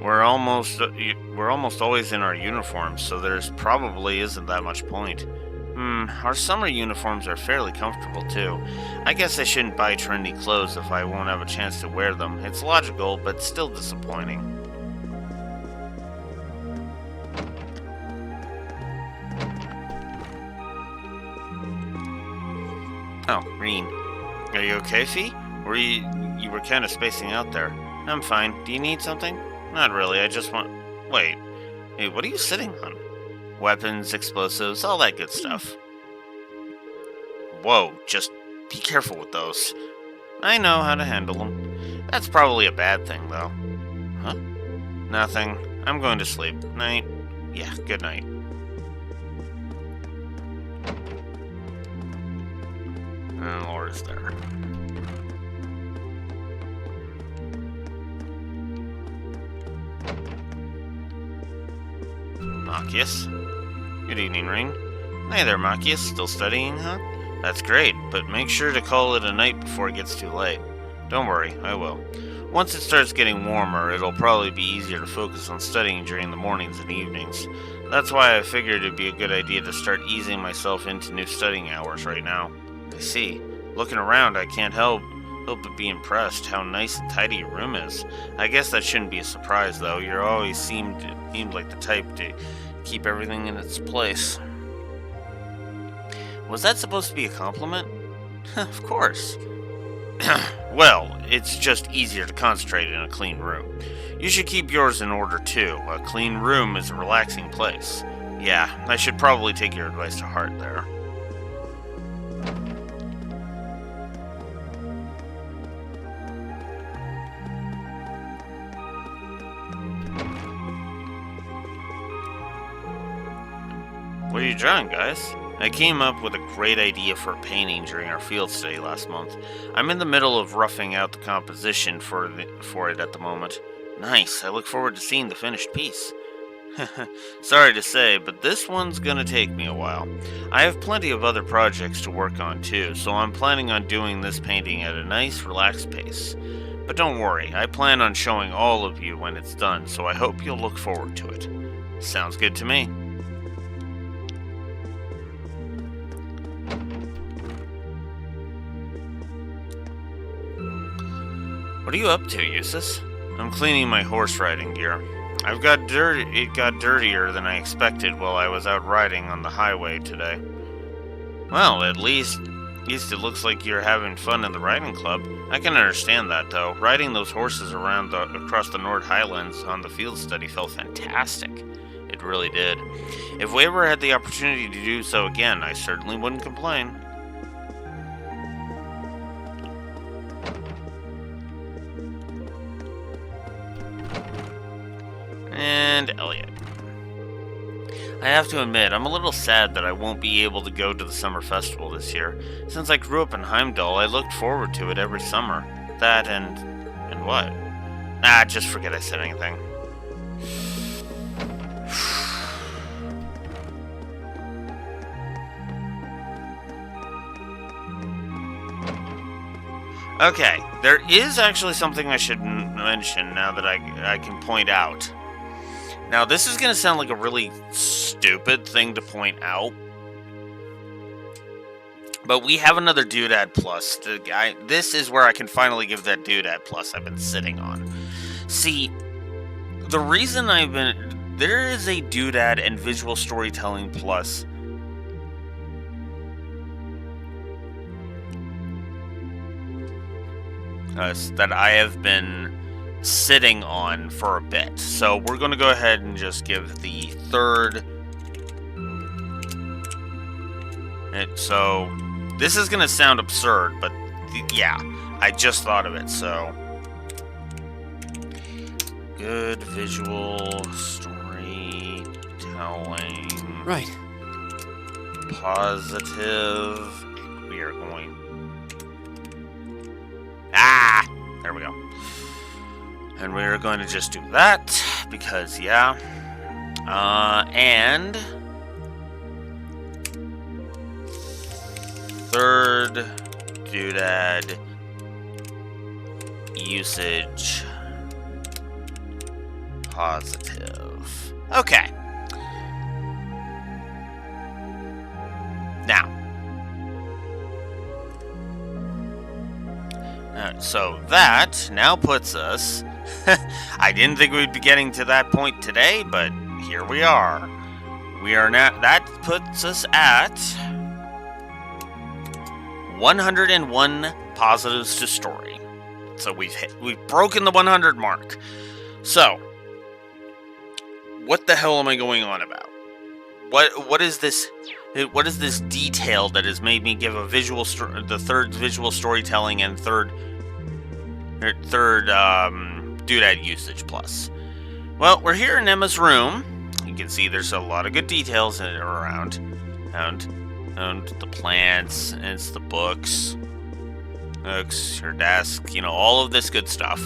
We're almost always in our uniforms, so there's probably isn't that much point. Our summer uniforms are fairly comfortable too. I guess I shouldn't buy trendy clothes if I won't have a chance to wear them. It's logical, but still disappointing. Oh, Reen. Are you okay, Fee? You were kind of spacing out there. I'm fine. Do you need something? Not really, I just want... Wait, what are you sitting on? Weapons, explosives, all that good stuff. Whoa, just be careful with those. I know how to handle them. That's probably a bad thing, though. Huh? Nothing. I'm going to sleep. Night. Yeah, good night. And Laura's there. Machias. Good evening, Ring. Hey there, Machias. Still studying, huh? That's great, but make sure to call it a night before it gets too late. Don't worry, I will. Once it starts getting warmer, it'll probably be easier to focus on studying during the mornings and evenings. That's why I figured it'd be a good idea to start easing myself into new studying hours right now. I see. Looking around, I can't help but be impressed how nice and tidy your room is. I guess that shouldn't be a surprise, though. You always seemed like the type to keep everything in its place. Was that supposed to be a compliment? Of course. Well, it's just easier to concentrate in a clean room. You should keep yours in order, too. A clean room is a relaxing place. Yeah, I should probably take your advice to heart there. What are you drawing, guys? I came up with a great idea for a painting during our field study last month. I'm in the middle of roughing out the composition for it at the moment. Nice, I look forward to seeing the finished piece. Sorry to say, but this one's gonna take me a while. I have plenty of other projects to work on too, so I'm planning on doing this painting at a nice, relaxed pace. But don't worry, I plan on showing all of you when it's done, so I hope you'll look forward to it. Sounds good to me. What are you up to, Eustace? I'm cleaning my horse riding gear. It got dirtier than I expected while I was out riding on the highway today. Well, at least it looks like you're having fun in the riding club. I can understand that, though. Riding those horses across the Nord Highlands on the field study felt fantastic. It really did. If we ever had the opportunity to do so again, I certainly wouldn't complain. And Elliot. I have to admit, I'm a little sad that I won't be able to go to the summer festival this year. Since I grew up in Heimdall, I looked forward to it every summer. That and what? Just forget I said anything. Okay, there is actually something I should mention now that I can point out. Now, this is going to sound like a really stupid thing to point out, but we have another Doodad Plus. This is where I can finally give that Doodad Plus I've been sitting on. See, the reason there is a Doodad and Visual Storytelling Plus that I have been sitting on for a bit. So we're going to go ahead and just give the third. So this is going to sound absurd, but yeah, I just thought of it. So good visual storytelling. Right. Positive. We are going. There we go. And we're going to just do that, because, yeah. And third doodad usage positive. Okay. Now. So that now puts us... I didn't think we'd be getting to that point today, but here we are. We are now... That puts us at 101 positives to story. So we've broken the 100 mark. So, what the hell am I going on about? What is this? What is this detail that has made me give a the third visual storytelling and third doodad usage plus? Well, we're here in Emma's room. You can see there's a lot of good details around, and the plants, and it's the books, her desk, all of this good stuff.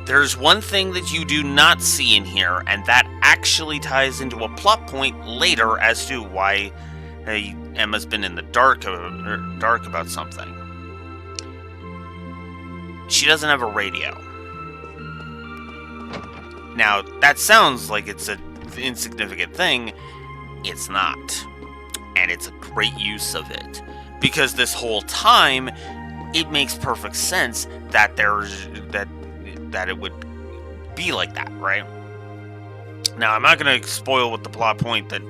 There's one thing that you do not see in here, and that actually ties into a plot point later as to why Emma's been in the dark about something. She doesn't have a radio. Now, that sounds like it's an insignificant thing. It's not. And it's a great use of it. Because this whole time, it makes perfect sense that that it would be like that, right? Now, I'm not going to spoil what the plot point that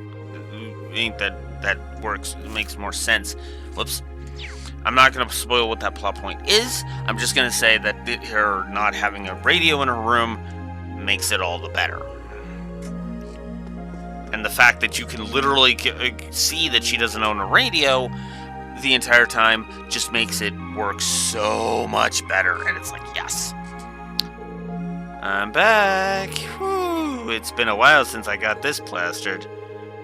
makes more sense. Whoops. I'm not going to spoil what that plot point is. I'm just going to say that her not having a radio in her room makes it all the better. And the fact that you can literally see that she doesn't own a radio the entire time just makes it work so much better. And it's like, yes. I'm back. Whew, it's been a while since I got this plastered.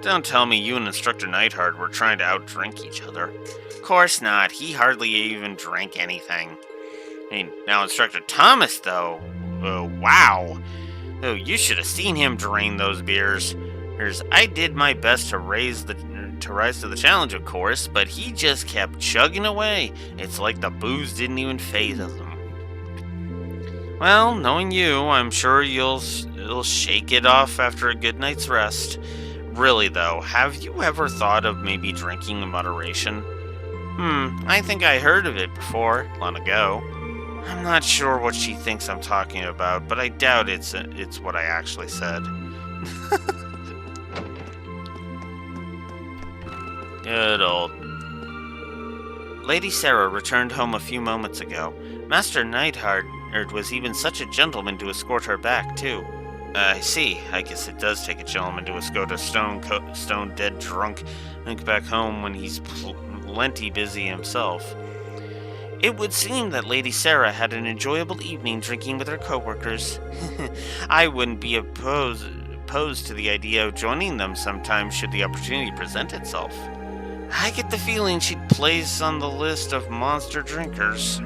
Don't tell me you and Instructor Neidhart were trying to outdrink each other. Of course not. He hardly even drank anything. I mean, now Instructor Thomas, though. Wow. Oh, you should have seen him drain those beers. I did my best to rise to the challenge, of course, but he just kept chugging away. It's like the booze didn't even faze him. Well, knowing you, I'm sure you'll shake it off after a good night's rest. Really, though, have you ever thought of maybe drinking in moderation? I think I heard of it before, long ago. I'm not sure what she thinks I'm talking about, but I doubt it's what I actually said. Good old... Lady Sarah returned home a few moments ago. Master Neidhart was even such a gentleman to escort her back, too. I see. I guess it does take a gentleman to escort a stone dead drunk and back home when he's plenty busy himself. It would seem that Lady Sarah had an enjoyable evening drinking with her co-workers. I wouldn't be opposed to the idea of joining them sometime should the opportunity present itself. I get the feeling she'd place on the list of monster drinkers.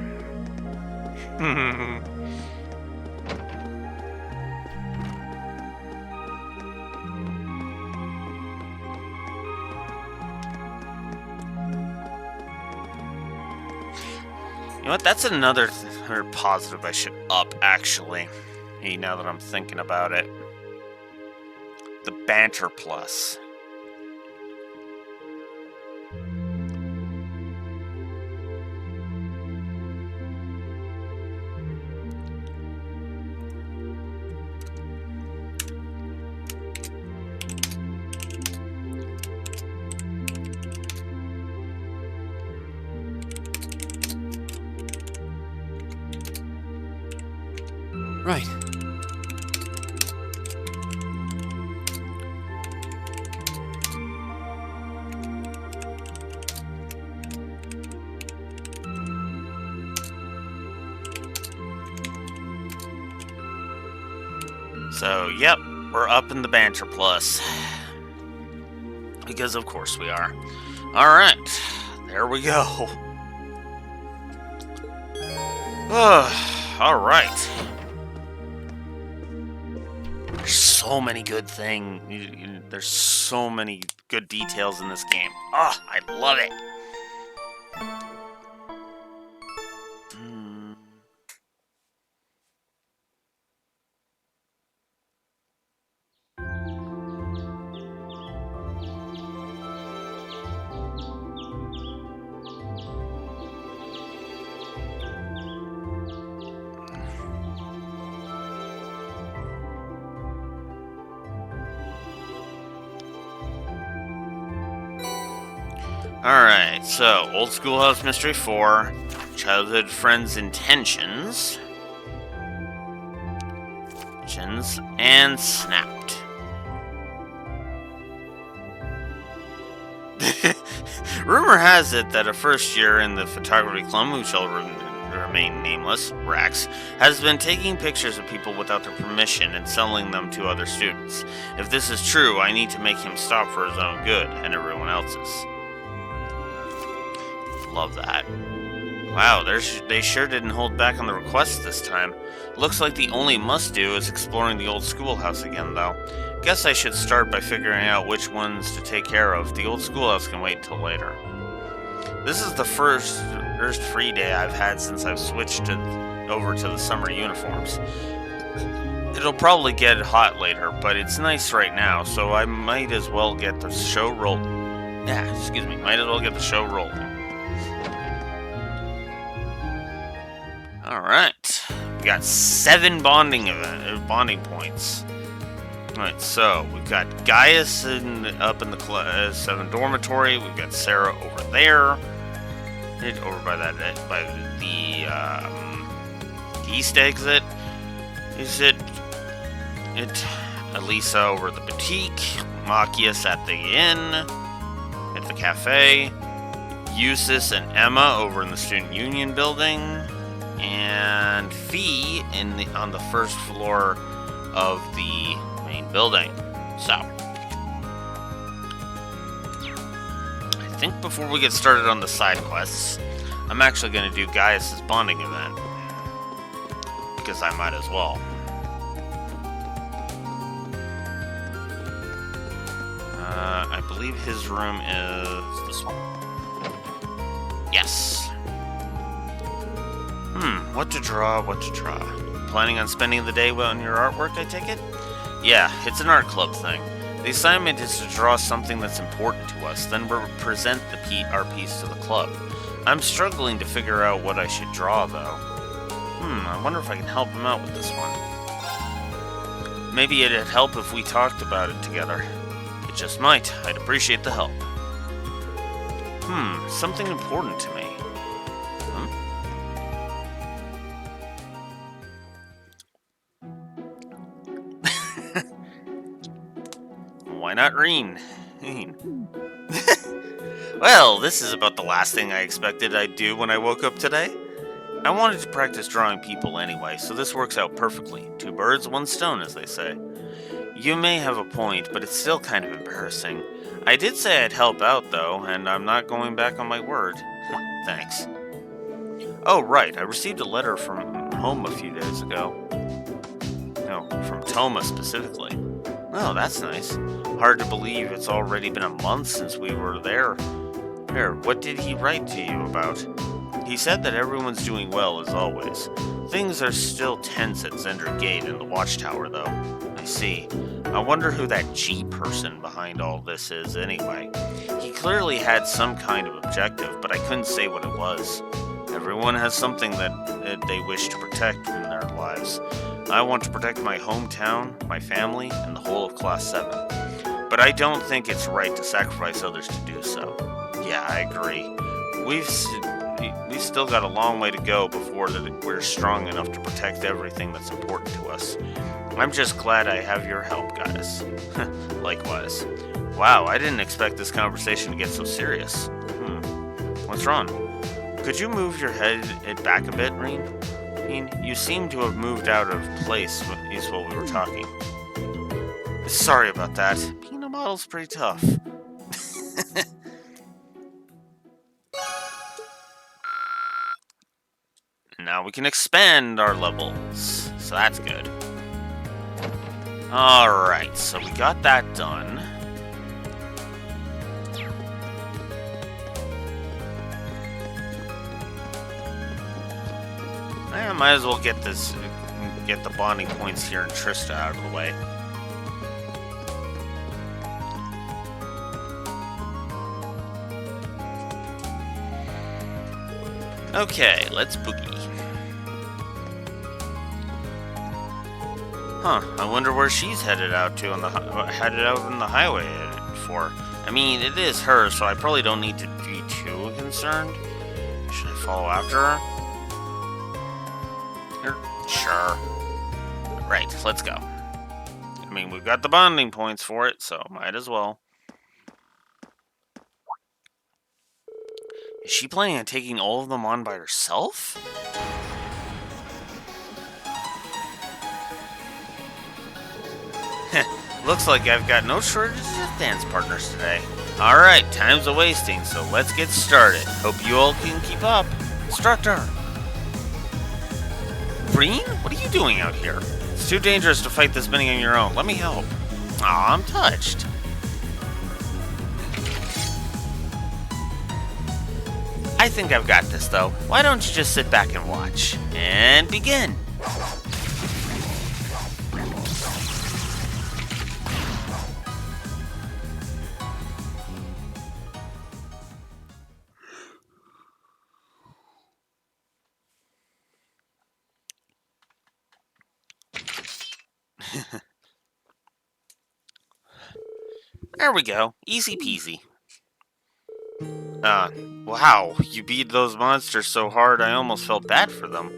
You know what? That's another positive I should up, actually. Hey, now that I'm thinking about it. The banter plus. Right. So, yep, we're up in the banter plus. Because of course we are. Alright, there we go. Alright. There's so many good things. There's so many good details in this game. I love it. Alright, so Old Schoolhouse Mystery 4, Childhood Friends Intentions, and Snapped. Rumor has it that a first year in the photography club who shall remain nameless, Rex, has been taking pictures of people without their permission and selling them to other students. If this is true, I need to make him stop for his own good and everyone else's. Love that. Wow, they sure didn't hold back on the requests this time. Looks like the only must-do is exploring the old schoolhouse again, though. Guess I should start by figuring out which ones to take care of. The old schoolhouse can wait until later. This is the first free day I've had since I've switched over to the summer uniforms. It'll probably get hot later, but it's nice right now, so I might as well get the show rolling. Might as well get the show rolling. Alright, we got 7 bonding points. Alright, so we've got Gaius up in the 7 dormitory. We've got Sarah over there, over by the east exit. Is it Elisa over at the boutique? Machias at the inn, at the cafe. Eustace and Emma over in the student union building. And Fee on the first floor of the main building. So, I think before we get started on the side quests, I'm actually going to do Gaius' bonding event. Because I might as well. I believe his room is this one. Yes. What to draw. Planning on spending the day on your artwork, I take it? Yeah, it's an art club thing. The assignment is to draw something that's important to us, then present our piece to the club. I'm struggling to figure out what I should draw, though. I wonder if I can help him out with this one. Maybe it'd help if we talked about it together. It just might. I'd appreciate the help. Something important to me. Why not Reen? Well, this is about the last thing I expected I'd do when I woke up today. I wanted to practice drawing people anyway, so this works out perfectly. 2 birds, 1 stone, as they say. You may have a point, but it's still kind of embarrassing. I did say I'd help out, though, and I'm not going back on my word. Thanks. Oh, right, I received a letter from home a few days ago. No, from Toma specifically. Oh, that's nice. Hard to believe it's already been a month since we were there. Here, what did he write to you about? He said that everyone's doing well as always. Things are still tense at Zender Gate and the Watchtower, though. I see. I wonder who that G person behind all this is anyway. He clearly had some kind of objective, but I couldn't say what it was. Everyone has something that they wish to protect in their lives. I want to protect my hometown, my family, and the whole of Class 7. But I don't think it's right to sacrifice others to do so. Yeah, I agree. We've still got a long way to go before we're strong enough to protect everything that's important to us. I'm just glad I have your help, guys. Likewise. Wow, I didn't expect this conversation to get so serious. What's wrong? Could you move your head back a bit, Reen? You seem to have moved out of place while we were talking. Sorry about that. Being a model's pretty tough. Now we can expand our levels, so that's good. Alright, so we got that done. I might as well get the bonding points here and Trista out of the way. Okay, let's boogie. Huh, I wonder where she's headed out to on the highway. It before. I mean, it is her, so I probably don't need to be too concerned. Should I follow after her? Sure. Right, let's go. I mean, we've got the bonding points for it, so might as well. Is she planning on taking all of them on by herself? Looks like I've got no shortages of dance partners today. Alright, time's a-wasting, so let's get started. Hope you all can keep up. Instructor! Breen? What are you doing out here? It's too dangerous to fight this many on your own. Let me help. Aw, I'm touched. I think I've got this, though. Why don't you just sit back and watch? And begin! There we go. Easy peasy. Wow, you beat those monsters so hard I almost felt bad for them.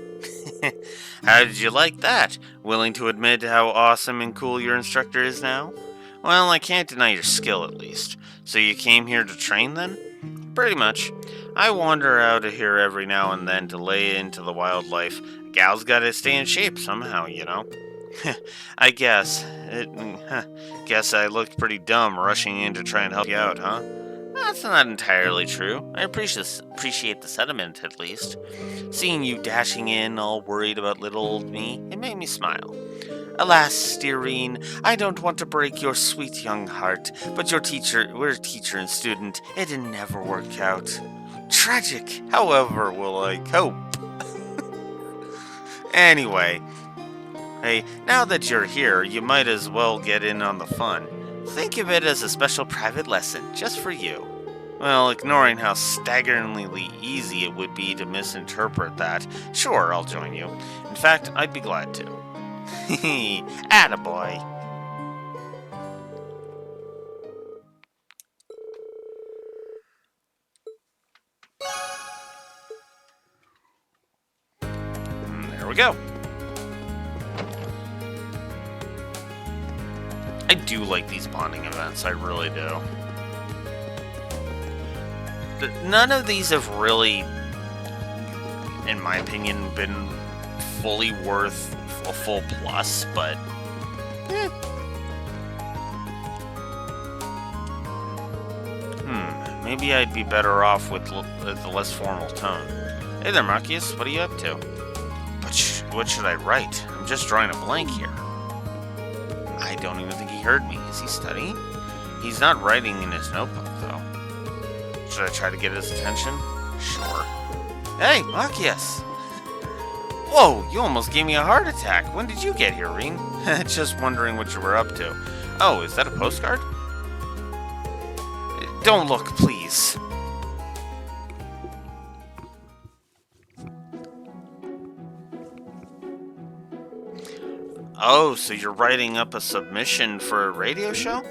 How did you like that? Willing to admit how awesome and cool your instructor is now? Well, I can't deny your skill at least. So you came here to train then? Pretty much. I wander out of here every now and then to lay into the wildlife. A gal's gotta stay in shape somehow, you know? I guess. Guess I looked pretty dumb rushing in to try and help you out, huh? That's not entirely true. I appreciate the sentiment, at least. Seeing you dashing in, all worried about little old me, it made me smile. Alas, Steerine, I don't want to break your sweet young heart, but we're teacher and student. It'd never work out. Tragic. However will I cope? Anyway, hey, now that you're here, you might as well get in on the fun. Think of it as a special private lesson, just for you. Well, ignoring how staggeringly easy it would be to misinterpret that, sure, I'll join you. In fact, I'd be glad to. Hehe, attaboy. There we go. I do like these bonding events, I really do. None of these have really, in my opinion, been fully worth a full plus, but maybe I'd be better off with the less formal tone. Hey there, Marcus, what are you up to? What should I write? I'm just drawing a blank here. I don't even think he heard me. Is he studying? He's not writing in his notebook, though. Should I try to get his attention? Sure. Hey, Marcus! Whoa, you almost gave me a heart attack. When did you get here, Reen? Just wondering what you were up to. Oh, is that a postcard? Don't look, please. Oh, so you're writing up a submission for a radio show?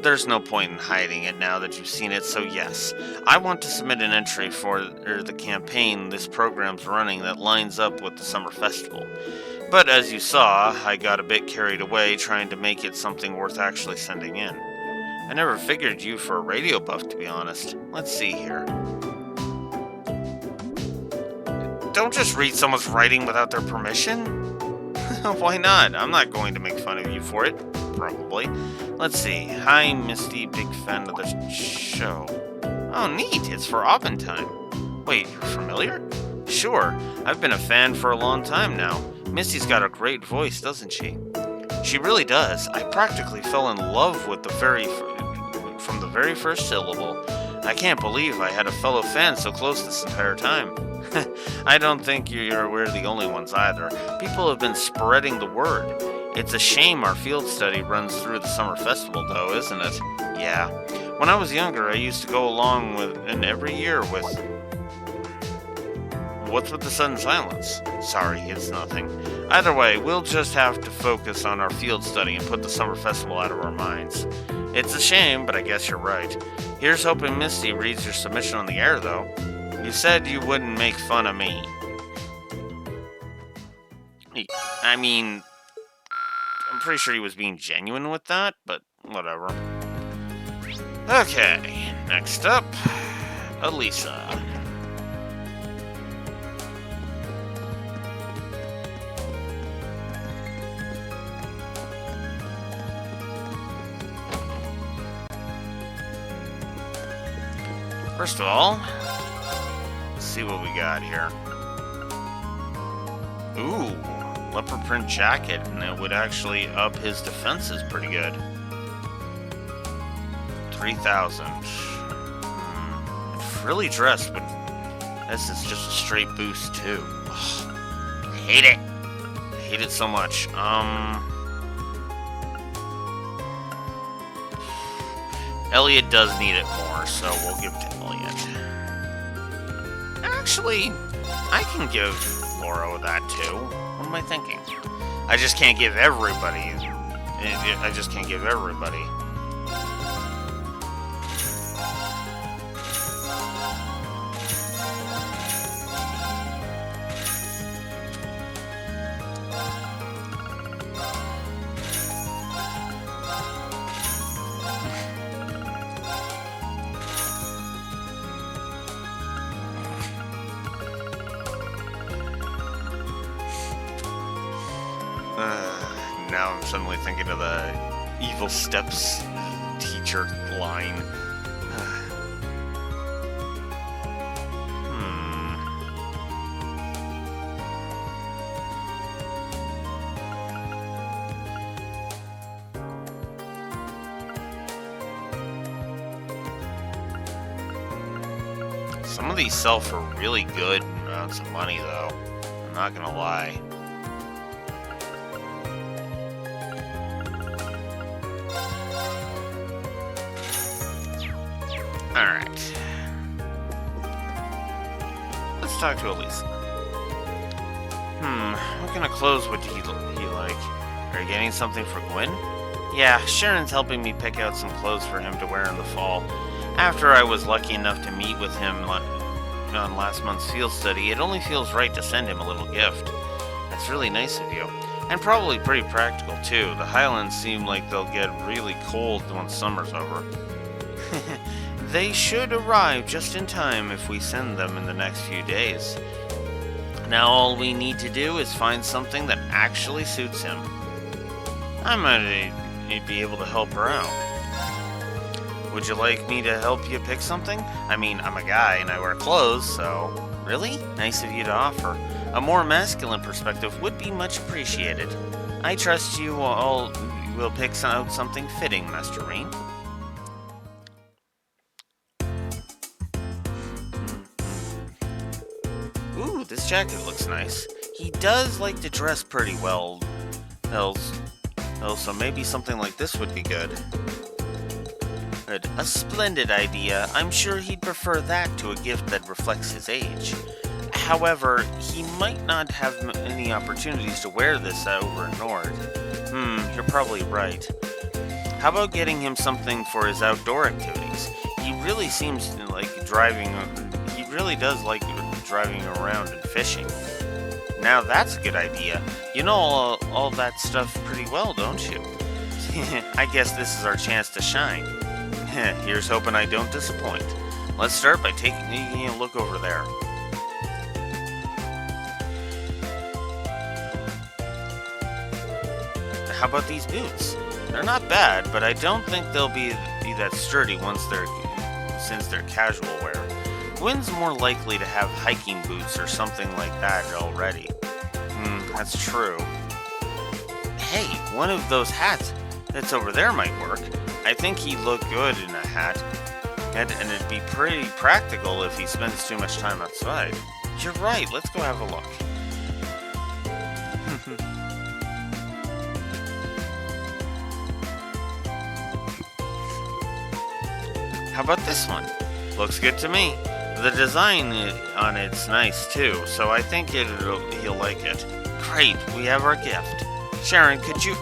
There's no point in hiding it now that you've seen it, so yes. I want to submit an entry for the campaign this program's running that lines up with the summer festival. But as you saw, I got a bit carried away trying to make it something worth actually sending in. I never figured you for a radio buff, to be honest. Let's see here. Don't just read someone's writing without their permission. Why not? I'm not going to make fun of you for it. Probably. Let's see. Hi, Misty. Big fan of the show. Oh, neat. It's for Abendtime. Wait, you're familiar? Sure. I've been a fan for a long time now. Misty's got a great voice, doesn't she? She really does. I practically fell in love with from the very first syllable. I can't believe I had a fellow fan so close this entire time. I don't think we're the only ones either. People have been spreading the word. It's a shame our field study runs through the summer festival, though, isn't it? Yeah. When I was younger, I used to go along with, and every year with... what's with the sudden silence? Sorry, it's nothing. Either way, we'll just have to focus on our field study and put the summer festival out of our minds. It's a shame, but I guess you're right. Here's hoping Misty reads your submission on the air, though. You said you wouldn't make fun of me. I mean, I'm pretty sure he was being genuine with that, but whatever. Okay, next up, Elisa. First of all, let's see what we got here. Ooh, leopard print jacket, and it would actually up his defenses pretty good. 3,000. Frilly dressed, but this is just a straight boost too. Ugh, I hate it. I hate it so much. Elliot does need it more, so we'll give it to Elliot. Actually, I can give Laura that too. What am I thinking? I just can't give everybody. I just can't give everybody. Now I'm suddenly thinking of the evil steps teacher line. Some of these sell for really good amounts of money, though. I'm not gonna lie. Alright. Let's talk to Elisa. What kind of clothes would he like? Are you getting something for Gwen? Yeah, Sharon's helping me pick out some clothes for him to wear in the fall. After I was lucky enough to meet with him on last month's field study, it only feels right to send him a little gift. That's really nice of you. And probably pretty practical, too. The Highlands seem like they'll get really cold once summer's over. They should arrive just in time if we send them in the next few days. Now all we need to do is find something that actually suits him. I might be able to help her out. Would you like me to help you pick something? I mean, I'm a guy and I wear clothes, so... Really? Nice of you to offer. A more masculine perspective would be much appreciated. I trust you all will pick out something fitting, Master Rain. Ooh, this jacket looks nice. He does like to dress pretty well, so maybe something like this would be good. Good. A splendid idea. I'm sure he'd prefer that to a gift that reflects his age. However, he might not have any opportunities to wear this over in Nord. You're probably right. How about getting him something for his outdoor activities? He really seems like driving... He really does like driving around and fishing. Now that's a good idea. You know all that stuff pretty well, don't you? I guess this is our chance to shine. Here's hoping I don't disappoint. Let's start by taking a look over there. How about these boots? They're not bad, but I don't think they'll be that sturdy since they're casual wear. Gwen's more likely to have hiking boots or something like that already. That's true. Hey, one of those hats that's over there might work. I think he'd look good in a hat, and it'd be pretty practical if he spends too much time outside. You're right, let's go have a look. How about this one? Looks good to me. The design on it's nice too, so I think he'll like it. Great, we have our gift. Sharon, could you...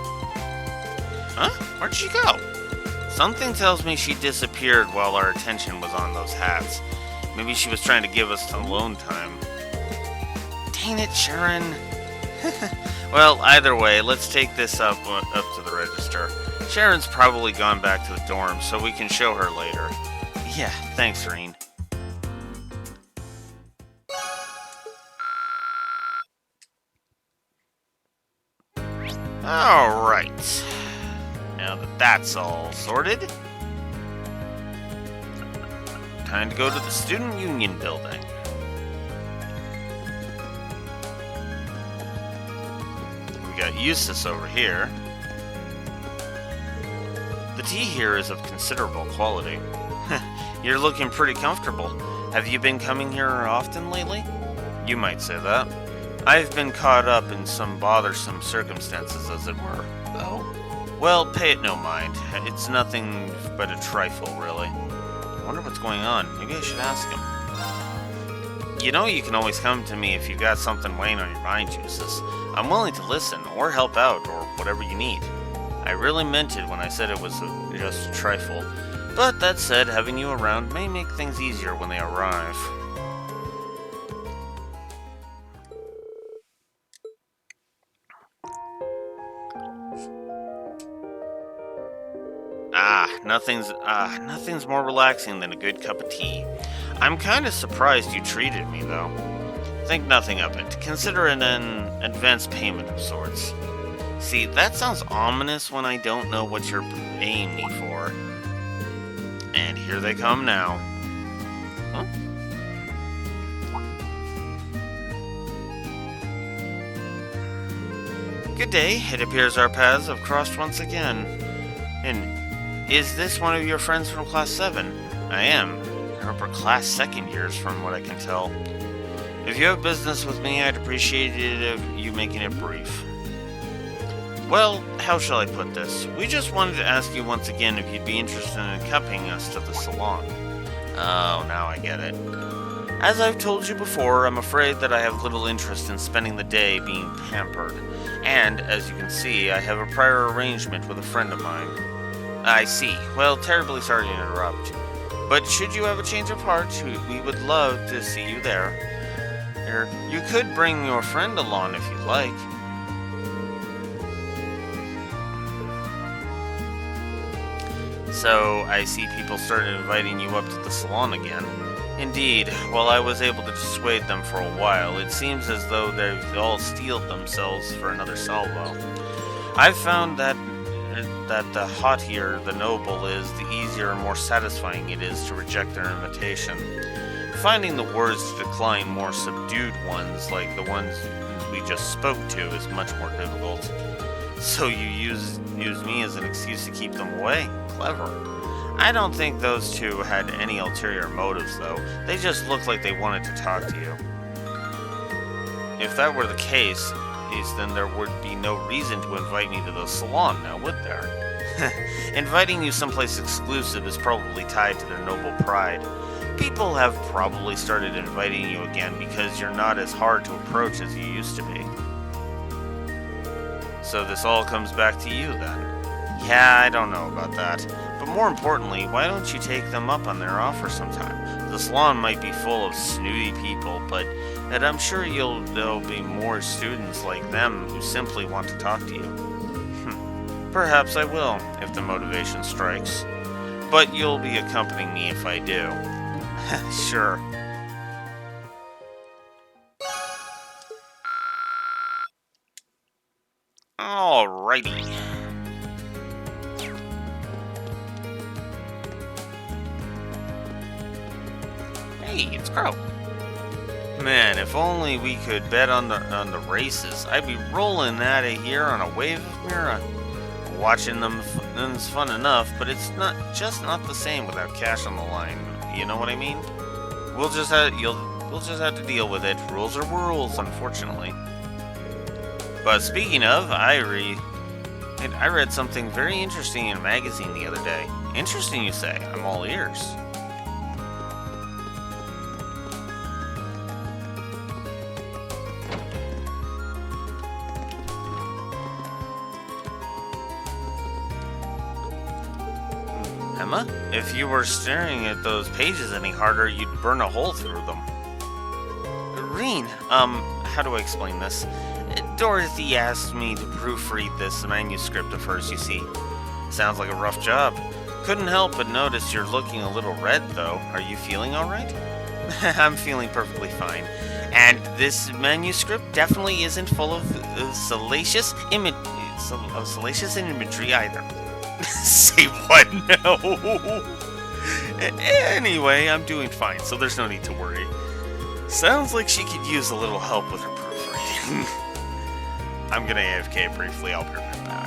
Huh? Where'd she go? Something tells me she disappeared while our attention was on those hats. Maybe she was trying to give us alone time. Dang it, Sharon. Well, either way, let's take this up to the register. Sharon's probably gone back to the dorm, so we can show her later. Yeah, thanks, Reen. Alright. Now that that's all sorted, time to go to the Student Union building. We got Eustace over here. The tea here is of considerable quality. You're looking pretty comfortable. Have you been coming here often lately? You might say that. I've been caught up in some bothersome circumstances, as it were. Oh? Well, pay it no mind. It's nothing but a trifle, really. I wonder what's going on. Maybe I should ask him. You know you can always come to me if you've got something weighing on your mind, Eustace. I'm willing to listen, or help out, or whatever you need. I really meant it when I said it was just a trifle. But that said, having you around may make things easier when they arrive. Nothing's more relaxing than a good cup of tea. I'm kind of surprised you treated me, though. Think nothing of it. Consider it an advance payment of sorts. See, that sounds ominous when I don't know what you're paying me for. And here they come now. Huh? Good day. It appears our paths have crossed once again. And is this one of your friends from Class 7? I am. Upper Class 2nd years, from what I can tell. If you have business with me, I'd appreciate it if you making it brief. Well, how shall I put this? We just wanted to ask you once again if you'd be interested in accompanying us to the salon. Oh, now I get it. As I've told you before, I'm afraid that I have little interest in spending the day being pampered. And, as you can see, I have a prior arrangement with a friend of mine. I see. Well, terribly sorry to interrupt. But should you have a change of heart, we would love to see you there. You could bring your friend along if you'd like. So, I see people started inviting you up to the salon again. Indeed, while I was able to dissuade them for a while, it seems as though they've all steeled themselves for another salvo. I've found that the haughtier the noble is, the easier and more satisfying it is to reject their invitation. Finding the words to decline more subdued ones, like the ones we just spoke to, is much more difficult. So you use me as an excuse to keep them away? Clever. I don't think those two had any ulterior motives, though. They just looked like they wanted to talk to you. If that were the case, then there would be no reason to invite me to the salon now, would there? Inviting you someplace exclusive is probably tied to their noble pride. People have probably started inviting you again because you're not as hard to approach as you used to be. So this all comes back to you, then? Yeah, I don't know about that. But more importantly, why don't you take them up on their offer sometime? The salon might be full of snooty people, but I'm sure there'll be more students like them who simply want to talk to you. Perhaps I will, if the motivation strikes. But you'll be accompanying me if I do. Sure. Alrighty. Hey, it's Crow. Man, if only we could bet on the races. I'd be rolling out of here on a wave of Mira. Watching them's fun enough, but it's not the same without cash on the line. You know what I mean? We'll just have to deal with it. Rules are rules, unfortunately. But speaking of, I read something very interesting in a magazine the other day. Interesting, you say? I'm all ears. Emma. If you were staring at those pages any harder, you'd burn a hole through them. Rean, how do I explain this? Dorothy asked me to proofread this manuscript of hers, you see. Sounds like a rough job. Couldn't help but notice you're looking a little red, though. Are you feeling alright? I'm feeling perfectly fine. And this manuscript definitely isn't full of salacious imagery either. Say what? No. Anyway, I'm doing fine, so there's no need to worry. Sounds like she could use a little help with her proofreading. I'm gonna AFK briefly, I'll be right back.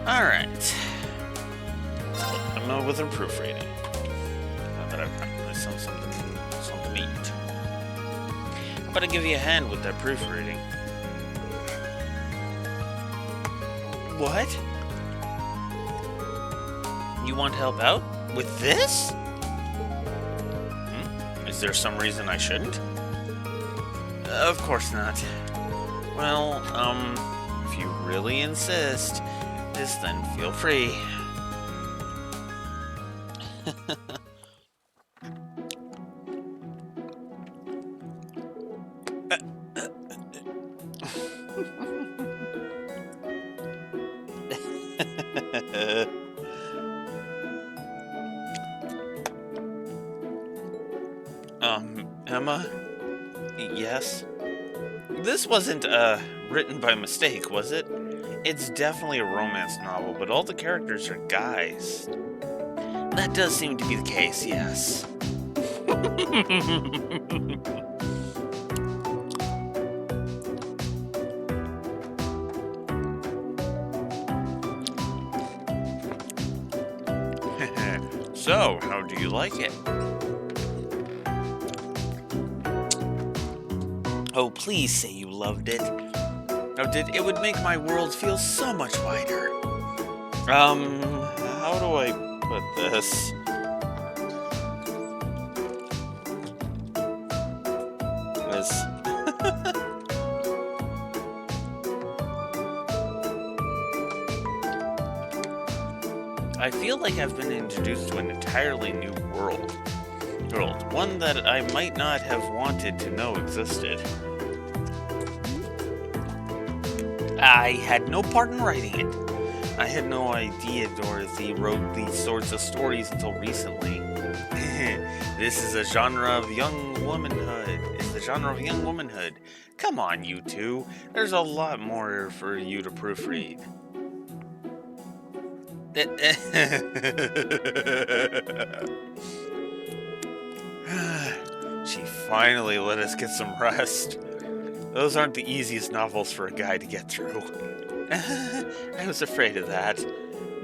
Alright. I'm with a proofreading. Now that I've got myself something to eat. I'm gonna give you a hand with that proofreading. What? You want to help out with this? Is there some reason I shouldn't? Of course not. Well, if you really insist, just then feel free. Emma? Yes? This wasn't, written by mistake, was it? It's definitely a romance novel, but all the characters are guys. That does seem to be the case, yes. So, how do you like it? Oh, please say you loved it. Oh, it would make my world feel so much wider. How do I put this? I feel like I've been introduced to an entirely new world. One that I might not have wanted to know existed. I had no part in writing it. I had no idea Dorothy wrote these sorts of stories until recently. This is a genre of young womanhood. It's the genre of young womanhood. Come on, you two. There's a lot more for you to proofread. She finally let us get some rest. Those aren't the easiest novels for a guy to get through. I was afraid of that.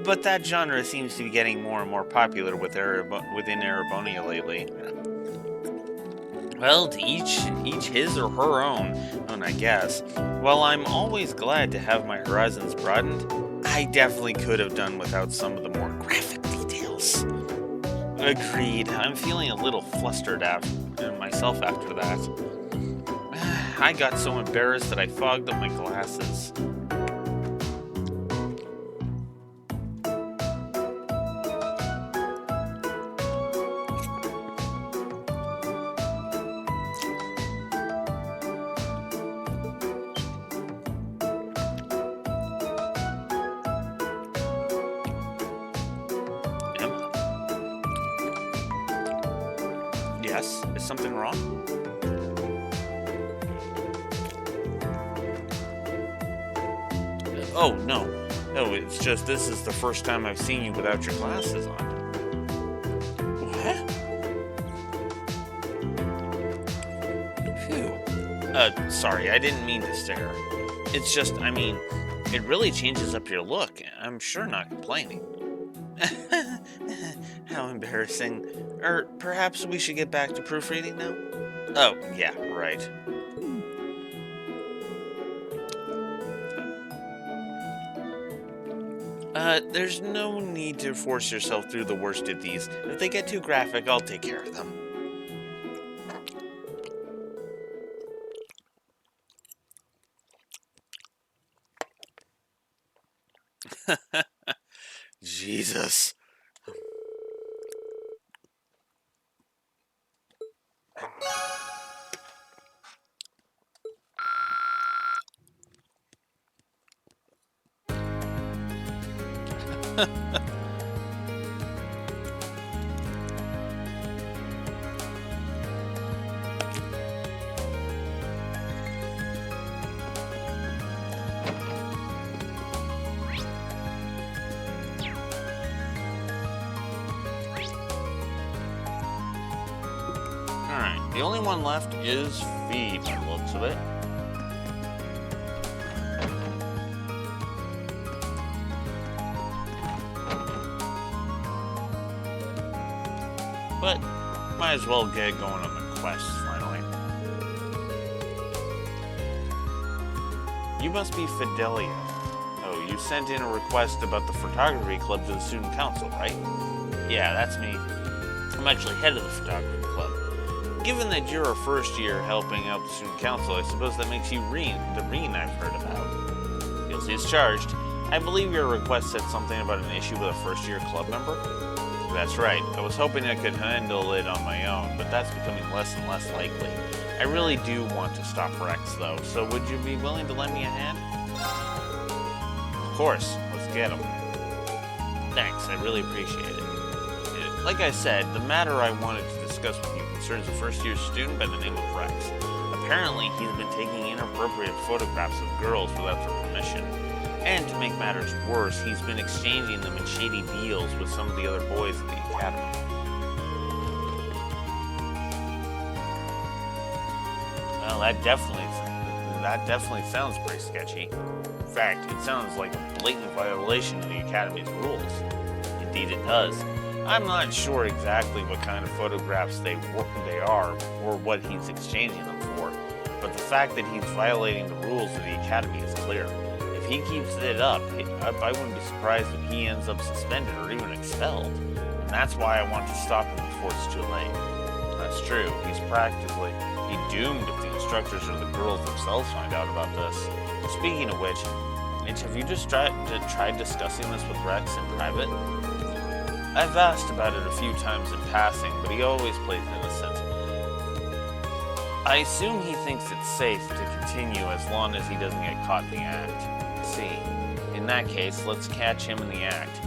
But that genre seems to be getting more and more popular within Erebonia lately. Well, to each his or her own, I guess. While I'm always glad to have my horizons broadened, I definitely could have done without some of the more graphic details. Agreed. I'm feeling a little flustered myself after that. I got so embarrassed that I fogged up my glasses. Yes? Is something wrong? Oh, no. No, it's just this is the first time I've seen you without your glasses on. What? Phew. Sorry, I didn't mean to stare. It's just, it really changes up your look. I'm sure not complaining. How embarrassing. Perhaps we should get back to proofreading now? Oh, yeah, right. There's no need to force yourself through the worst of these. If they get too graphic, I'll take care of them. Jesus. Alright, the only one left is Fee, by the looks of it. might as well get going on the quest, finally. You must be Fidelio. Oh, you sent in a request about the photography club to the student council, right? Yeah, that's me. I'm actually head of the photography club. Given that you're a first year helping out the student council, I suppose that makes you the Reen I've heard about. Guilty as charged. I believe your request said something about an issue with a first year club member? That's right. I was hoping I could handle it on my own, but that's becoming less and less likely. I really do want to stop Rex, though, so would you be willing to lend me a hand? Of course. Let's get him. Thanks, I really appreciate it. Like I said, the matter I wanted to discuss with you concerns a first-year student by the name of Rex. Apparently, he's been taking inappropriate photographs of girls without their permission. And to make matters worse, he's been exchanging them in shady deals with some of the other boys at the academy. Well, that definitely sounds pretty sketchy. In fact, it sounds like a blatant violation of the academy's rules. Indeed it does. I'm not sure exactly what kind of photographs they are or what he's exchanging them for, but the fact that he's violating the rules of the academy is clear. If he keeps it up, I wouldn't be surprised if he ends up suspended or even expelled. And that's why I want to stop him before it's too late. That's true. He's practically doomed if the instructors or the girls themselves find out about this. Speaking of which, Mitch, have you just tried discussing this with Rex in private? I've asked about it a few times in passing, but he always plays innocent. I assume he thinks it's safe to continue as long as he doesn't get caught in the act. See, in that case, let's catch him in the act.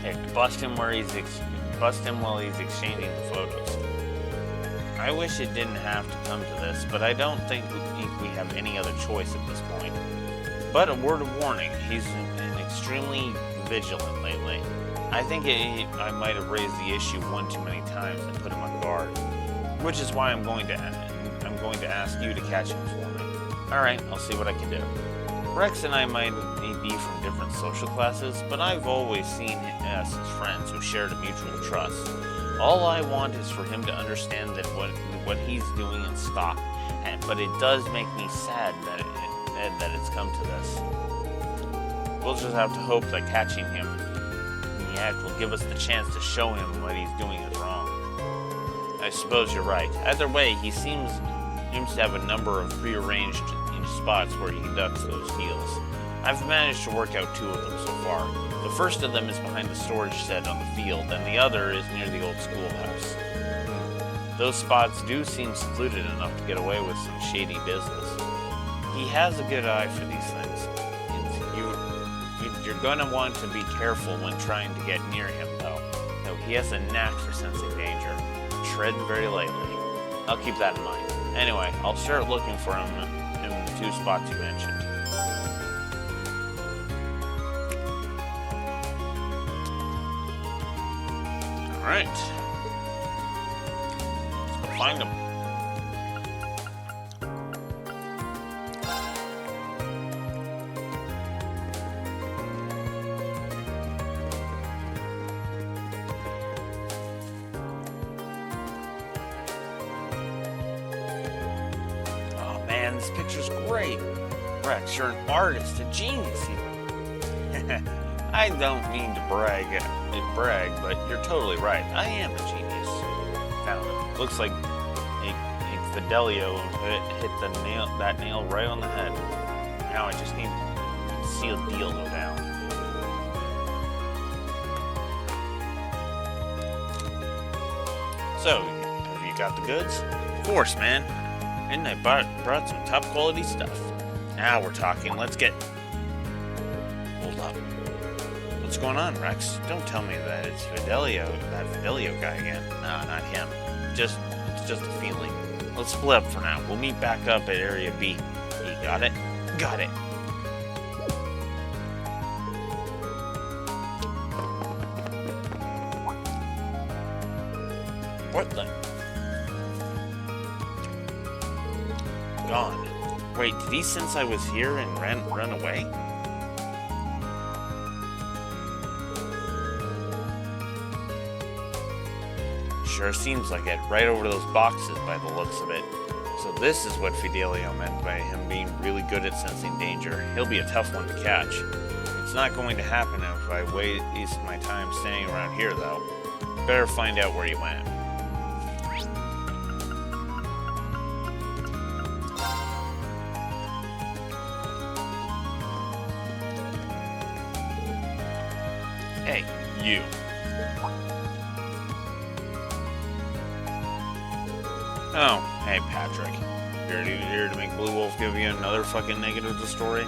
Hey, bust him while he's exchanging the photos. I wish it didn't have to come to this, but I don't think we have any other choice at this point. But a word of warning, he's been extremely vigilant lately. I think I might have raised the issue one too many times and put him on guard, which is why I'm going to ask you to catch him for me. All right, I'll see what I can do. Rex and I might be from different social classes, but I've always seen us as friends who shared a mutual trust. All I want is for him to understand that what he's doing and stop. But it does make me sad that it's come to this. We'll just have to hope that catching him in the act will give us the chance to show him what he's doing is wrong. I suppose you're right. Either way, he seems to have a number of prearranged spots where he conducts those deals. I've managed to work out 2 of them so far. The first of them is behind the storage shed on the field, and the other is near the old schoolhouse. Those spots do seem secluded enough to get away with some shady business. He has a good eye for these things. You're going to want to be careful when trying to get near him, though. He has a knack for sensing danger, treading very lightly. I'll keep that in mind. Anyway, I'll start looking for him in the 2 spots you mentioned. Alright. Let's go find him. Oh man, this picture's great. Rex, you're an artist, a genius even. I don't mean to brag, but you're totally right. I am a genius. Found it. Looks like Fidelio hit that nail right on the head. Now I just need to see a deal go down. So, have you got the goods? Of course, man. And I brought some top quality stuff. Now we're talking. Let's get... Hold up. What's going on, Rex? Don't tell me that it's Fidelio, that Fidelio guy again. No, not him. It's just a feeling. Let's split up for now. We'll meet back up at Area B. You got it? Got it. What the? Gone. Wait, did he sense I was here and run away? Sure seems like it, right over those boxes by the looks of it. So this is what Fidelio meant by him being really good at sensing danger. He'll be a tough one to catch. It's not going to happen if I waste my time staying around here, though. Better find out where he went. Hey, you. Oh, hey Patrick. You're here to make Blue Wolf give you another fucking negative story?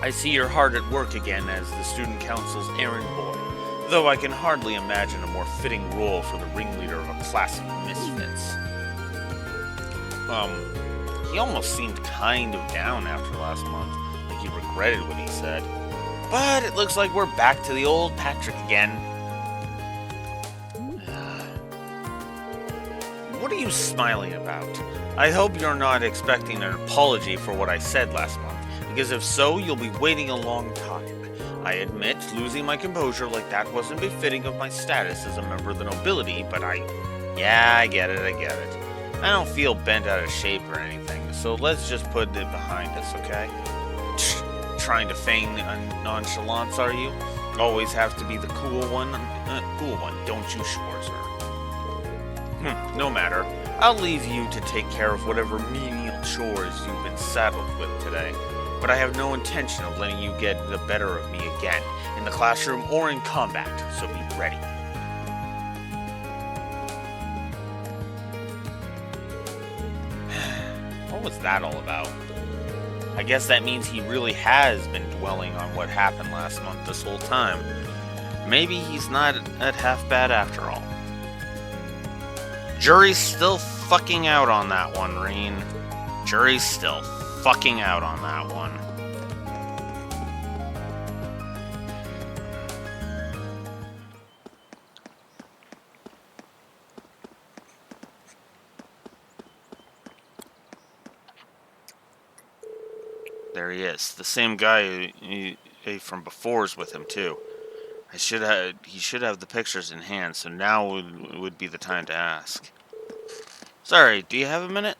I see you're hard at work again as the student council's errand boy, though I can hardly imagine a more fitting role for the ringleader of a class of misfits. He almost seemed kind of down after last month, like he regretted what he said. But it looks like we're back to the old Patrick again. What are you smiling about? I hope you're not expecting an apology for what I said last month, because if so, you'll be waiting a long time. I admit, losing my composure like that wasn't befitting of my status as a member of the nobility, but yeah, I get it. I don't feel bent out of shape or anything, so let's just put it behind us, okay? Trying to feign nonchalance, are you? Always have to be the cool one, don't you, Schwarzer? No matter. I'll leave you to take care of whatever menial chores you've been saddled with today. But I have no intention of letting you get the better of me again, in the classroom or in combat, so be ready. What was that all about? I guess that means he really has been dwelling on what happened last month this whole time. Maybe he's not at half bad after all. Jury's still fucking out on that one, Reen. Jury's still fucking out on that one. There he is. The same guy from before is with him, too. He should have the pictures in hand, so now would be the time to ask. Sorry, do you have a minute?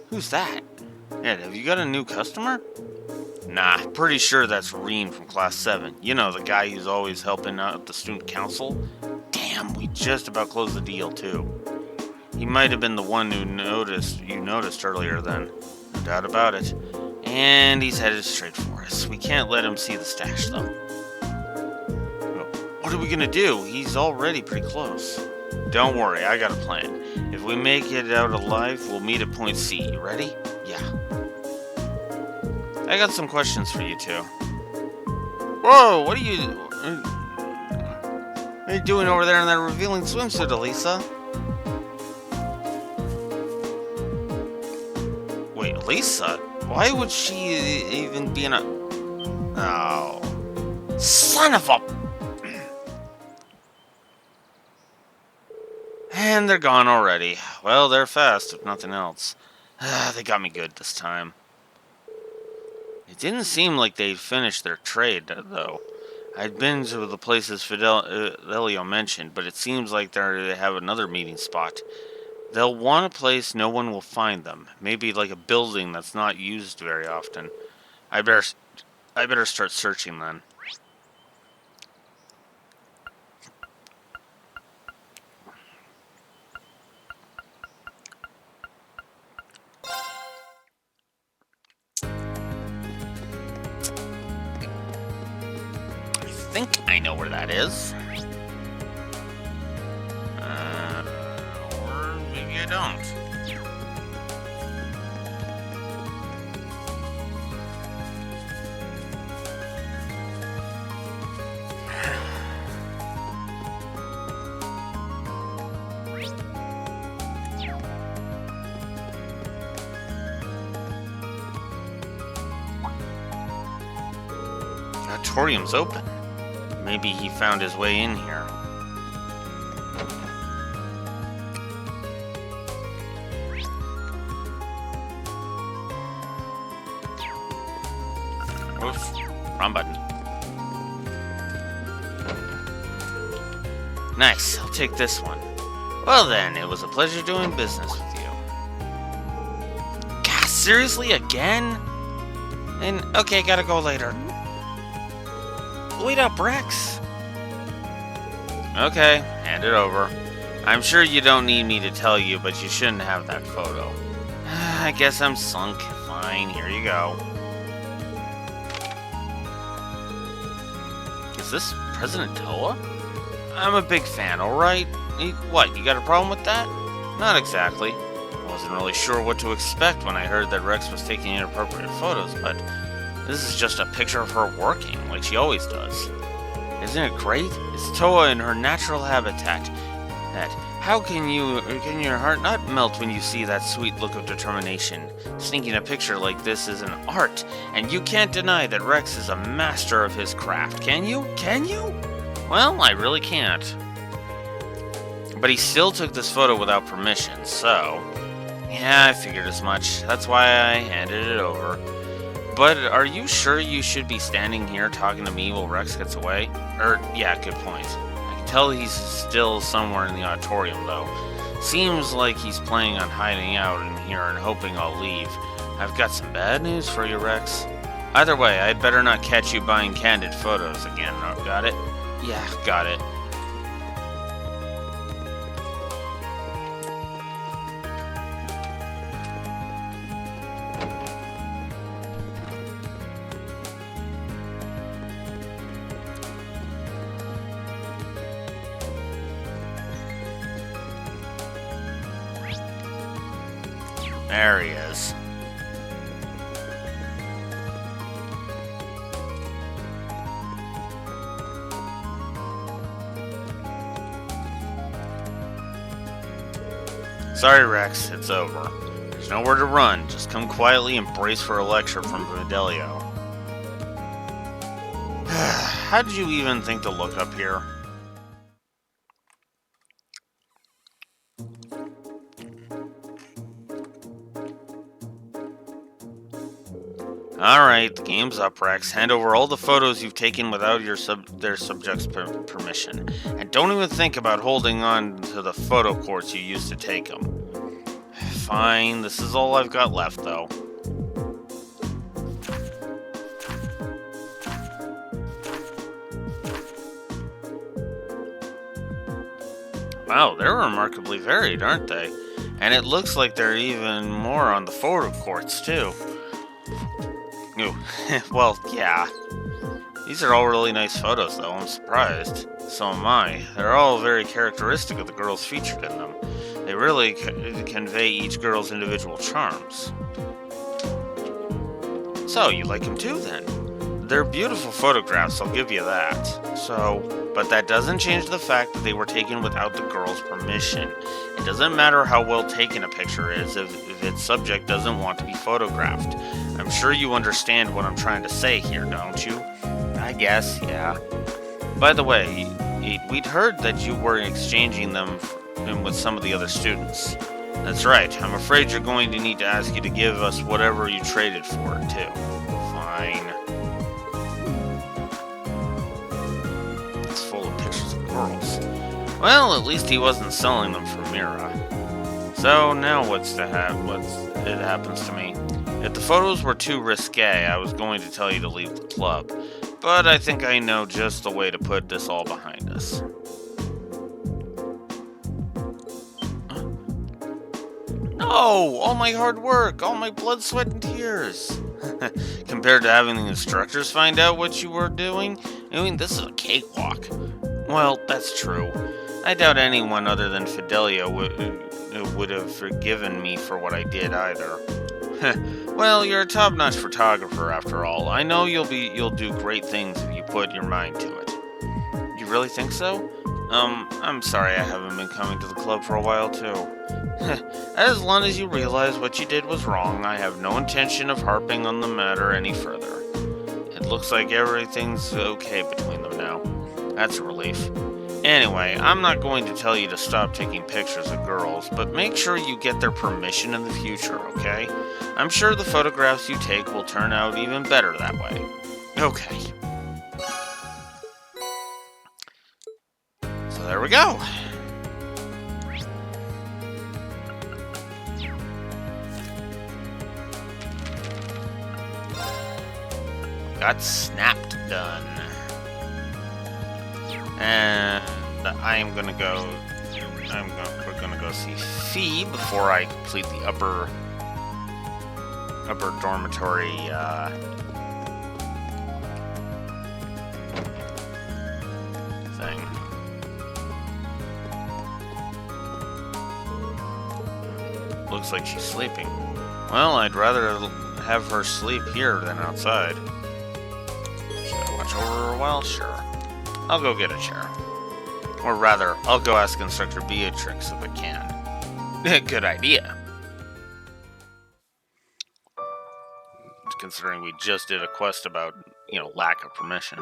Who's that? Ed, have you got a new customer? Nah, pretty sure that's Reen from Class 7. You know, the guy who's always helping out the student council? Damn, we just about closed the deal, too. He might have been the one who you noticed earlier then. No doubt about it. And he's headed straight for us. We can't let him see the stash, though. What are we gonna do? He's already pretty close. Don't worry, I got a plan. If we make it out alive, we'll meet at point C. You ready? Yeah. I got some questions for you, too. Whoa, what are you doing over there in that revealing swimsuit, Elisa? Wait, Elisa? Why would she even be in a... Oh. Son of a... And they're gone already. Well, they're fast, if nothing else. They got me good this time. It didn't seem like they'd finished their trade, though. I'd been to the places Fidelio mentioned, but it seems like they have another meeting spot. They'll want a place no one will find them. Maybe like a building that's not used very often. I better start searching then. I think I know where that is. Or maybe I don't. Auditorium's open. Maybe he found his way in here. Oof. Wrong button. Nice, I'll take this one. Well then, it was a pleasure doing business with you. God, seriously, again? And, okay, gotta go later. Wait up, Rex. Okay, hand it over. I'm sure you don't need me to tell you, but you shouldn't have that photo. I guess I'm sunk. Fine, here you go. Is this President Toa? I'm a big fan, alright? What, you got a problem with that? Not exactly. I wasn't really sure what to expect when I heard that Rex was taking inappropriate photos, but this is just a picture of her working, like she always does. Isn't it great? It's Toa in her natural habitat. How can your heart not melt when you see that sweet look of determination? Sneaking a picture like this is an art, and you can't deny that Rex is a master of his craft, can you? Can you? Well, I really can't. But he still took this photo without permission, so... Yeah, I figured as much. That's why I handed it over. But are you sure you should be standing here talking to me while Rex gets away? Yeah, good point. I can tell he's still somewhere in the auditorium, though. Seems like he's planning on hiding out in here and hoping I'll leave. I've got some bad news for you, Rex. Either way, I'd better not catch you buying candid photos again. Oh, got it? Yeah, got it. There he is. Sorry, Rex, it's over. There's nowhere to run. Just come quietly and brace for a lecture from Fidelio. How did you even think to look up here? Alright, the game's up, Rex. Hand over all the photos you've taken without their subject's permission. And don't even think about holding on to the photo courts you used to take them. Fine, this is all I've got left, though. Wow, they're remarkably varied, aren't they? And it looks like they're even more on the photo courts, too. Ooh, well, yeah. These are all really nice photos, though. I'm surprised. So am I. They're all very characteristic of the girls featured in them. They really convey each girl's individual charms. So, you like them too, then? They're beautiful photographs, I'll give you that. But that doesn't change the fact that they were taken without the girl's permission. It doesn't matter how well taken a picture is if its subject doesn't want to be photographed. I'm sure you understand what I'm trying to say here, don't you? I guess, yeah. By the way, we'd heard that you were exchanging them with some of the other students. That's right. I'm afraid you're going to need to ask you to give us whatever you traded for it, too. Fine. It's full of pictures of girls. Well, at least he wasn't selling them for Mira. So now what happens to me? If the photos were too risque, I was going to tell you to leave the club. But I think I know just the way to put this all behind us. No! All my hard work, all my blood, sweat, and tears. Compared to having the instructors find out what you were doing, I mean, this is a cakewalk. Well, that's true. I doubt anyone other than Fidelio would have forgiven me for what I did either. Well, you're a top-notch photographer after all. I know you'll do great things if you put your mind to it. You really think so? I'm sorry I haven't been coming to the club for a while too. As long as you realize what you did was wrong, I have no intention of harping on the matter any further. It looks like everything's okay between them now. That's a relief. Anyway, I'm not going to tell you to stop taking pictures of girls, but make sure you get their permission in the future, okay? I'm sure the photographs you take will turn out even better that way. Okay. So there we go. Got snapped done. And we're gonna go see Fee before I complete the upper dormitory thing. Looks like she's sleeping. Well, I'd rather have her sleep here than outside. Should I watch over her a while? Sure. I'll go get a chair. Or rather, I'll go ask Instructor Beatrix if I can. Good idea. Considering we just did a quest about, lack of permission.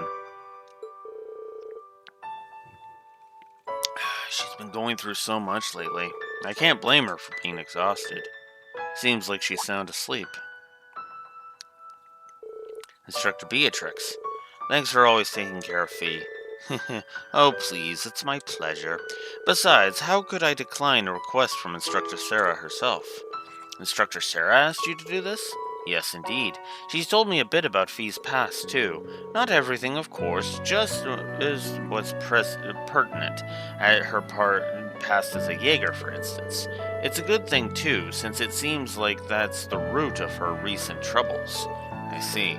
She's been going through so much lately. I can't blame her for being exhausted. Seems like she's sound asleep. Instructor Beatrix, thanks for always taking care of Fee. Oh, please, it's my pleasure. Besides, how could I decline a request from Instructor Sarah herself? Instructor Sarah asked you to do this? Yes, indeed. She's told me a bit about Fee's past, too. Not everything, of course, just is what's pertinent. At her past as a Jaeger, for instance. It's a good thing, too, since it seems like that's the root of her recent troubles. I see.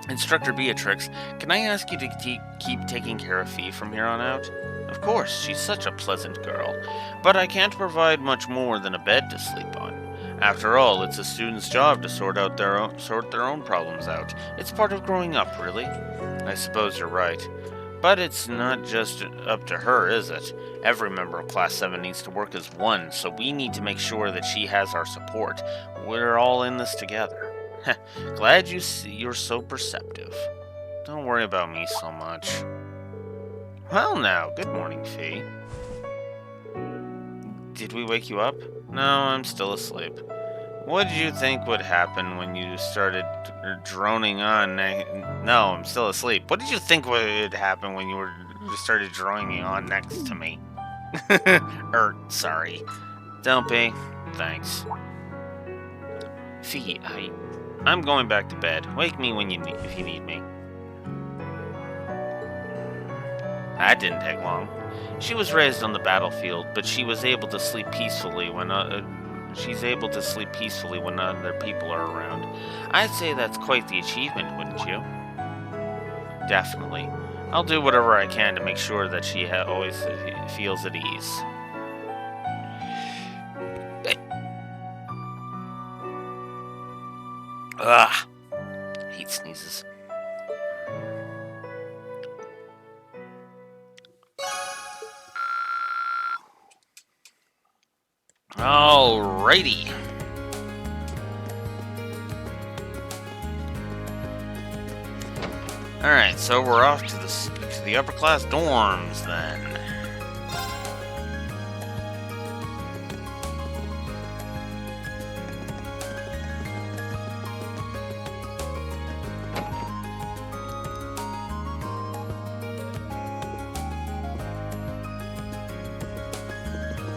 Instructor Beatrix, can I ask you to keep taking care of Fee from here on out? Of course, she's such a pleasant girl, but I can't provide much more than a bed to sleep on. After all, it's a student's job to sort their own problems out. It's part of growing up, really. I suppose you're right. But it's not just up to her, is it? Every member of Class 7 needs to work as one, so we need to make sure that she has our support. We're all in this together. Glad you're so perceptive. Don't worry about me so much. Well now, good morning, Fee. Did we wake you up? No, I'm still asleep. What did you think would happen when you started droning on? No, I'm still asleep. What did you think would happen when you started droning on next to me? Sorry. Don't be. Thanks. Fee, I'm going back to bed. Wake me if you need me. That didn't take long. She was raised on the battlefield, but she was able to sleep peacefully when she's able to sleep peacefully when other people are around. I'd say that's quite the achievement, wouldn't you? Definitely. I'll do whatever I can to make sure that she always feels at ease. Ugh. Hate sneezes. Alrighty. Alright, so we're off to the upper class dorms then.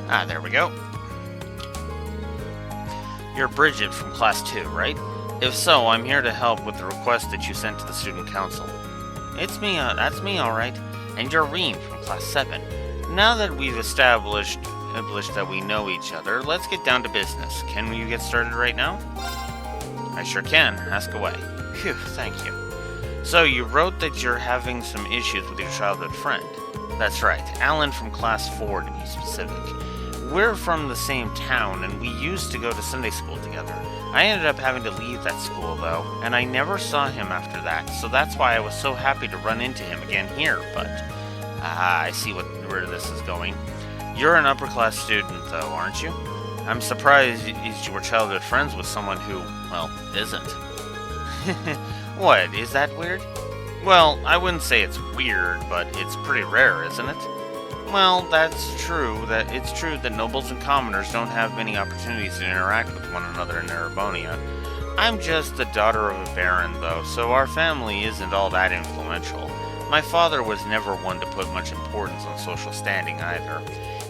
Ah, there we go. You're Bridget from Class 2, right? If so, I'm here to help with the request that you sent to the Student Council. It's me, that's me, alright. And you're Reen from Class 7. Now that we've established that we know each other, let's get down to business. Can you get started right now? I sure can. Ask away. Phew, thank you. So, you wrote that you're having some issues with your childhood friend. That's right, Alan from Class 4 to be specific. We're from the same town, and we used to go to Sunday school together. I ended up having to leave that school, though, and I never saw him after that, so that's why I was so happy to run into him again here, but... I see where this is going. You're an upper-class student, though, aren't you? I'm surprised you were childhood friends with someone who, well, isn't. What, is that weird? Well, I wouldn't say it's weird, but it's pretty rare, isn't it? Well, that's true. It's true that nobles and commoners don't have many opportunities to interact with one another in Erebonia. I'm just the daughter of a baron, though, so our family isn't all that influential. My father was never one to put much importance on social standing either.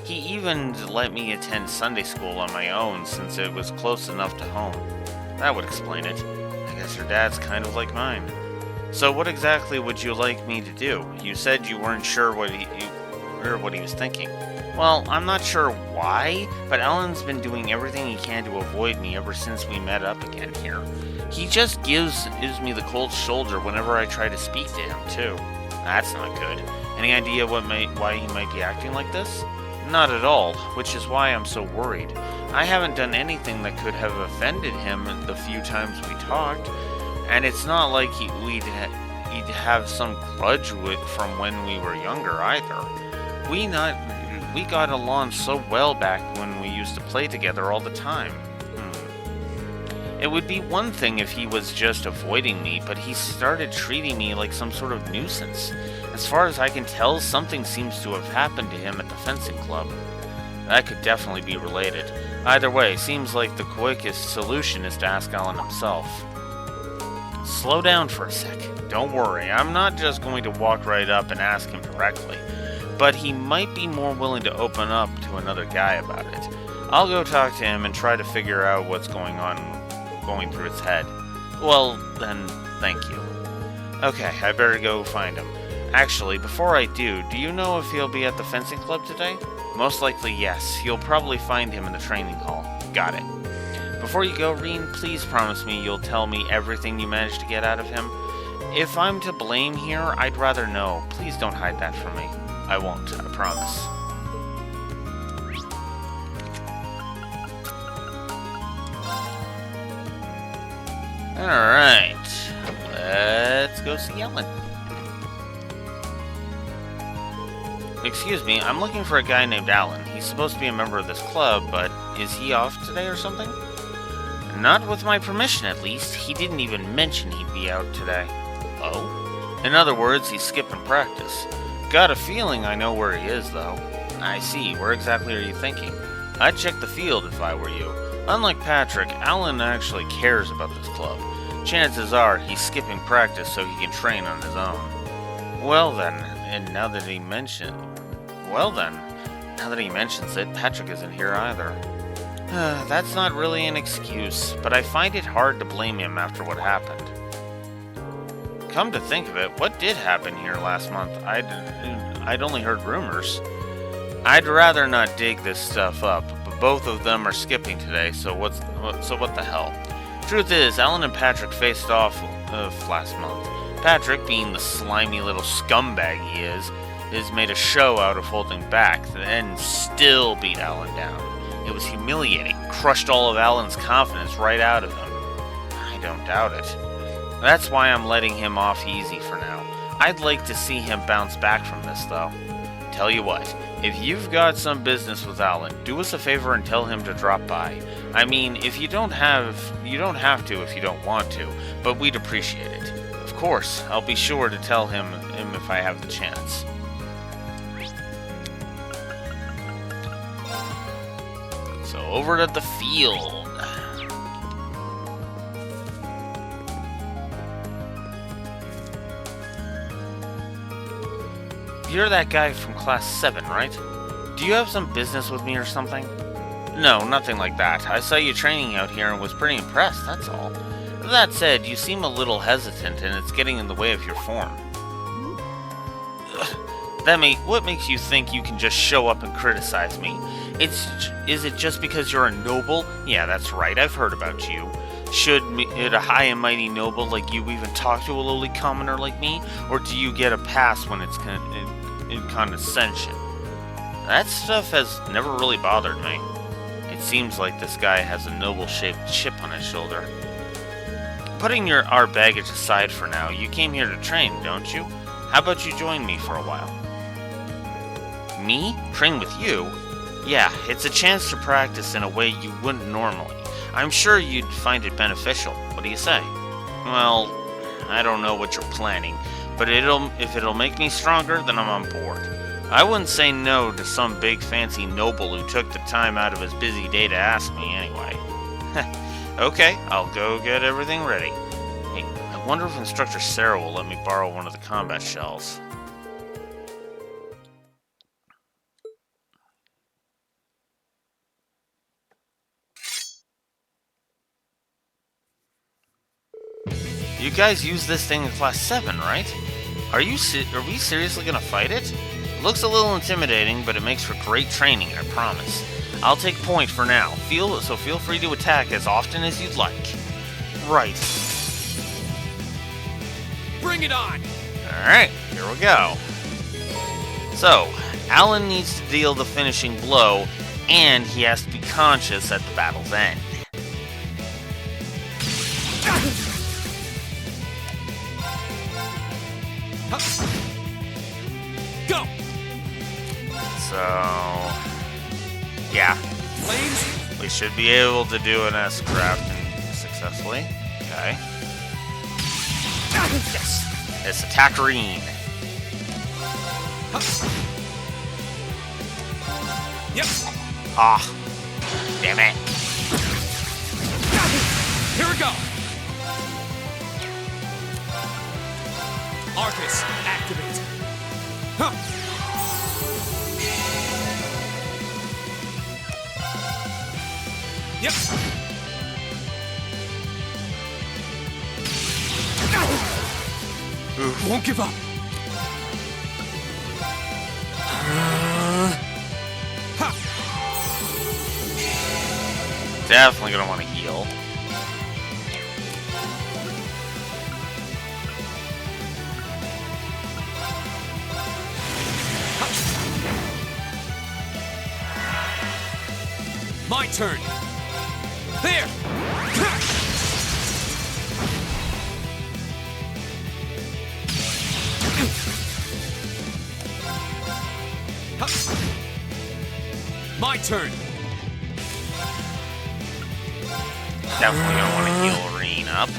He even let me attend Sunday school on my own since it was close enough to home. That would explain it. I guess your dad's kind of like mine. So what exactly would you like me to do? You said you weren't sure what he was thinking. Well, I'm not sure why, but Alan's been doing everything he can to avoid me ever since we met up again here. He just gives me the cold shoulder whenever I try to speak to him, too. That's not good. Any idea why he might be acting like this? Not at all, which is why I'm so worried. I haven't done anything that could have offended him the few times we talked, and it's not like he'd have some grudge from when we were younger either. We got along so well back when we used to play together all the time. It would be one thing if he was just avoiding me, but he started treating me like some sort of nuisance. As far as I can tell, something seems to have happened to him at the fencing club. That could definitely be related. Either way, seems like the quickest solution is to ask Alan himself. Slow down for a sec. Don't worry, I'm not just going to walk right up and ask him directly, but he might be more willing to open up to another guy about it. I'll go talk to him and try to figure out what's going through his head. Well, then, thank you. Okay, I better go find him. Actually, before I do you know if he'll be at the fencing club today? Most likely yes. You'll probably find him in the training hall. Got it. Before you go, Reen, please promise me you'll tell me everything you managed to get out of him. If I'm to blame here, I'd rather know. Please don't hide that from me. I won't, I promise. Alright, let's go see Ellen. Excuse me, I'm looking for a guy named Alan. He's supposed to be a member of this club, but is he off today or something? Not with my permission, at least. He didn't even mention he'd be out today. Oh? In other words, he's skipping practice. Got a feeling I know where he is, though. I see. Where exactly are you thinking? I'd check the field if I were you. Unlike Patrick, Alan actually cares about this club. Chances are he's skipping practice so he can train on his own. Well then, now that he mentions it, Patrick isn't here either. That's not really an excuse, but I find it hard to blame him after what happened. Come to think of it, what did happen here last month? I'd only heard rumors. I'd rather not dig this stuff up, but both of them are skipping today, so what the hell? Truth is, Alan and Patrick faced off last month. Patrick, being the slimy little scumbag he is made a show out of holding back, and still beat Alan down. It was humiliating, crushed all of Alan's confidence right out of him. I don't doubt it. That's why I'm letting him off easy for now. I'd like to see him bounce back from this, though. Tell you what, if you've got some business with Alan, do us a favor and tell him to drop by. I mean, if you don't have to if you don't want to, but we'd appreciate it. Of course, I'll be sure to tell him if I have the chance. So over to the field. You're that guy from Class 7, right? Do you have some business with me or something? No, nothing like that. I saw you training out here and was pretty impressed, that's all. That said, you seem a little hesitant and it's getting in the way of your form. What makes you think you can just show up and criticize me? Is it just because you're a noble? Yeah, that's right, I've heard about you. Should a high and mighty noble like you even talk to a lowly commoner like me? Or do you get a pass when it's in condescension? That stuff has never really bothered me. It seems like this guy has a noble-shaped chip on his shoulder. Putting our baggage aside for now, you came here to train, don't you? How about you join me for a while? Me? Train with you? Yeah, it's a chance to practice in a way you wouldn't normally. I'm sure you'd find it beneficial. What do you say? Well, I don't know what you're planning, but if it'll make me stronger, then I'm on board. I wouldn't say no to some big fancy noble who took the time out of his busy day to ask me anyway. Okay, I'll go get everything ready. Hey, I wonder if Instructor Sarah will let me borrow one of the combat shells. You guys use this thing in Class 7, right? Are we seriously gonna fight it? It looks a little intimidating, but it makes for great training, I promise. I'll take point for now. Feel free to attack as often as you'd like. Right. Bring it on! Alright, here we go. So, Alan needs to deal the finishing blow, and he has to be conscious at the battle's end. Go! So, yeah. Flames? We should be able to do an S-craft successfully. Okay. Yes! It's attack Reen. Yep. Ah. Damn it. Here we go. Arcus, activate. Huh. Yep. Won't give up. Definitely gonna want to heal. My turn. There. My turn. Definitely gonna want to heal Reen up.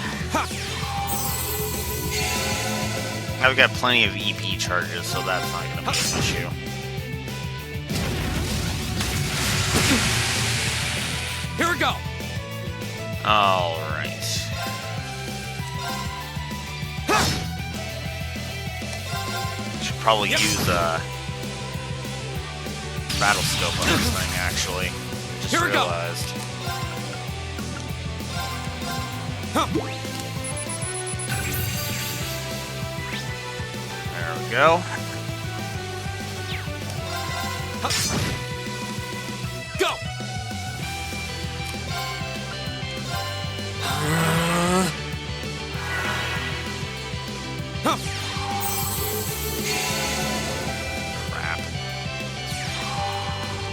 I've got plenty of EP charges, so that's not gonna be an issue. Here we go. All right. Should probably use battle scope on this thing. Actually, just Here we go. realized. There we go. Go. Crap.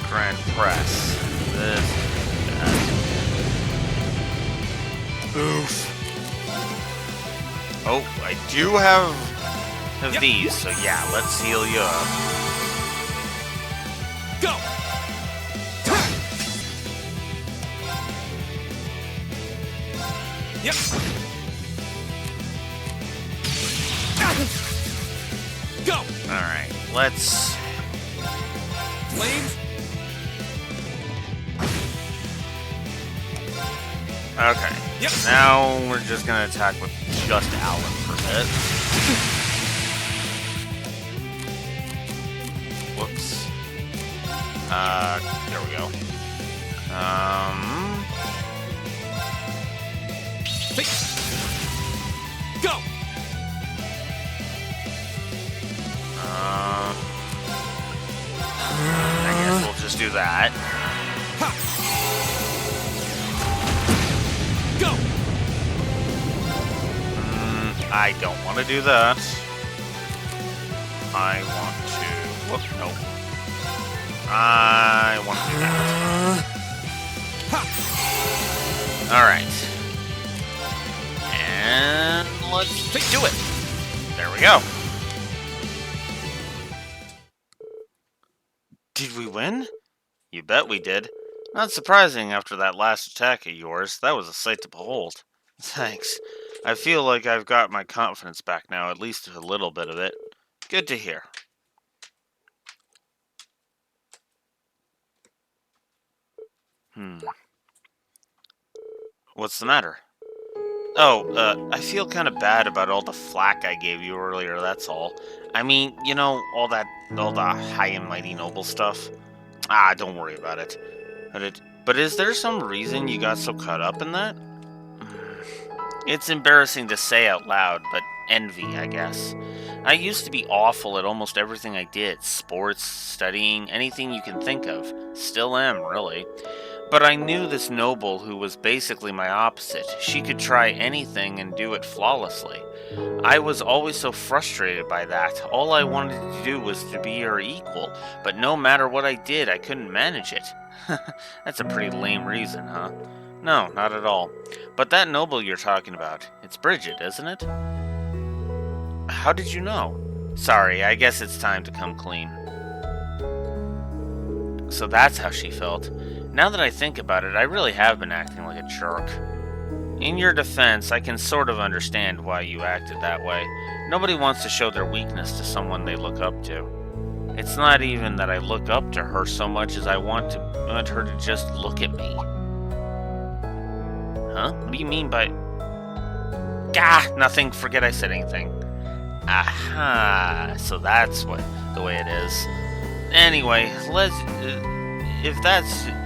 Grand press. This. Oof. Oh, I do have these, so yeah, let's heal you up. Go. Yep. Go. All right, let's. Flames. Okay. Yep. Now we're just gonna attack with just Alan for a bit. Whoops. There we go. Go. I guess we'll just do that. Go. I don't want to do that. I want to. Whoop, no. I want to do that. Alright. And let's do it. There we go. Did we win? You bet we did. Not surprising after that last attack of yours. That was a sight to behold. Thanks. I feel like I've got my confidence back now, at least a little bit of it. Good to hear. What's the matter? Oh, I feel kind of bad about all the flack I gave you earlier, that's all. I mean, you know, all the high and mighty noble stuff. Ah, don't worry about it. But is there some reason you got so caught up in that? It's embarrassing to say out loud, but envy, I guess. I used to be awful at almost everything I did. Sports, studying, anything you can think of. Still am, really. But I knew this noble who was basically my opposite. She could try anything and do it flawlessly. I was always so frustrated by that. All I wanted to do was to be her equal, but no matter what I did, I couldn't manage it. That's a pretty lame reason, huh? No, not at all. But that noble you're talking about, it's Bridget, isn't it? How did you know? Sorry, I guess it's time to come clean. So that's how she felt. Now that I think about it, I really have been acting like a jerk. In your defense, I can sort of understand why you acted that way. Nobody wants to show their weakness to someone they look up to. It's not even that I look up to her so much as I want her to just look at me. Huh? What do you mean by... Gah! Nothing. Forget I said anything. Aha! So that's the way it is. Anyway, if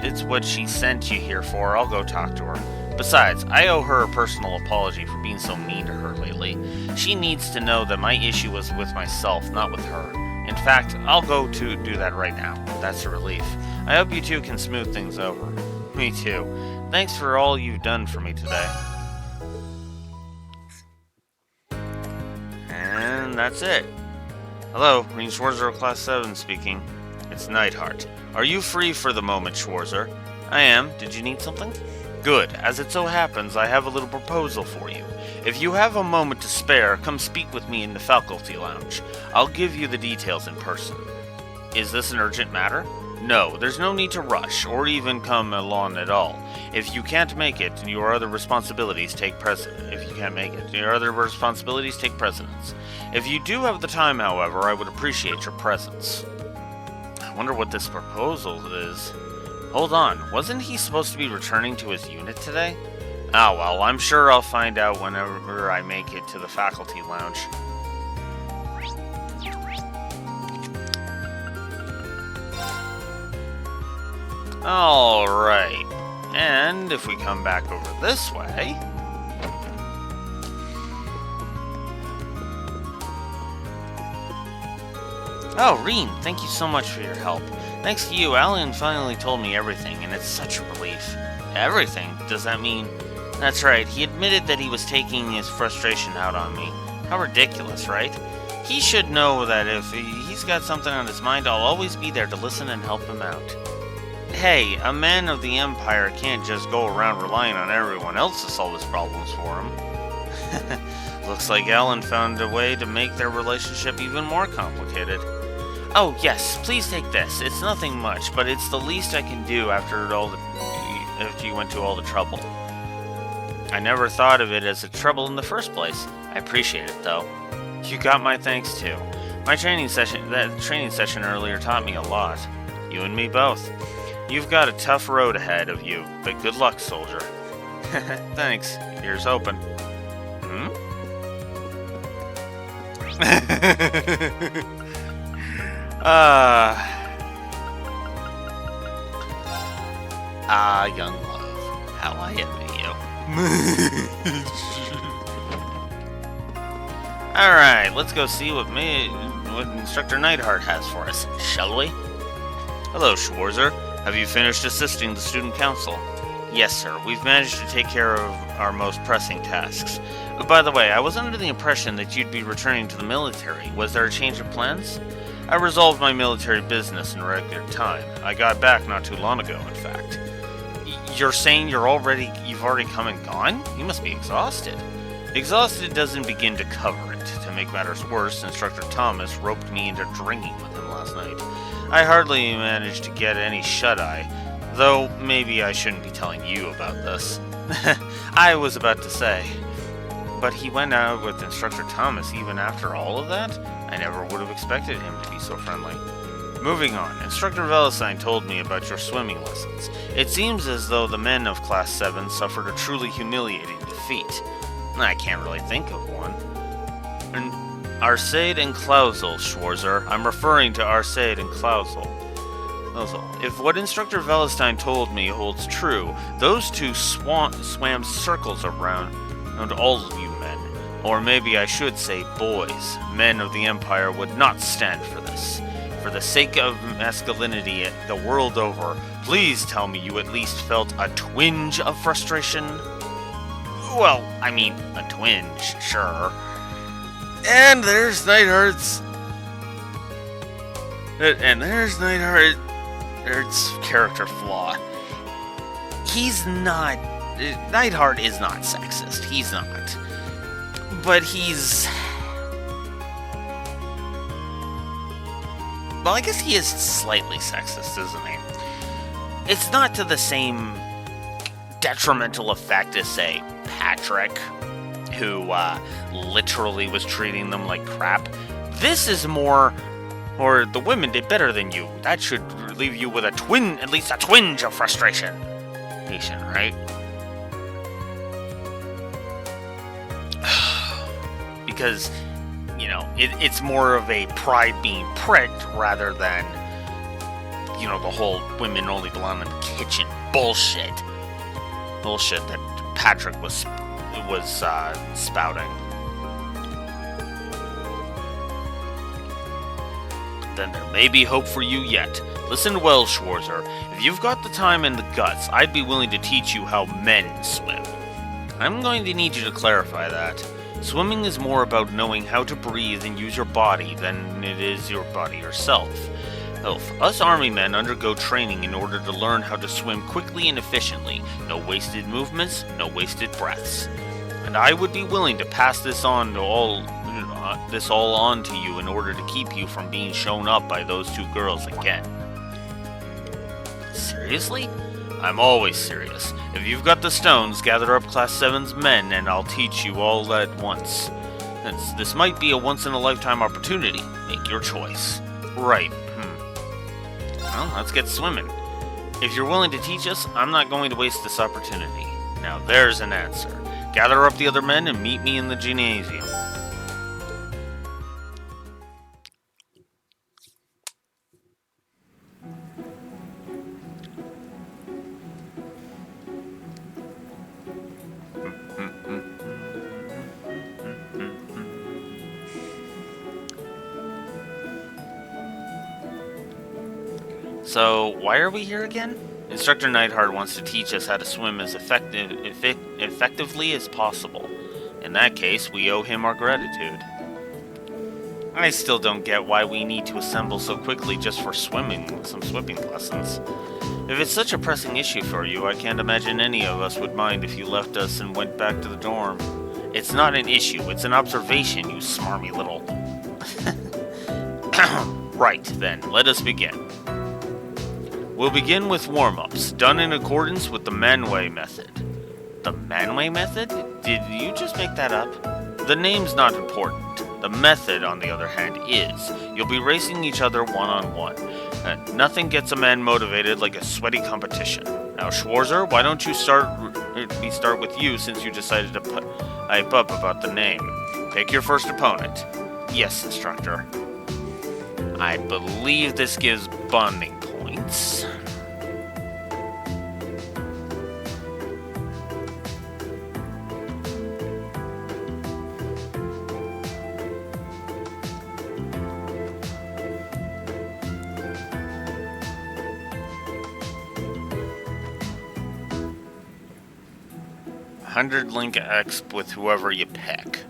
it's what she sent you here for, I'll go talk to her. Besides, I owe her a personal apology for being so mean to her lately. She needs to know that my issue was with myself, not with her. In fact, I'll go to do that right now. That's a relief. I hope you two can smooth things over. Me too. Thanks for all you've done for me today. And that's it. Hello, Rean Schwarzer of Class 7 speaking. It's Neidhart. Are you free for the moment, Schwarzer? I am. Did you need something? Good. As it so happens, I have a little proposal for you. If you have a moment to spare, come speak with me in the faculty lounge. I'll give you the details in person. Is this an urgent matter? No, there's no need to rush, or even come along at all. If you can't make it, your other responsibilities take precedence. If you do have the time, however, I would appreciate your presence. I wonder what this proposal is. Hold on, wasn't he supposed to be returning to his unit today? Oh well, I'm sure I'll find out whenever I make it to the faculty lounge. Alright, and if we come back over this way... Oh, Rean, thank you so much for your help. Thanks to you, Alan finally told me everything, and it's such a relief. Everything? Does that mean... That's right, he admitted that he was taking his frustration out on me. How ridiculous, right? He should know that if he's got something on his mind, I'll always be there to listen and help him out. Hey, a man of the Empire can't just go around relying on everyone else to solve his problems for him. Looks like Alan found a way to make their relationship even more complicated. Oh, yes, please take this. It's nothing much, but it's the least I can do after you went to all the trouble. I never thought of it as a trouble in the first place. I appreciate it, though. You got my thanks, too. That training session earlier taught me a lot. You and me both. You've got a tough road ahead of you, but good luck, soldier. Thanks. Ears open. Young love. How I envy you. Alright, let's go see what Instructor Neidhart has for us, shall we? Hello, Schwarzer. Have you finished assisting the student council? Yes, sir. We've managed to take care of our most pressing tasks. By the way, I was under the impression that you'd be returning to the military. Was there a change of plans? I resolved my military business in regular time. I got back not too long ago, in fact. You're saying you've already come and gone? You must be exhausted. Exhausted doesn't begin to cover it. To make matters worse, Instructor Thomas roped me into drinking with him last night. I hardly managed to get any shut-eye, though maybe I shouldn't be telling you about this. I was about to say. But he went out with Instructor Thomas even after all of that? I never would have expected him to be so friendly. Moving on, Instructor Velestein told me about your swimming lessons. It seems as though the men of Class 7 suffered a truly humiliating defeat. I can't really think of one. Arcade and Clausel, Schwarzer. I'm referring to Arcade and Clausel. If what Instructor Velestein told me holds true, those two swam circles around and all of you men, or maybe I should say boys, men of the Empire, would not stand for this. For the sake of masculinity the world over, please tell me you at least felt a twinge of frustration? Well, I mean, a twinge, sure. And there's Neidhart's character flaw. He's not... Neidhart is not sexist. He's not. But he's... Well, I guess he is slightly sexist, isn't he? It's not to the same detrimental effect as, say, Patrick, who literally was treating them like crap. This is more, or the women did better than you. That should leave you with at least a twinge of frustration, right? Because, you know, it's more of a pride being pricked rather than, you know, the whole women only belong in the kitchen bullshit that Patrick was spouting. Then there may be hope for you yet. Listen well, Schwarzer. If you've got the time and the guts, I'd be willing to teach you how men swim. I'm going to need you to clarify that. Swimming is more about knowing how to breathe and use your body than it is your body yourself. Us army men undergo training in order to learn how to swim quickly and efficiently. No wasted movements, no wasted breaths. And I would be willing to pass this on to all on to you in order to keep you from being shown up by those two girls again. Seriously? I'm always serious. If you've got the stones, gather up Class 7's men and I'll teach you all at once. This might be a once-in-a-lifetime opportunity. Make your choice. Right. Well, let's get swimming. If you're willing to teach us, I'm not going to waste this opportunity. Now there's an answer. Gather up the other men and meet me in the gymnasium. So, why are we here again? Instructor Neidhart wants to teach us how to swim as effectively as possible. In that case, we owe him our gratitude. I still don't get why we need to assemble so quickly just for some swimming lessons. If it's such a pressing issue for you, I can't imagine any of us would mind if you left us and went back to the dorm. It's not an issue, it's an observation, you smarmy little... Right, then, let us begin. We'll begin with warm-ups, done in accordance with the Manway method. The Manway method? Did you just make that up? The name's not important. The method, on the other hand, is. You'll be racing each other one-on-one. Nothing gets a man motivated like a sweaty competition. Now, Schwarzer, why don't you start with you since you decided to hype up about the name. Pick your first opponent. Yes, instructor. I believe this gives bonding points. $100 link exp with whoever you pick.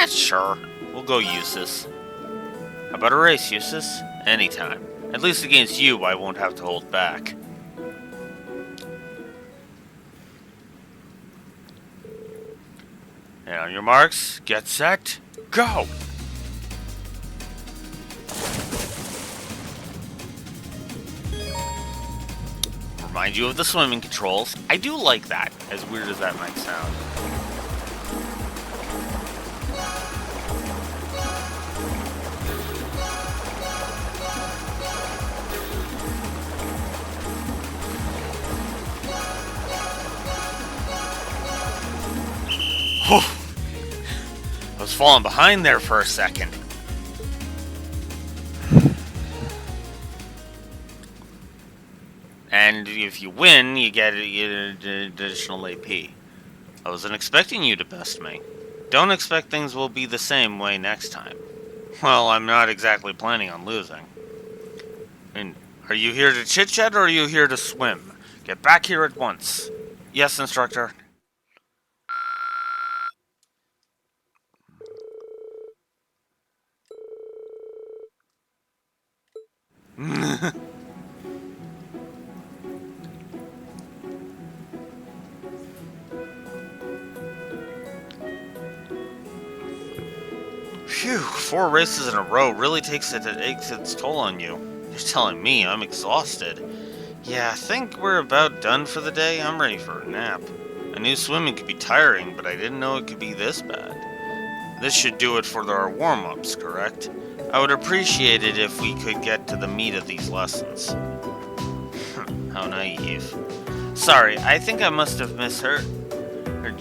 Sure. We'll go Eustace. How about a race, Eustace? Anytime. At least against you, I won't have to hold back. And on your marks, get set, go! Remind you of the swimming controls. I do like that, as weird as that might sound. I was falling behind there for a second. And And if you win, you get an additional AP. I wasn't expecting you to best me. Don't expect things will be the same way next time. Well, I'm not exactly planning on losing. And are you here to chit-chat or are you here to swim? Get back here at once. Yes, instructor. Phew, 4 races in a row really takes its toll on you. You're telling me I'm exhausted. Yeah, I think we're about done for the day. I'm ready for a nap. I knew swimming could be tiring, but I didn't know it could be this bad. This should do it for our warm-ups, correct? I would appreciate it if we could get to the meat of these lessons. How naive. Sorry, I think I must have misheard.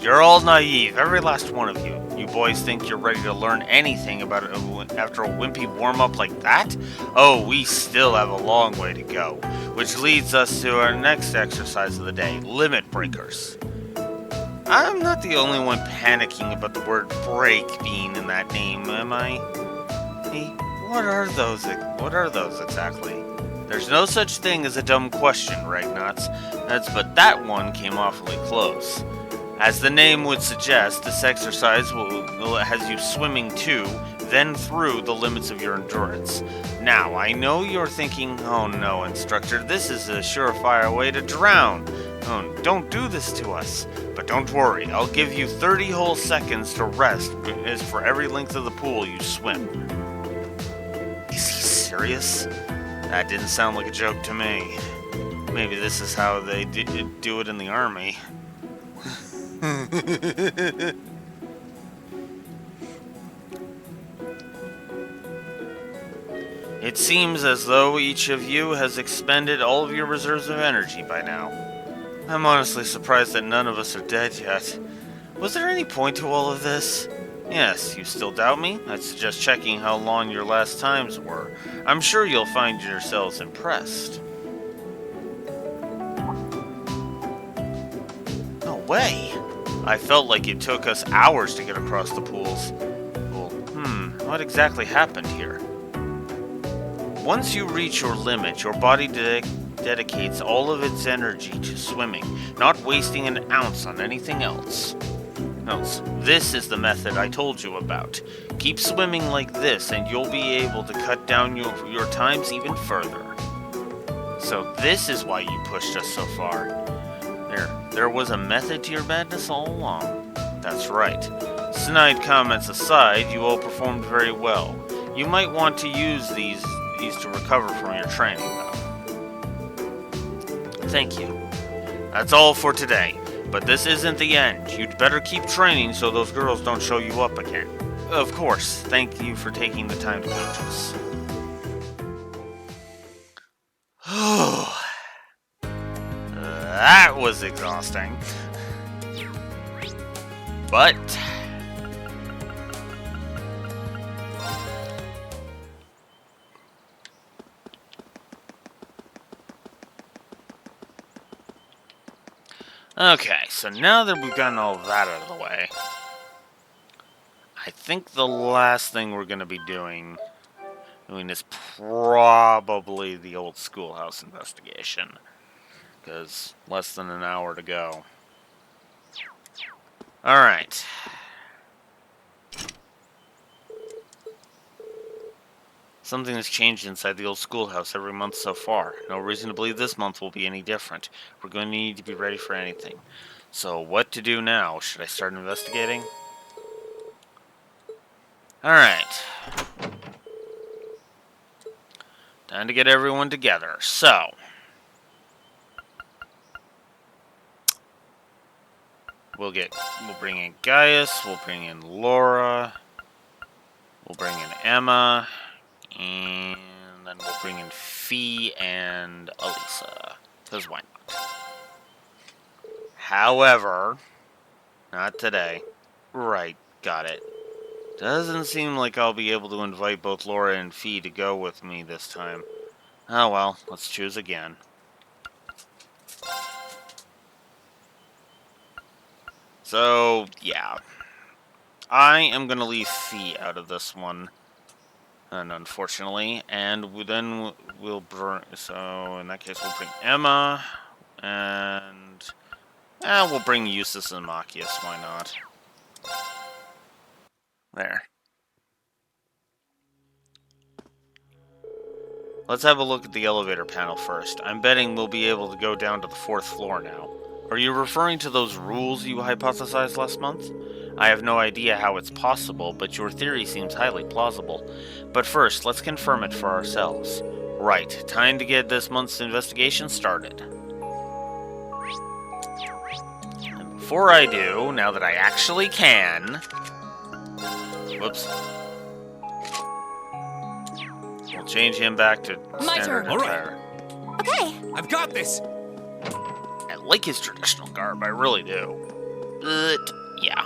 You're all naive, every last one of you. You boys think you're ready to learn anything about it after a wimpy warm-up like that? Oh, we still have a long way to go. Which leads us to our next exercise of the day, limit breakers. I'm not the only one panicking about the word break being in that name, am I? Hey, what are those exactly? There's no such thing as a dumb question, right, Nuts? But that one came awfully close. As the name would suggest, this exercise has you swimming to, then through the limits of your endurance. Now, I know you're thinking, oh no, instructor, this is a surefire way to drown. Oh, don't do this to us. But don't worry, I'll give you 30 whole seconds to rest as for every length of the pool you swim. Is he serious? That didn't sound like a joke to me. Maybe this is how they do it in the army. It seems as though each of you has expended all of your reserves of energy by now. I'm honestly surprised that none of us are dead yet. Was there any point to all of this? Yes, you still doubt me? I'd suggest checking how long your last times were. I'm sure you'll find yourselves impressed. No way! I felt like it took us hours to get across the pools. Well, what exactly happened here? Once you reach your limit, your body dedicates all of its energy to swimming, not wasting an ounce on anything else. This is the method I told you about. Keep swimming like this and you'll be able to cut down your times even further. So this is why you pushed us so far. There was a method to your madness all along. That's right. Snide comments aside, you all performed very well. You might want to use these to recover from your training, though. Thank you. That's all for today. But this isn't the end. You'd better keep training so those girls don't show you up again. Of course, thank you for taking the time to coach us. That was exhausting. But okay, so now that we've gotten all that out of the way, I think the last thing we're going to be doing is probably the old schoolhouse investigation. Because less than an hour to go. Alright. Something has changed inside the old schoolhouse every month so far. No reason to believe this month will be any different. We're going to need to be ready for anything. So, what to do now? Should I start investigating? Alright. Time to get everyone together. So, we'll bring in Gaius, we'll bring in Laura, we'll bring in Emma, and then we'll bring in Fee and Elisa, because why not? However, not today. Right, got it. Doesn't seem like I'll be able to invite both Laura and Fee to go with me this time. Oh well, let's choose again. So, yeah. I am going to leave Fee out of this one. And unfortunately, then we'll bring, so in that case we'll bring Emma, and we'll bring Eustace and Machias, why not? There. Let's have a look at the elevator panel first. I'm betting we'll be able to go down to the 4th floor now. Are you referring to those rules you hypothesized last month? I have no idea how it's possible, but your theory seems highly plausible. But first, let's confirm it for ourselves. Right, time to get this month's investigation started. And before I do, now that I actually can... Whoops. We'll change him back to My standard turn. attire. Okay. I've got this. I like his traditional garb, I really do. But, yeah.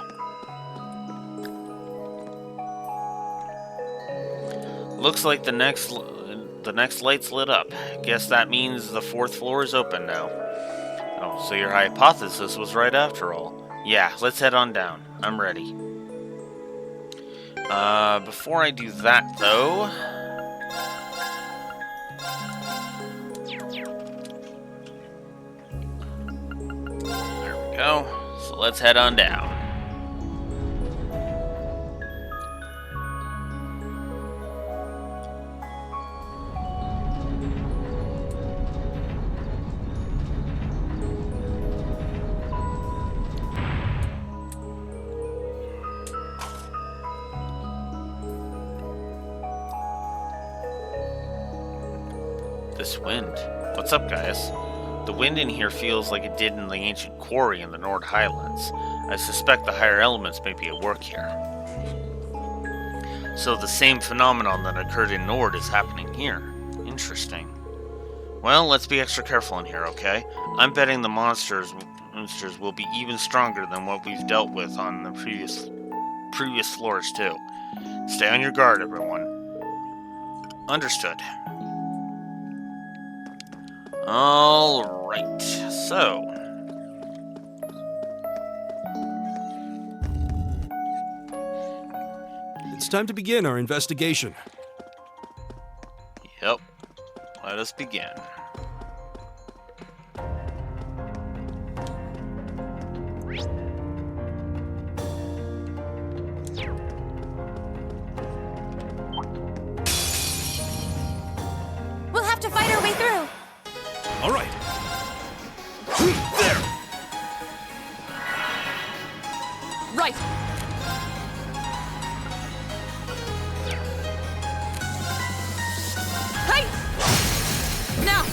Looks like the next light's lit up. Guess that means the 4th floor is open now. Oh, so your hypothesis was right after all. Yeah, let's head on down. I'm ready. Before I do that, though... There we go. So let's head on down. This wind. What's up, guys? The wind in here feels like it did in the ancient quarry in the Nord Highlands. I suspect the higher elements may be at work here. So the same phenomenon that occurred in Nord is happening here. Interesting. Well, let's be extra careful in here, okay? I'm betting the monsters will be even stronger than what we've dealt with on the previous floors, too. Stay on your guard, everyone. Understood. Alright, so... It's time to begin our investigation. Yep. Let us begin. We'll have to fight our way through. All right. There. Right. Hey! Now!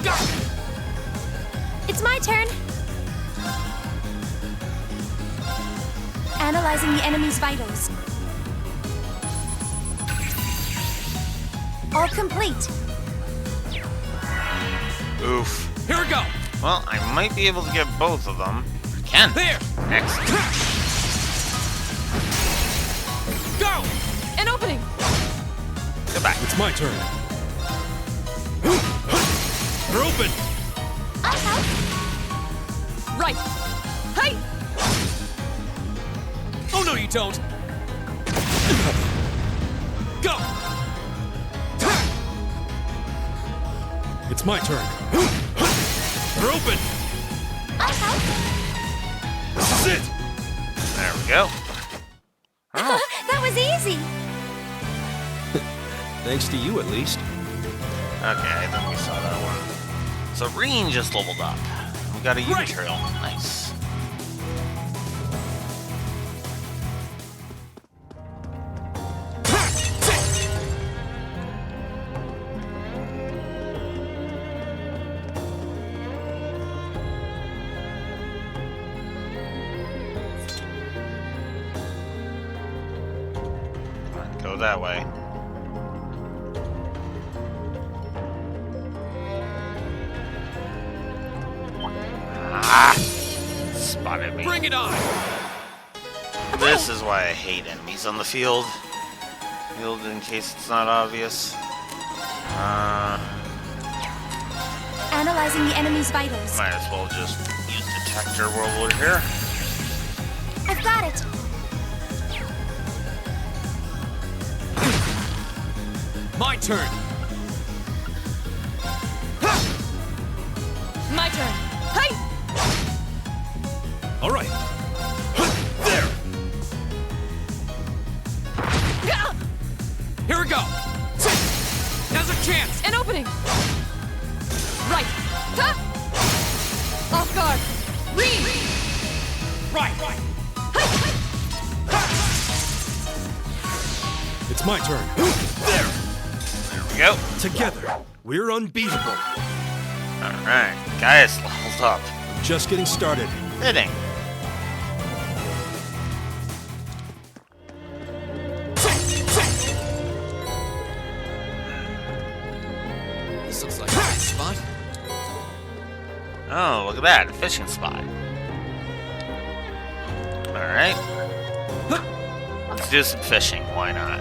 Go! It's my turn. Analyzing the enemy's vitals. All complete. Oof. Here we go. Well, I might be able to get both of them. I can. There. Excellent. Go! An opening! Go back. It's my turn. They're open. Right! Hey! Oh no, you don't. Go. It's my turn. They're open. This is it. There we go. Oh. That was easy. Thanks to you, at least. Okay, then we saw that one. So Reen just leveled up. We got a U-material. Nice. Go that way. Ah! Spotted me. Bring it on. This is why I hate enemies on the field. In case it's not obvious. Analyzing the enemy's vitals. Might as well just use Detector while we're here. I've got it. My turn. My turn. Hi! All right. There. Here we go. Now's a chance. An opening. Right. Ha! Off guard. Read. Right. It's my turn. There we go. Together, we're unbeatable. Alright, Gaius leveled up. Just getting started. Fitting. This looks like a nice spot. Oh, look at that, a fishing spot. Alright. Let's do some fishing, why not?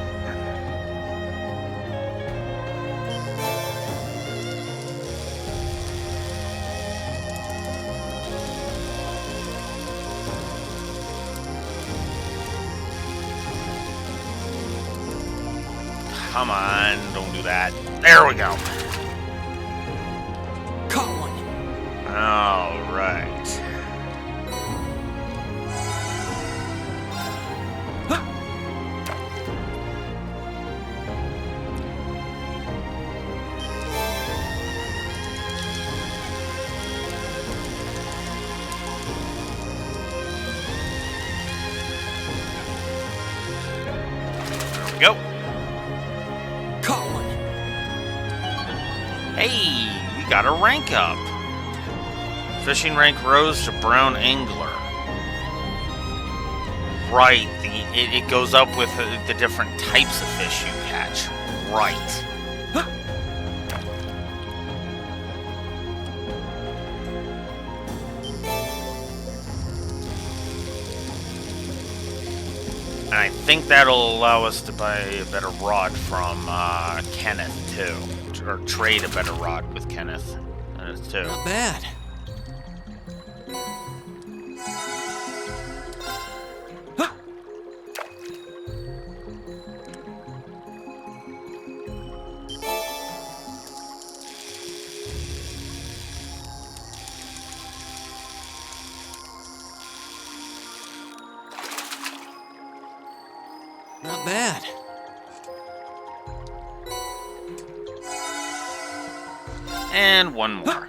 Come on, don't do that. There we go. Caught one. All right. There we go. Caught one. Hey, we got a rank up. Fishing rank rose to brown angler. Right, it goes up with the different types of fish you catch. Right. And I think that'll allow us to buy a better rod from Kenneth, too. Or trade a better rod with Kenneth, too. Not bad. Not bad. And one more.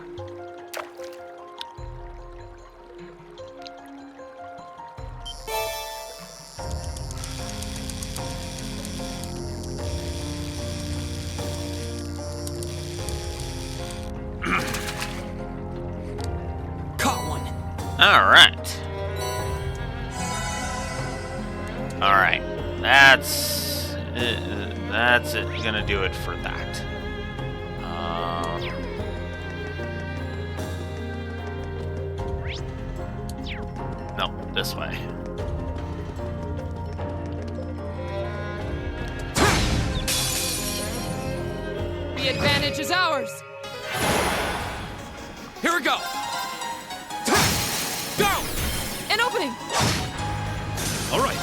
Caught one. All right. All right. That's it. Gonna do it for that. No, this way. The advantage is ours. Here we go. Go. An opening. All right.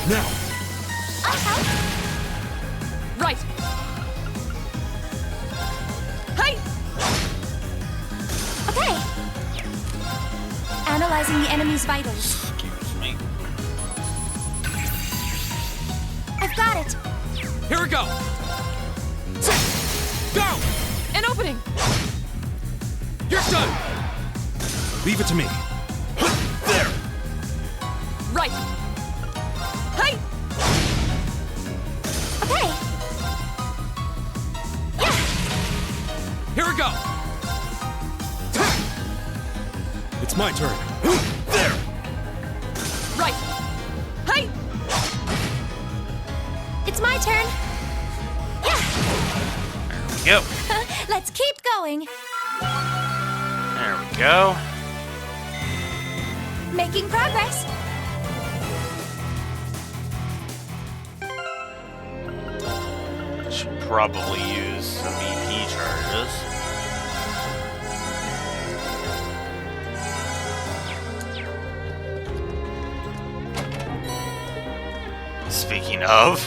Now. Right. Hi. Okay. Analyzing the enemy's vitals. Excuse me. I've got it. Here we go. Go. An opening. You're done. Leave it to me. There. Right. Hi. Okay. Here we go. It's my turn. There. Right. Hi. It's my turn. Yep. Let's keep going. There we go. Making progress. Should probably use some EP charges. Speaking of.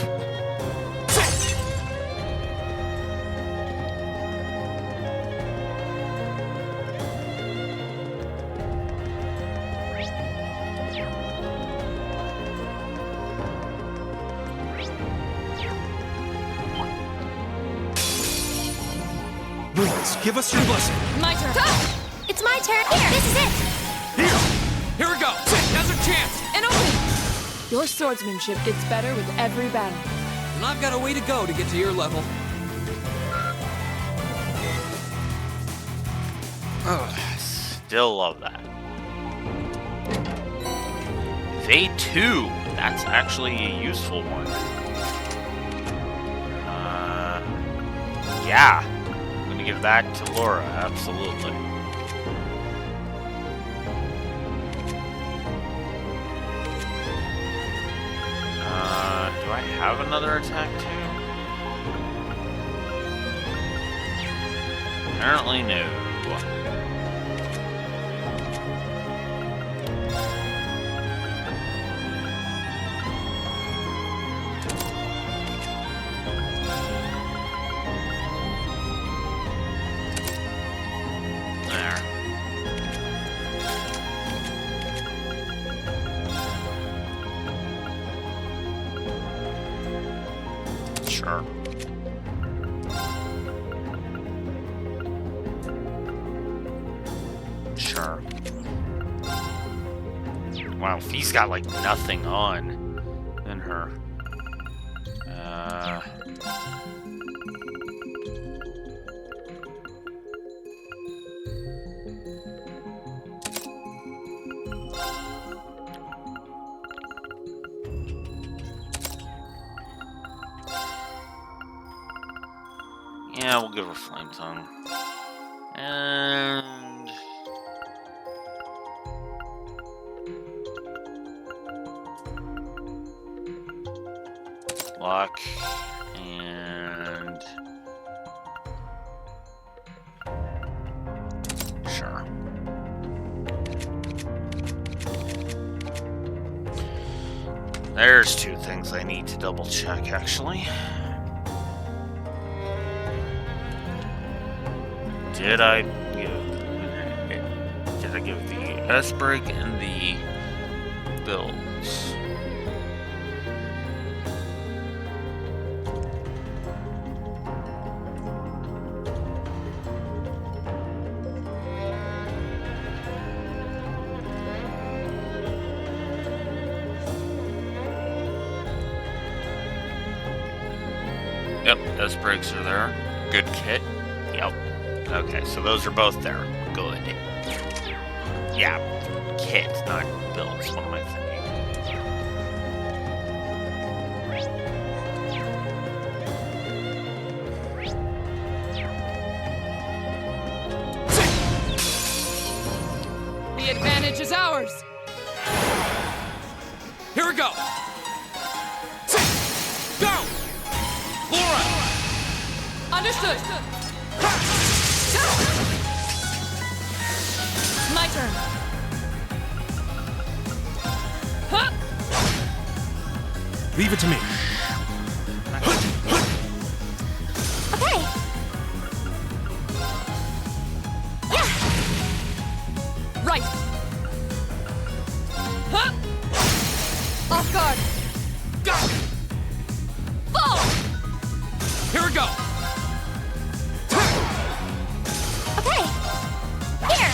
Boys, give us your blessing. My turn. It's my turn. Here, this is it. Here we go! Now's our chance! An opening! Your swordsmanship gets better with every battle. And I've got a way to go to get to your level. Still love that. Phase 2. That's actually a useful one. Yeah. I'm gonna give that to Laura, absolutely. Do I have another attack too? Apparently no. There. Sure. Sure. Wow, Fee's got like nothing on in her. Yeah, we'll give her Flame Tongue. And... Lock. And... Sure. There's two things I need to double check, actually. Did I give the Esbrig and the builds? Yep, Esbrigs are there. Good kit. Yep. Okay, so those are both there. Good. Yeah, kit, not builds. What am I thinking? The advantage is ours! Here we go! Go! Laura! Understood! My turn. Huh? Leave it to me. Okay. Yeah. Right. Huh? Off guard. Go! Fall! Here we go! Okay. Here.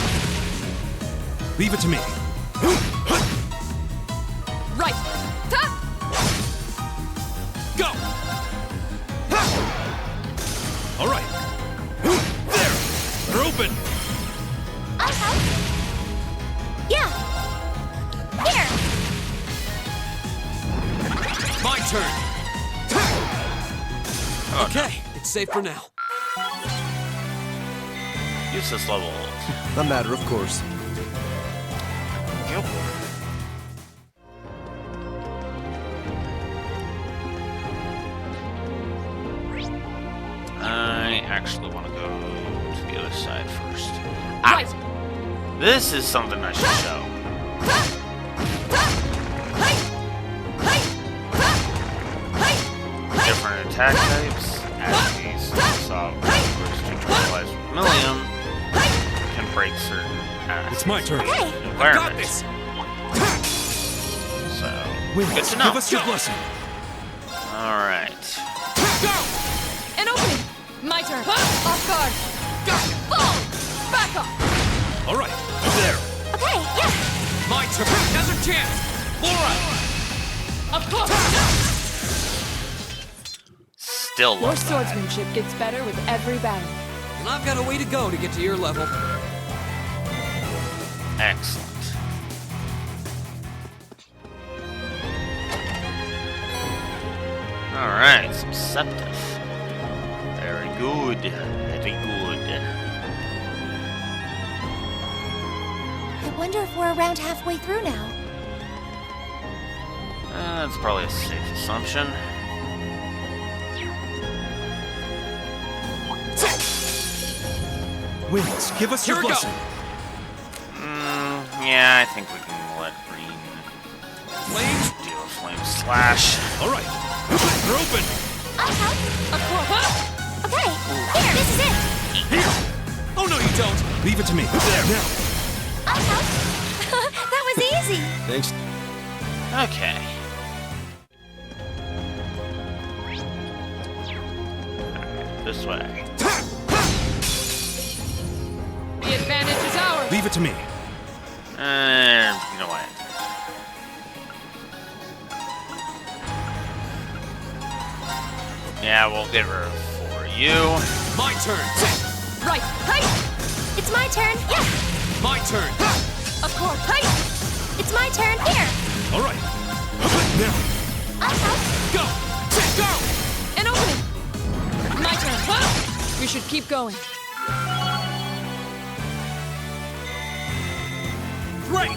Leave it to me. Right. Ta! Go! All right. There. They're open. I'll help. Yeah. Here. My turn. Okay, it's safe for now. Use this level. A matter of course. Yep. I actually want to go to the other side first. Right. This is something I should show. attack types, as these saw first neutralized with Millium, can break certain It's my turn. environments. So, good to know. Give us your blessing. Alright. An opening! My turn! Off guard! Go! Fall! Back up! All right, there. Okay, yeah. My turn. Now's our chance. Laura! Of course! Still Your love that. swordsmanship gets better with every battle. And I've got a way to go to get to your level. Excellent. Alright, some Septif. Very good. Very good. I wonder if we're around halfway through now. That's probably a safe assumption. Winds, give us your Here we go. blessing. Yeah, I think we can let Green Flames? deal a flame slash. All right, you're open. I'll help. Of course! Okay, here, this is it. Here. Oh, no, you don't. Leave it to me. There. Now. I'll help. That was easy. Thanks. Okay. This way. The advantage is ours! Leave it to me. You know what? Yeah, we'll give her for you. My turn. Right! Hey! It's my turn. Yeah. My turn. Of course! Hey! It's my turn. Here. All right. Now. I'll help. Go. Go. An opening! My turn! We should keep going. Great.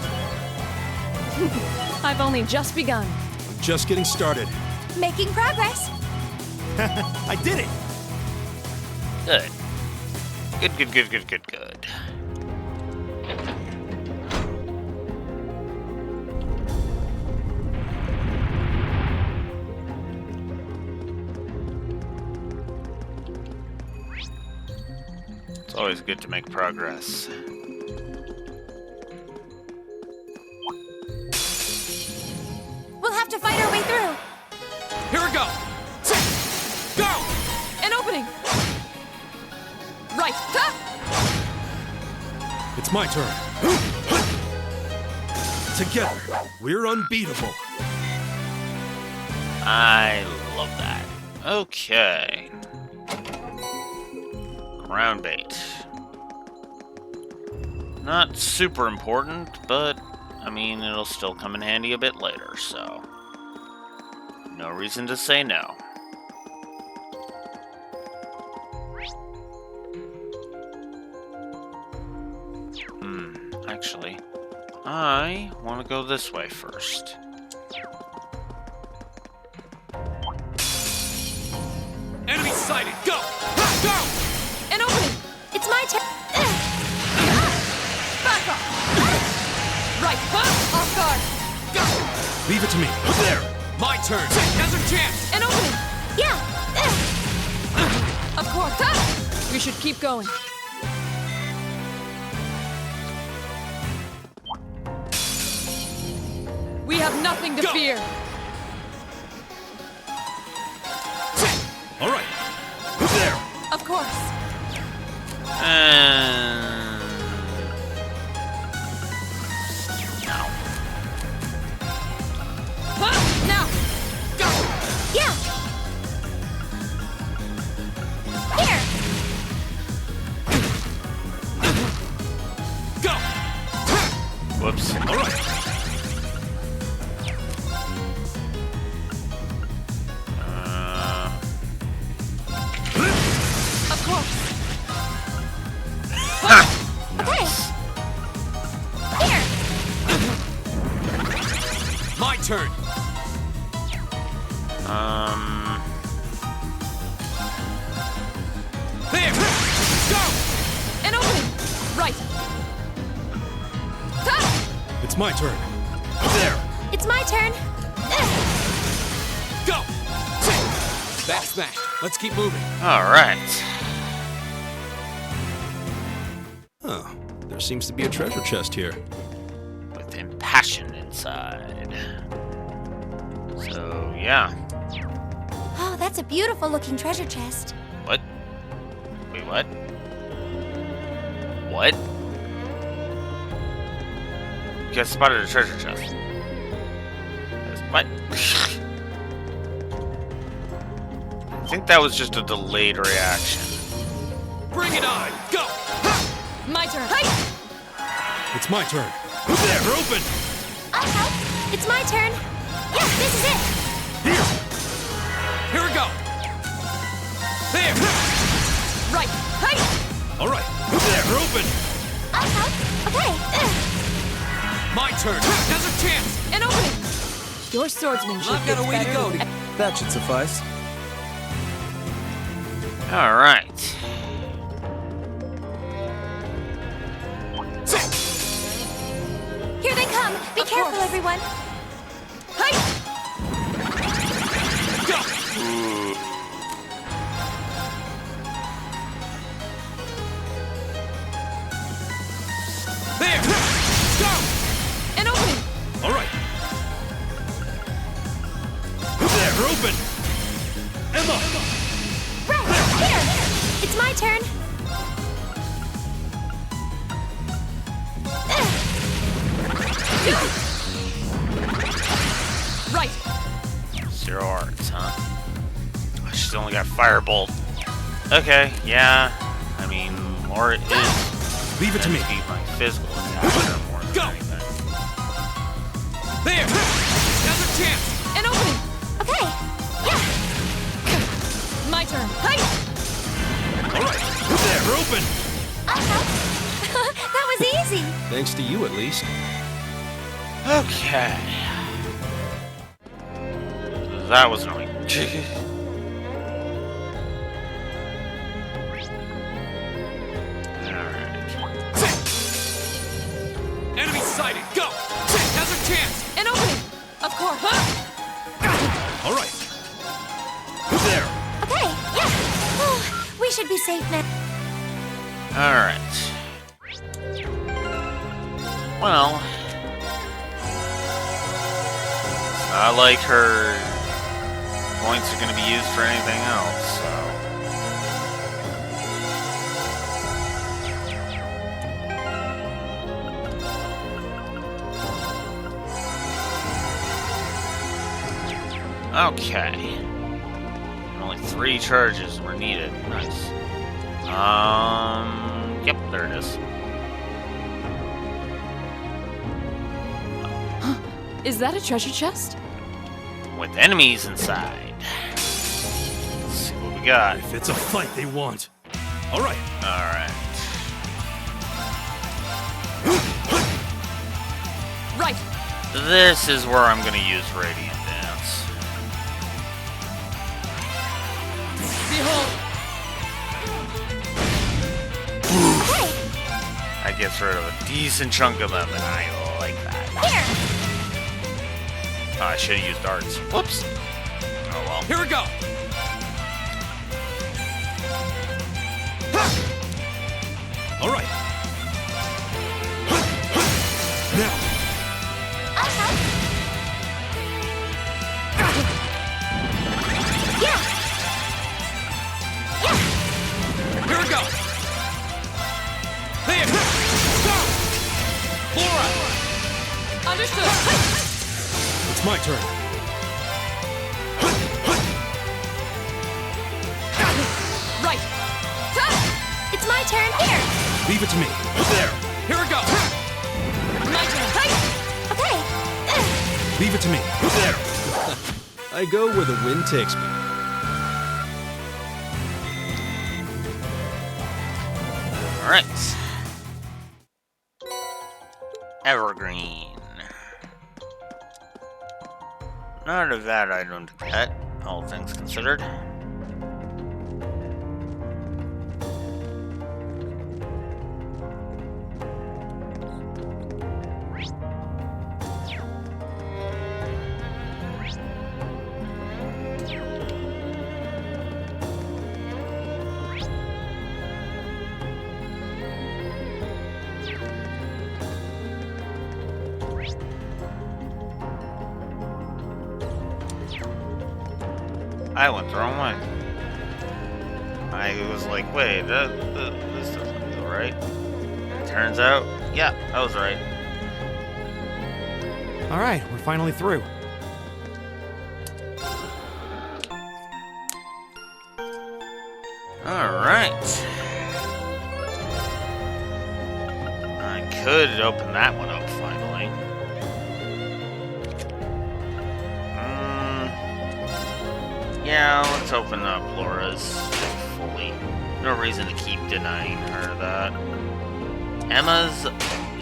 I've only just begun. Just getting started. Making progress. I did it. Good. Good. It's always good to make progress. We'll have to fight our way through. Here we go. Go. An opening! Right! It's my turn. Together, we're unbeatable. I love that. Okay. Ground bait. Not super important, but I mean, it'll still come in handy a bit later, so no reason to say no. Actually, I want to go this way first. Enemy sighted. Go. Go. An opening! It's my turn. Back up! Right! Off guard! Go. Leave it to me. There. My turn. Now's our chance. An opening! Yeah. Of course! We should keep going. We have nothing to Go. fear. All right. There. Of course. No. Now! Go. Yeah. Here. Go. Whoops. All right. Of course. Okay. Here. My turn. There. Go. An opening! Right! It's my turn. There. It's my turn. Go. That's that. Let's keep moving. Alright. Oh, there seems to be a treasure chest here. With impassion inside. So, yeah. Oh, that's a beautiful looking treasure chest. What? Wait, what? What? You guys spotted a treasure chest. What? I think that was just a delayed reaction. Bring it on! Go! My turn. It's my turn. There, open! I'll help. It's my turn. Yeah, this is it. Here we go! There! Right. All right, there, open! I'll help. Okay. My turn! Now's a chance! An opening. Your swordsmanship I've got a gets way to better go. with That should suffice. Alright. Here they come. Be careful, everyone. There! Go! an opening. All right. There, open! Emma! Right, here. It's my turn. Right. 0 arts, huh? Oh, she's only got Firebolt. Okay, yeah. I mean, Laura is. Leave it to me. Beat my physical attack more than anything. There! Now's a chance! An opening. Okay. Yeah. My turn. All right. There, open! That was easy. Thanks to you, at least. Okay. That was annoying. Enemy sighted! Go! Now's a chance! An opening. Of course. All right. There. Okay. Yeah. Oh, we should be safe now. Alright. Well. It's not like her points are going to be used for anything else, so. Okay. Only 3 charges were needed. Nice. Yep, there it is. Is that a treasure chest? With enemies inside. Let's see what we got. If it's a fight they want. All right. Alright. Right. This is where I'm gonna use Radiant Dance. Behold. That gets rid of a decent chunk of them, and I like that. Here. Oh, I should have used darts. Whoops. Oh well. Here we go. All right. Now. Yeah. Here we go. There. Go. Laura. Understood. It's my turn. Right. It's my turn. Here. Leave it to me. There. Here we go. My turn. Okay. Leave it to me. There. I go where the wind takes me. Alright. Evergreen. Not a bad item to get, all things considered. I went the wrong way. I was like, wait, this doesn't feel right. Turns out, yeah, I was right. All right, we're finally through. Alright. I could open that one up finally. Yeah, let's open up Laura's fully. No reason to keep denying her that. Emma's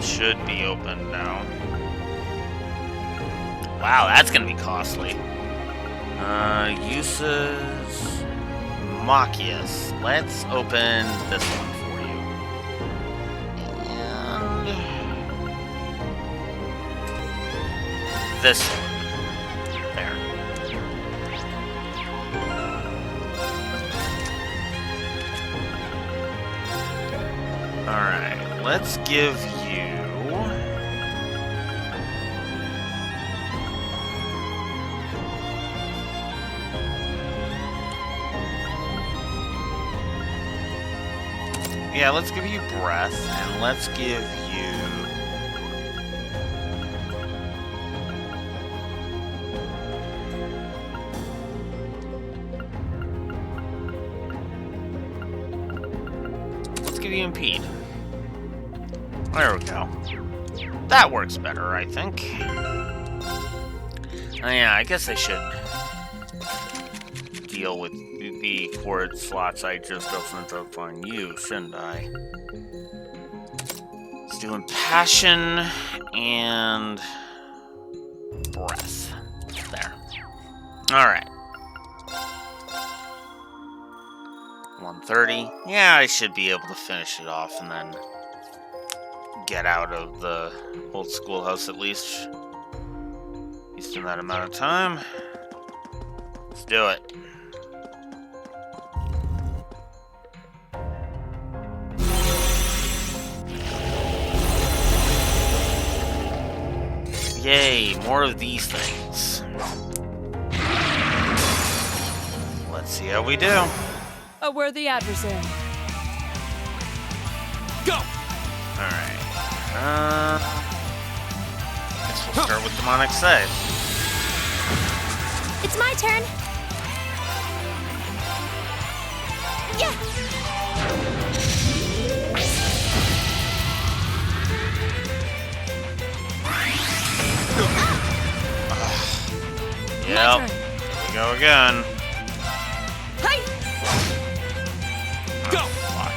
should be open now. Wow, that's gonna be costly. Uses Machias. Let's open this one for you. And this one. There. Alright, let's give you yeah, let's give you breath, and let's give you impede. There we go. That works better, I think. Oh, yeah, I guess I should deal with the chord slots I just opened up on you, shouldn't I? Let's do Impassion and Breath. There. Alright. 130. Yeah, I should be able to finish it off and then get out of the old schoolhouse at least. At least in that amount of time. Let's do it. Yay, more of these things. Let's see how we do. A worthy adversary. Go! Alright. Guess we'll start with Demonic Save. It's my turn. Yeah. Yep. Here we go again. Hi. Go! Fuck.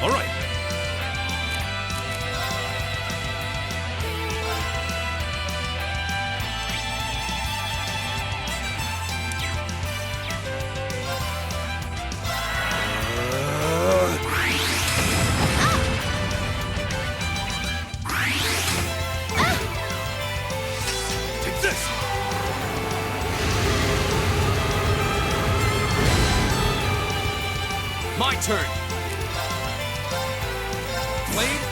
All right. Take this. My turn. Blade.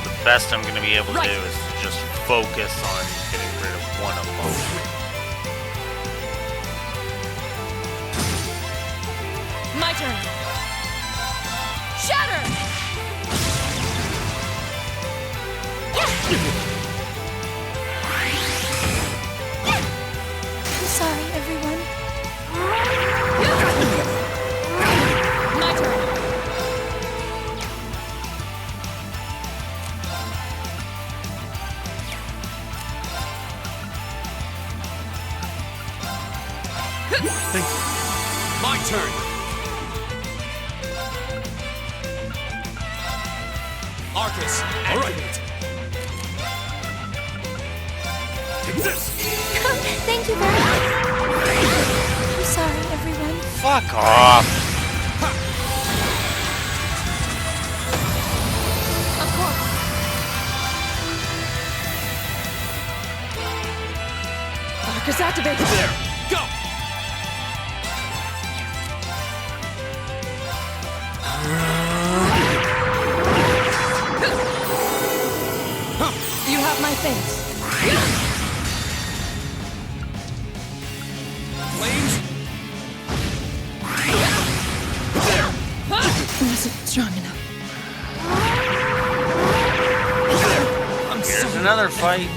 The best I'm going to be able to do is to just focus on getting rid of one of them. My turn. Shatter. I'm sorry, everyone. My turn. Thank you. My turn. Arcus. All right. Take this. Thank you very much. I'm sorry, everyone. Fuck off. Of course. Arcus activated. There. Go. You have my thanks. wasn't strong enough. Here's another fight.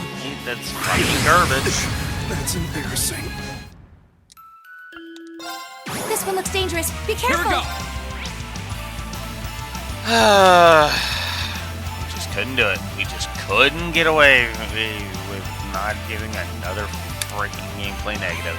That's fucking garbage. That's embarrassing. This one looks dangerous. Be careful. Here we go. We just couldn't do it. We just couldn't get away with not giving another freaking gameplay negative.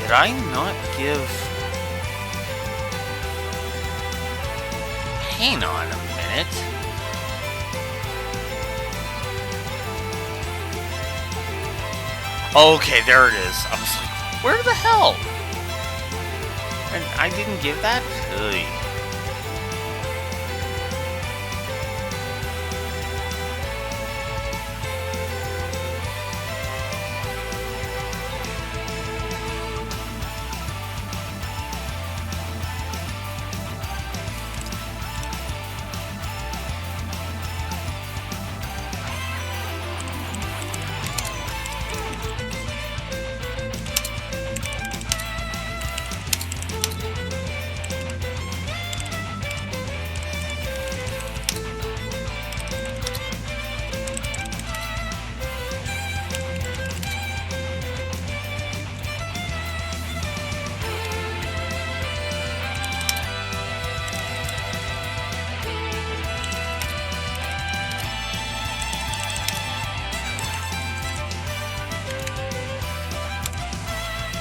Did I not give... Hang on a minute. Okay, there it is. I was like, where the hell? And I didn't give that? Ugh.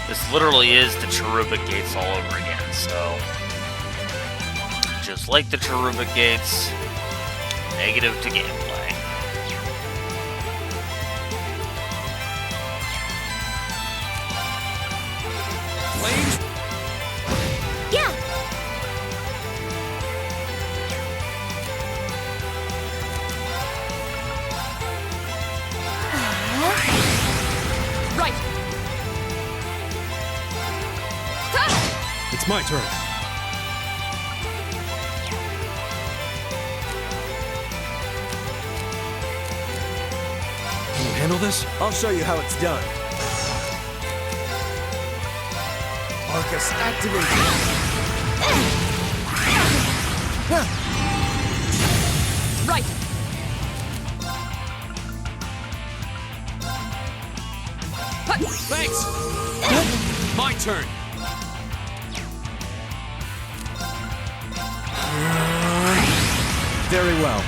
This literally is the Cherubic Gates all over again, so... Just like the Cherubic Gates, negative to gameplay. Flames? Yeah. Right. It's my turn. Can you handle this? I'll show you how it's done. Arcus activated. Right. Thanks. My turn. Very well.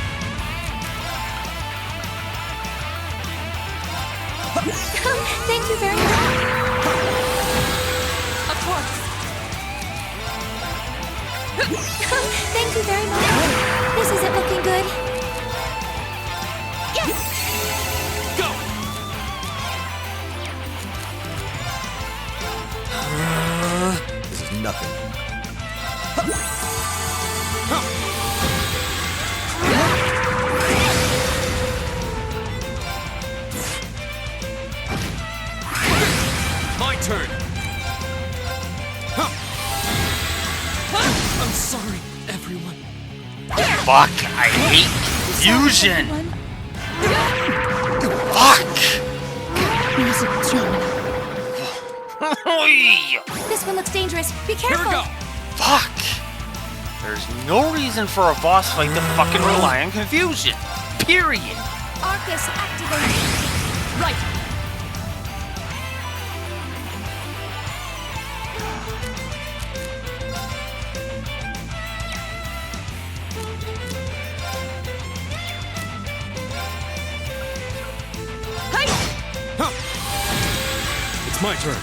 Thank you very much. Of course. Thank you very much. This isn't looking good. Yes! Go! This is nothing. My turn. I'm sorry, everyone. Fuck, I hate confusion! Fuck! Wasn't strong enough. This one looks dangerous. Be careful. Here we go. Fuck! There's no reason for a boss fight to fucking rely on confusion. Period. Arcus activated. Right. It's my turn.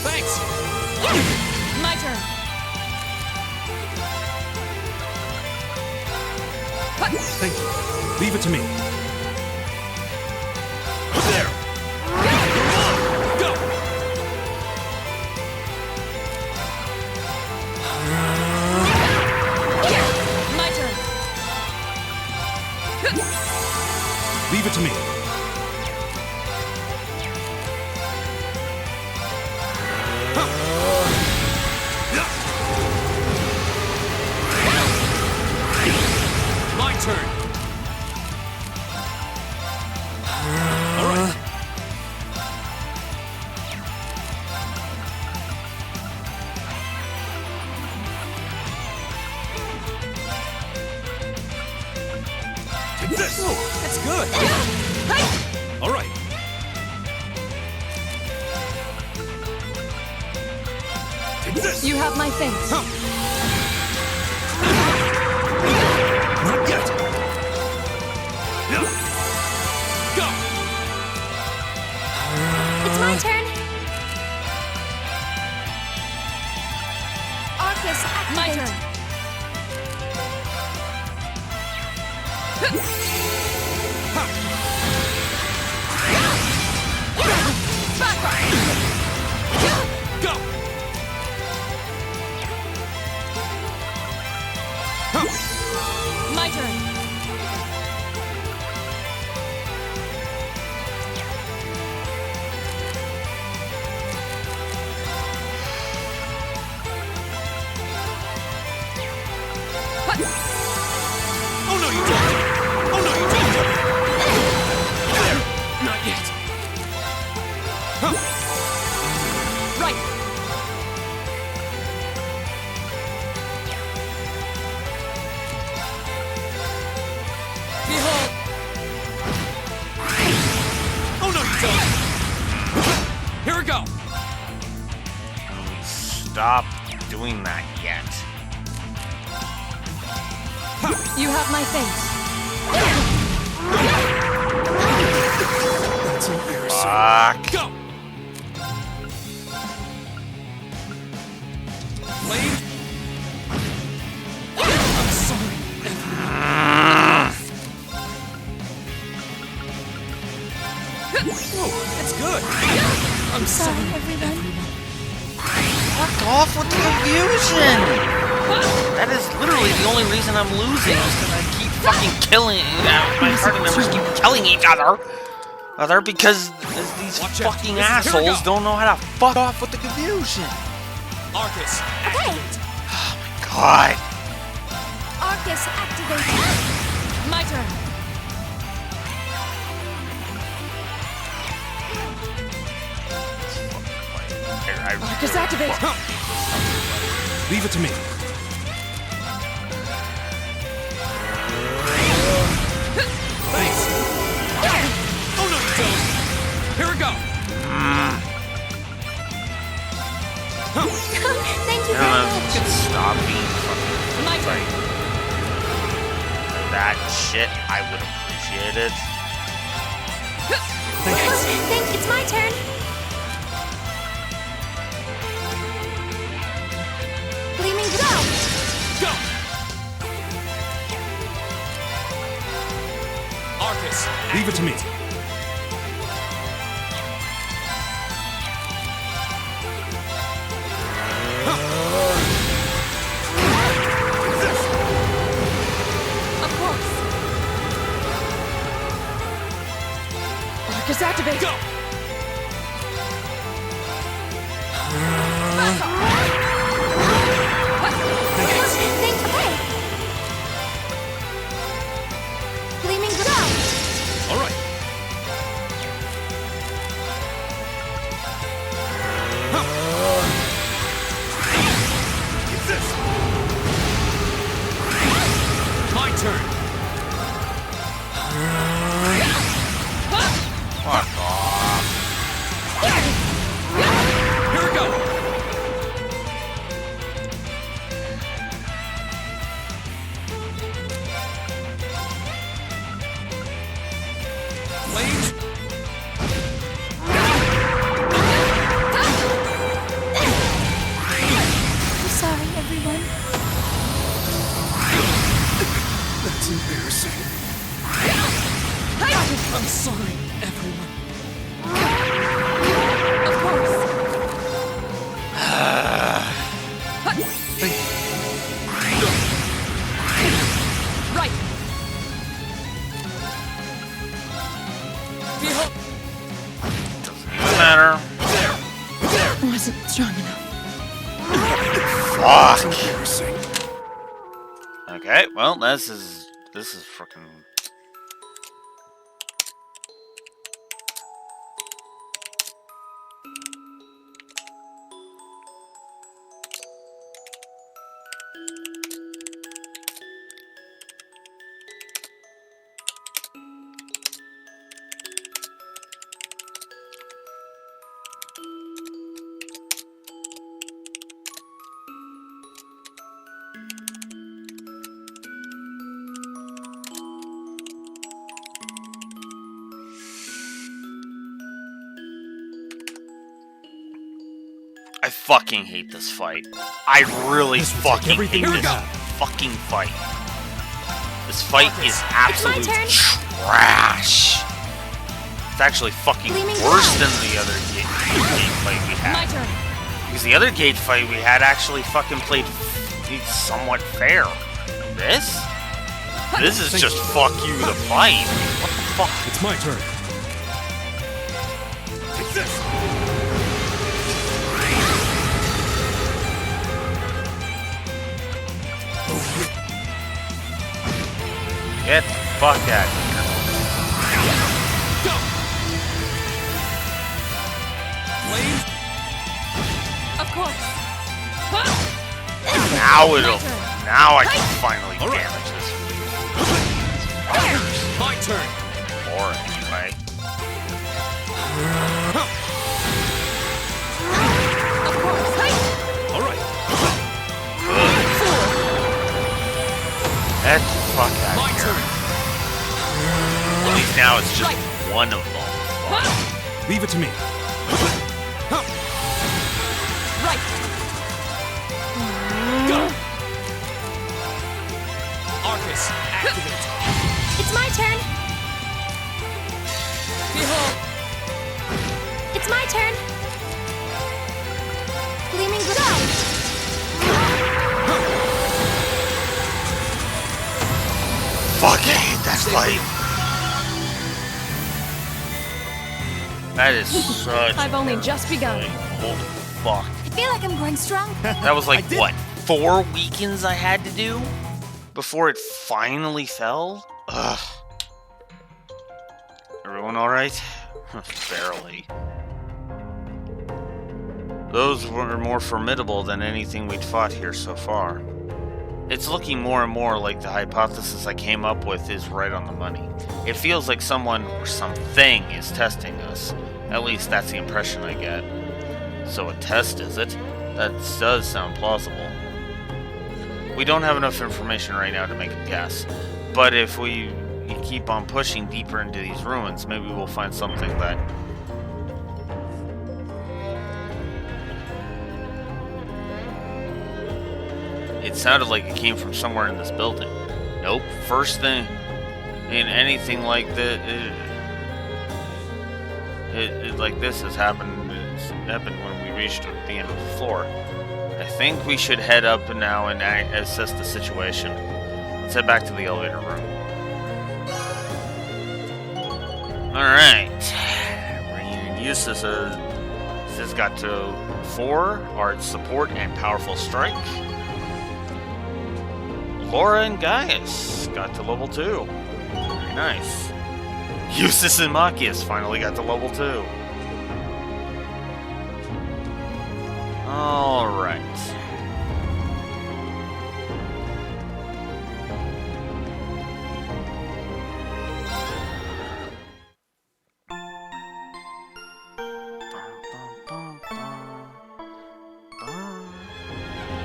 Thanks! My turn. Thank you. Leave it to me. There! Go! My turn. Leave it to me. My turn. All right. Take this! That's good. All right. Take this! You have my thanks. Not yet! Go! It's my turn. Arcus, activate. My turn. Go! My turn. Oh no, you don't! Oh no, you don't! There! Not yet! Right. Behold. Oh no, you don't! Here we go! Stop doing that yet. You have my thanks. That's embarrassing. Fuck. Go! Blade? I'm sorry. Whoa, that's good. I'm sorry, everyone. Fuck off with the confusion! That is literally the only reason I'm losing, is because I keep fucking killing. My party members keep killing each other because these fucking assholes don't know how to fuck off with the confusion. Arcus. Okay. God. Arcus, activate. My turn. Arcus, activate. Leave it to me. Thanks. Oh no, you don't. Here we go. Thank you very You much. can stop being fucking My turn. that shit. I would appreciate it. Thanks. It's my turn. Gleaming Glow. Go. Arcus. Leave it to me. Of course. Arcus, activate. Go. Thanks. Okay. Gleaming Glow. All right. everyone. Of course. Right. Behold. Doesn't matter. Wasn't strong enough. Fuck. Okay, well, this is freaking. I fucking hate this fight. I really fucking hate this fucking fight. This fight is absolute trash. It's actually fucking worse than the other gate fight we had. Because the other gate fight we had actually fucking played somewhat fair. This is just fuck you the fight. What the fuck? It's my turn. Take this! Get the fuck out of here. Go! Blade? Of course. Now I can finally damage this. My turn. Or anyway. Of course. All right. Get the fuck out My of here. turn. At least now it's just one of them. Leave it to me. Right. Go. Arcus, activate. It's my turn. Behold. It's my turn. Gleaming Go. Fuck, I hate that fight. That is such. I've only just begun. Holy fuck. I feel like I'm growing strong. That was like, what, 4 weekends I had to do? Before it finally fell? Ugh. Everyone alright? Barely. Those were more formidable than anything we'd fought here so far. It's looking more and more like the hypothesis I came up with is right on the money. It feels like someone or something is testing us. At least that's the impression I get. So a test, is it? That does sound plausible. We don't have enough information right now to make a guess. But if we keep on pushing deeper into these ruins, maybe we'll find something that... It sounded like it came from somewhere in this building. Nope. First thing in anything like this, like this has happened. It's happened when we reached the end of the floor. I think we should head up now and assess the situation. Let's head back to the elevator room. All right. Eustace has got to 4 art support and powerful strike. Laura and Gaius got to level 2. Very nice. Eustace and Machias finally got to level 2. Alright.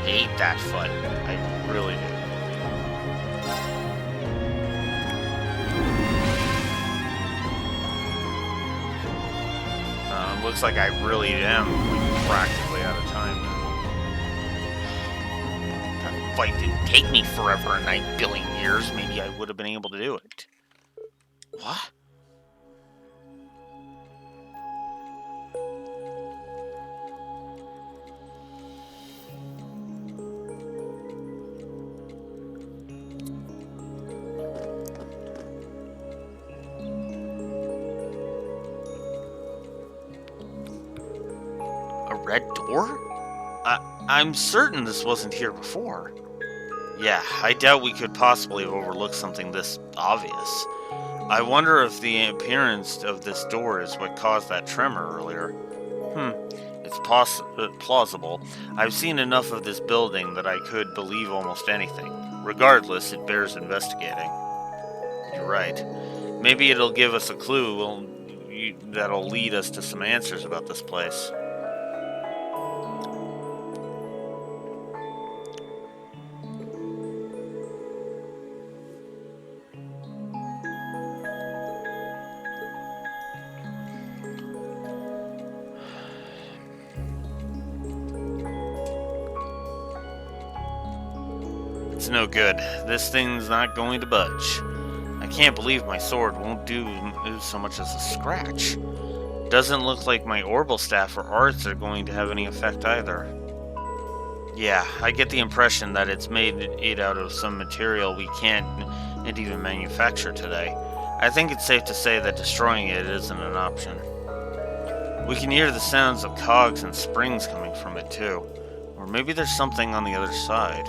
Hate that fight. I really do. Looks like I really am practically out of time. That fight didn't take me forever and 9 billion years. Maybe I would have been able to do it. What? red door? I'm certain this wasn't here before. Yeah, I doubt we could possibly have overlooked something this obvious. I wonder if the appearance of this door is what caused that tremor earlier. It's plausible. I've seen enough of this building that I could believe almost anything. Regardless, it bears investigating. You're right. Maybe it'll give us a clue that'll lead us to some answers about this place. It's no good. This thing's not going to budge. I can't believe my sword won't do so much as a scratch. Doesn't look like my Orbal Staff or arts are going to have any effect either. Yeah, I get the impression that it's made it out of some material we can't even manufacture today. I think it's safe to say that destroying it isn't an option. We can hear the sounds of cogs and springs coming from it too. Or maybe there's something on the other side.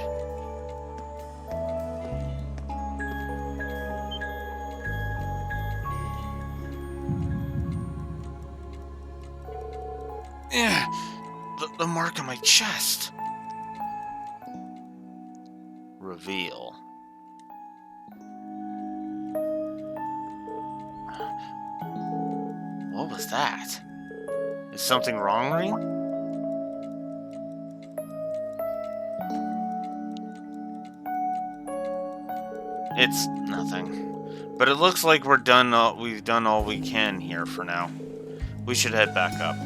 The mark on my chest. Reveal. What was that? Is something wrong, Reen? It's nothing. But it looks like we've done all we can here for now. We should head back up.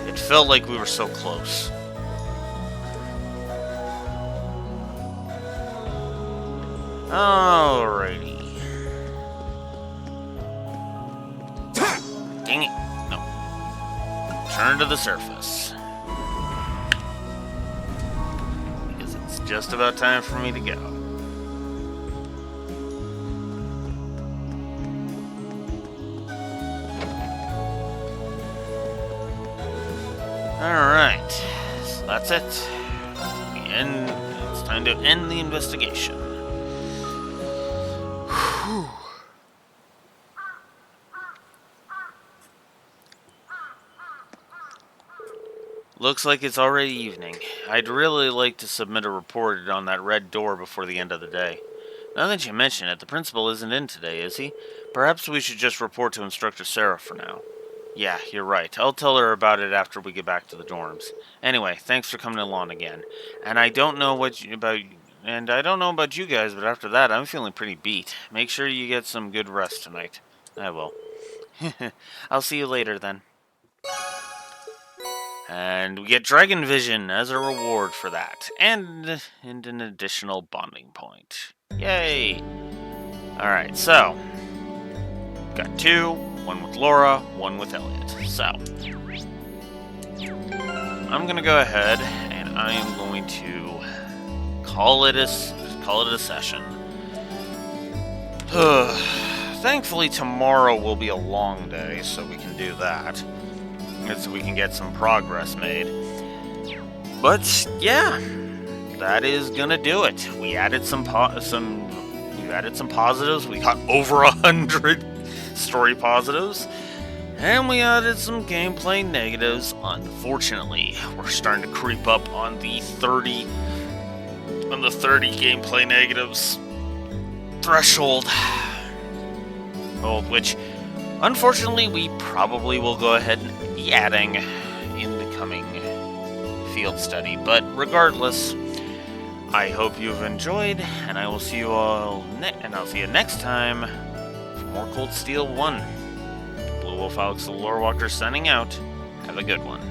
It felt like we were so close. Alrighty. Dang it. No. Turn to the surface. Because it's just about time for me to go. Alright, so that's it. It's time to end the investigation. Whew. Looks like it's already evening. I'd really like to submit a report on that red door before the end of the day. Now that you mention it, the principal isn't in today, is he? Perhaps we should just report to Instructor Sarah for now. Yeah, you're right. I'll tell her about it after we get back to the dorms. Anyway, thanks for coming along again. And I don't know about you guys, but after that, I'm feeling pretty beat. Make sure you get some good rest tonight. I will. I'll see you later then. And we get Dragon Vision as a reward for that, and an additional bonding point. Yay! Alright, so got 2. One with Laura, one with Elliot. So, I'm gonna go ahead and I am going to call it a session. Thankfully, tomorrow will be a long day, so we can do that, and so we can get some progress made. But yeah, that is gonna do it. We added some positives. We got over 100. Story positives, and we added some gameplay negatives. Unfortunately, we're starting to creep up on the 30 gameplay negatives threshold. Which unfortunately we probably will go ahead and be adding in the coming field study. But regardless, I hope you've enjoyed, and I will see you all I'll see you next time. More Cold Steel 1. Blue Wolf Alex the Lore Walker signing out. Have a good one.